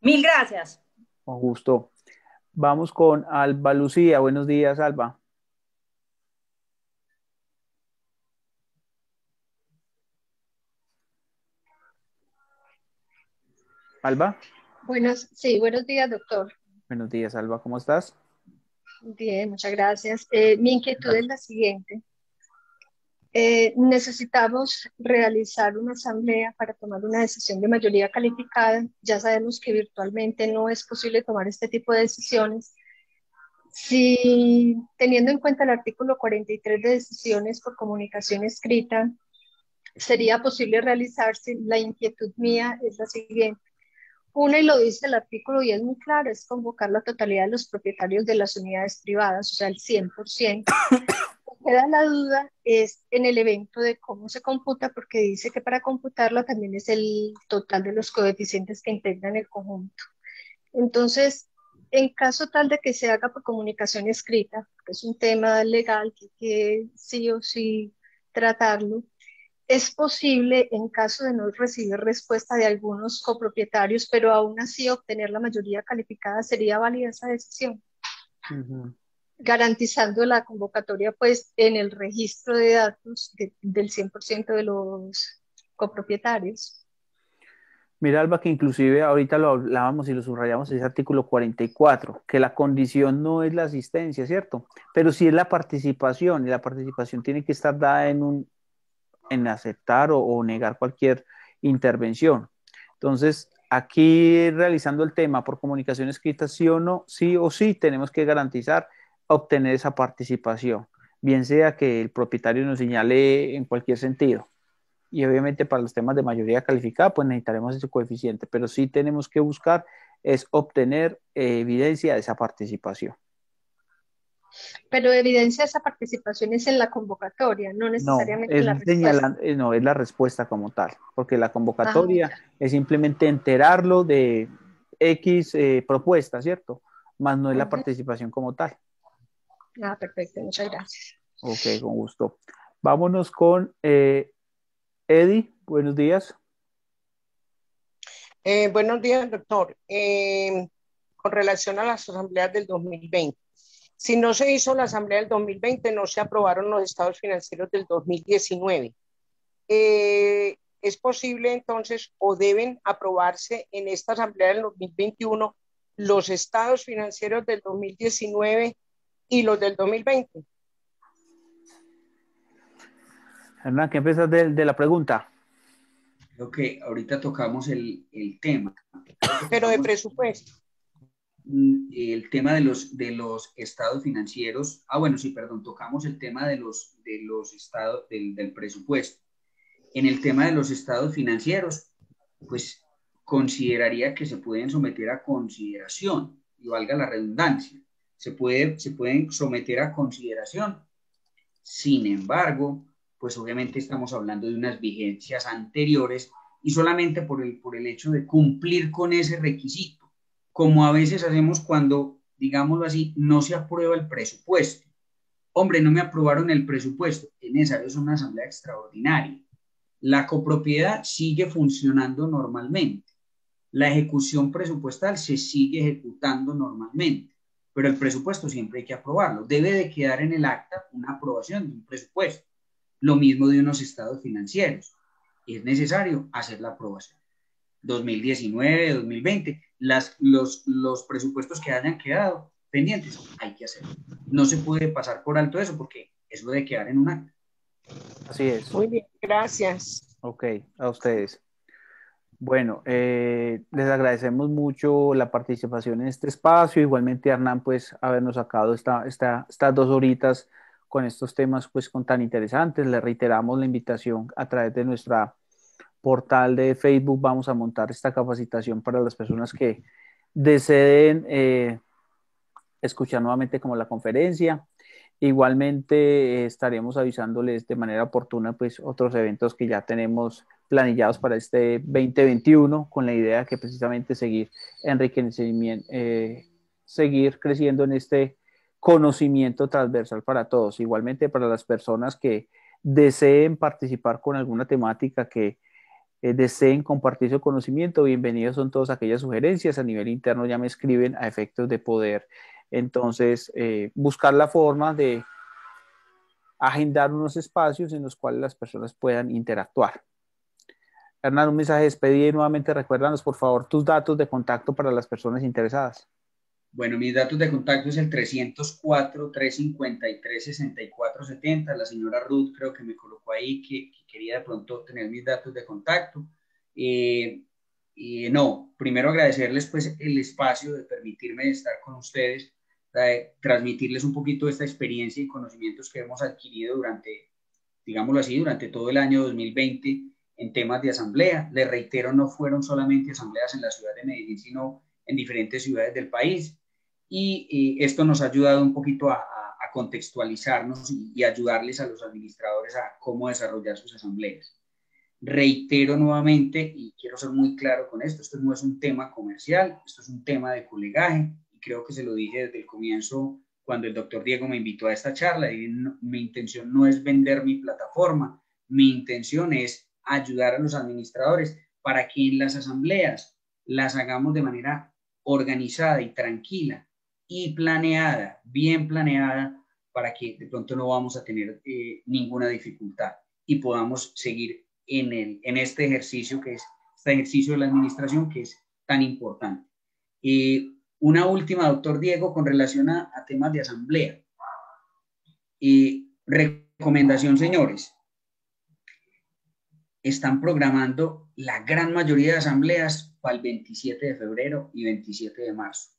[SPEAKER 11] Mil gracias.
[SPEAKER 1] Con gusto. Vamos con Alba Lucía. Buenos días, Alba. Alba.
[SPEAKER 12] Buenos días, doctor.
[SPEAKER 1] Buenos días, Alba. ¿Cómo estás?
[SPEAKER 12] Bien, muchas gracias. Mi inquietud es la siguiente. Necesitamos realizar una asamblea para tomar una decisión de mayoría calificada. Ya sabemos que virtualmente no es posible tomar este tipo de decisiones. Si, teniendo en cuenta el artículo 43 de decisiones por comunicación escrita, sería posible realizarse, la inquietud mía es la siguiente. Una, y lo dice el artículo y es muy claro, es convocar la totalidad de los propietarios de las unidades privadas, o sea, el 100%. Queda la duda es en el evento de cómo se computa, porque dice que para computarlo también es el total de los coeficientes que integran el conjunto. Entonces, en caso tal de que se haga por comunicación escrita, que es un tema legal que hay que sí o sí tratarlo, es posible, en caso de no recibir respuesta de algunos copropietarios, pero aún así obtener la mayoría calificada, ¿sería válida esa decisión? Garantizando la convocatoria pues en el registro de datos del 100% de los copropietarios.
[SPEAKER 1] Mira, Alba, que inclusive ahorita lo hablábamos y lo subrayamos, ese artículo 44, que la condición no es la asistencia, ¿cierto? Pero sí es la participación, y la participación tiene que estar dada en aceptar o negar cualquier intervención. Entonces, aquí realizando el tema por comunicación escrita, sí o sí tenemos que garantizar obtener esa participación, bien sea que el propietario nos señale en cualquier sentido. Y obviamente para los temas de mayoría calificada, pues necesitaremos ese coeficiente, pero sí tenemos que buscar es obtener evidencia de esa participación.
[SPEAKER 12] Pero evidencia esa participación es en la convocatoria, no necesariamente en la respuesta.
[SPEAKER 1] No, es la respuesta como tal, porque la convocatoria es simplemente enterarlo de X propuesta, ¿cierto? Más no es la participación como tal.
[SPEAKER 12] Perfecto, muchas gracias.
[SPEAKER 1] Ok, con gusto. Vámonos con Eddie, buenos días.
[SPEAKER 7] Buenos días, doctor. Con relación a las asambleas del 2020. Si no se hizo la asamblea del 2020, no se aprobaron los estados financieros del 2019. ¿Es posible entonces o deben aprobarse en esta asamblea del 2021 los estados financieros del 2019 y los del 2020?
[SPEAKER 1] Hernán, ¿qué empiezas de la pregunta?
[SPEAKER 2] Creo que ahorita tocamos el tema.
[SPEAKER 7] Pero de presupuesto.
[SPEAKER 2] El tema de los estados financieros. Bueno, sí, perdón, tocamos el tema de los estados del presupuesto. En el tema de los estados financieros, pues consideraría que se pueden someter a consideración, y valga la redundancia, se pueden someter a consideración. Sin embargo, pues obviamente estamos hablando de unas vigencias anteriores y solamente por el hecho de cumplir con ese requisito, como a veces hacemos cuando, digámoslo así, no se aprueba el presupuesto. Hombre, no me aprobaron el presupuesto, es necesario una asamblea extraordinaria. La copropiedad sigue funcionando normalmente. La ejecución presupuestal se sigue ejecutando normalmente, pero el presupuesto siempre hay que aprobarlo. Debe de quedar en el acta una aprobación de un presupuesto. Lo mismo de unos estados financieros. Es necesario hacer la aprobación. 2019, 2020, los presupuestos que hayan quedado pendientes, hay que hacerlo. No se puede pasar por alto eso porque eso debe quedar en un acta.
[SPEAKER 1] Así es.
[SPEAKER 7] Muy bien, gracias.
[SPEAKER 1] Ok, a ustedes. Bueno, les agradecemos mucho la participación en este espacio. Igualmente, Hernán, pues, habernos sacado estas 2 horitas con estos temas, pues, tan interesantes. Le reiteramos la invitación a través de nuestra portal de Facebook. Vamos a montar esta capacitación para las personas que deseen escuchar nuevamente como la conferencia. Igualmente estaremos avisándoles de manera oportuna pues otros eventos que ya tenemos planillados para este 2021 con la idea que precisamente seguir enriquecimiento, seguir creciendo en este conocimiento transversal para todos. Igualmente para las personas que deseen participar con alguna temática que deseen compartir su conocimiento, bienvenidos son todas aquellas sugerencias. A nivel interno ya me escriben a efectos de poder entonces buscar la forma de agendar unos espacios en los cuales las personas puedan interactuar. Hernán, un mensaje de despedida y nuevamente recuérdanos por favor tus datos de contacto para las personas interesadas.
[SPEAKER 2] Bueno, mis datos de contacto es el 304-353-6470. La señora Ruth creo que me colocó ahí que quería de pronto tener mis datos de contacto. No, primero agradecerles pues el espacio de permitirme estar con ustedes, transmitirles un poquito esta experiencia y conocimientos que hemos adquirido durante, digámoslo así, durante todo el año 2020 en temas de asamblea. Les reitero, no fueron solamente asambleas en la ciudad de Medellín, sino en diferentes ciudades del país. Y esto nos ha ayudado un poquito a contextualizarnos y ayudarles a los administradores a cómo desarrollar sus asambleas. Reitero nuevamente, y quiero ser muy claro con esto no es un tema comercial, esto es un tema de colegaje, y creo que se lo dije desde el comienzo cuando el doctor Diego me invitó a esta charla, y mi intención no es vender mi plataforma, mi intención es ayudar a los administradores para que en las asambleas las hagamos de manera organizada y tranquila y planeada, bien planeada, para que de pronto no vamos a tener ninguna dificultad y podamos seguir en este ejercicio que es este ejercicio de la administración que es tan importante. Una última, doctor Diego, con relación a temas de asamblea. Recomendación, señores. Están programando la gran mayoría de asambleas para el 27 de febrero y 27 de marzo.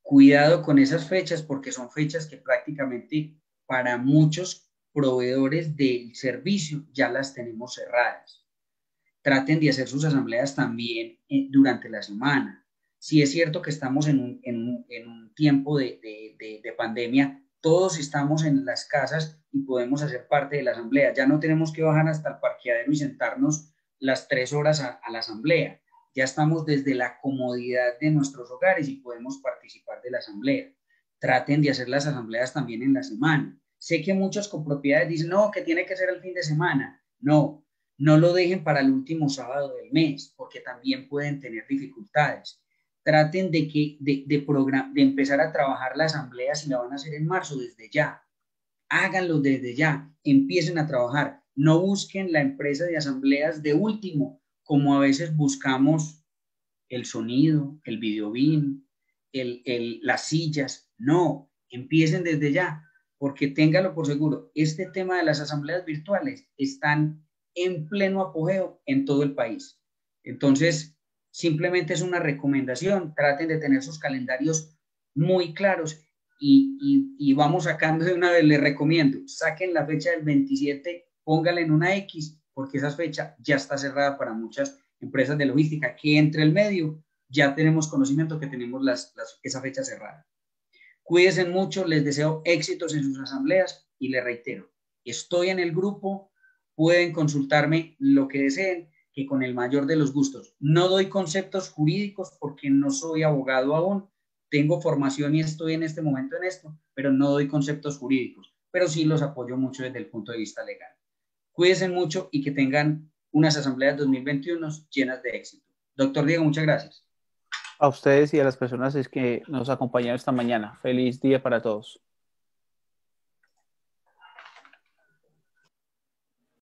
[SPEAKER 2] Cuidado con esas fechas porque son fechas que prácticamente para muchos proveedores del servicio ya las tenemos cerradas. Traten de hacer sus asambleas también durante la semana. Si es cierto que estamos en un tiempo de pandemia, todos estamos en las casas y podemos hacer parte de la asamblea. Ya no tenemos que bajar hasta el parqueadero y sentarnos las 3 horas a la asamblea. Ya estamos desde la comodidad de nuestros hogares y podemos participar de la asamblea. Traten de hacer las asambleas también en la semana. Sé que muchas copropiedades dicen, no, que tiene que ser el fin de semana. No, no lo dejen para el último sábado del mes, porque también pueden tener dificultades. Traten de empezar a trabajar la asamblea si la van a hacer en marzo desde ya. Háganlo desde ya, empiecen a trabajar. No busquen la empresa de asambleas de último, como a veces buscamos el sonido, el videobin, las sillas. No, empiecen desde ya, porque téngalo por seguro, este tema de las asambleas virtuales están en pleno apogeo en todo el país. Entonces, simplemente es una recomendación, traten de tener sus calendarios muy claros y vamos sacando de una vez, les recomiendo, saquen la fecha del 27, póngala en una X, porque esa fecha ya está cerrada para muchas empresas de logística, que entre el medio ya tenemos conocimiento que tenemos esa fecha cerrada. Cuídense mucho, les deseo éxitos en sus asambleas y les reitero, estoy en el grupo, pueden consultarme lo que deseen, que con el mayor de los gustos. No doy conceptos jurídicos porque no soy abogado aún, tengo formación y estoy en este momento en esto, pero no doy conceptos jurídicos, pero sí los apoyo mucho desde el punto de vista legal. Cuídense mucho y que tengan unas asambleas 2021 llenas de éxito. Doctor Diego, muchas gracias.
[SPEAKER 1] A ustedes y a las personas que nos acompañaron esta mañana. Feliz día para todos.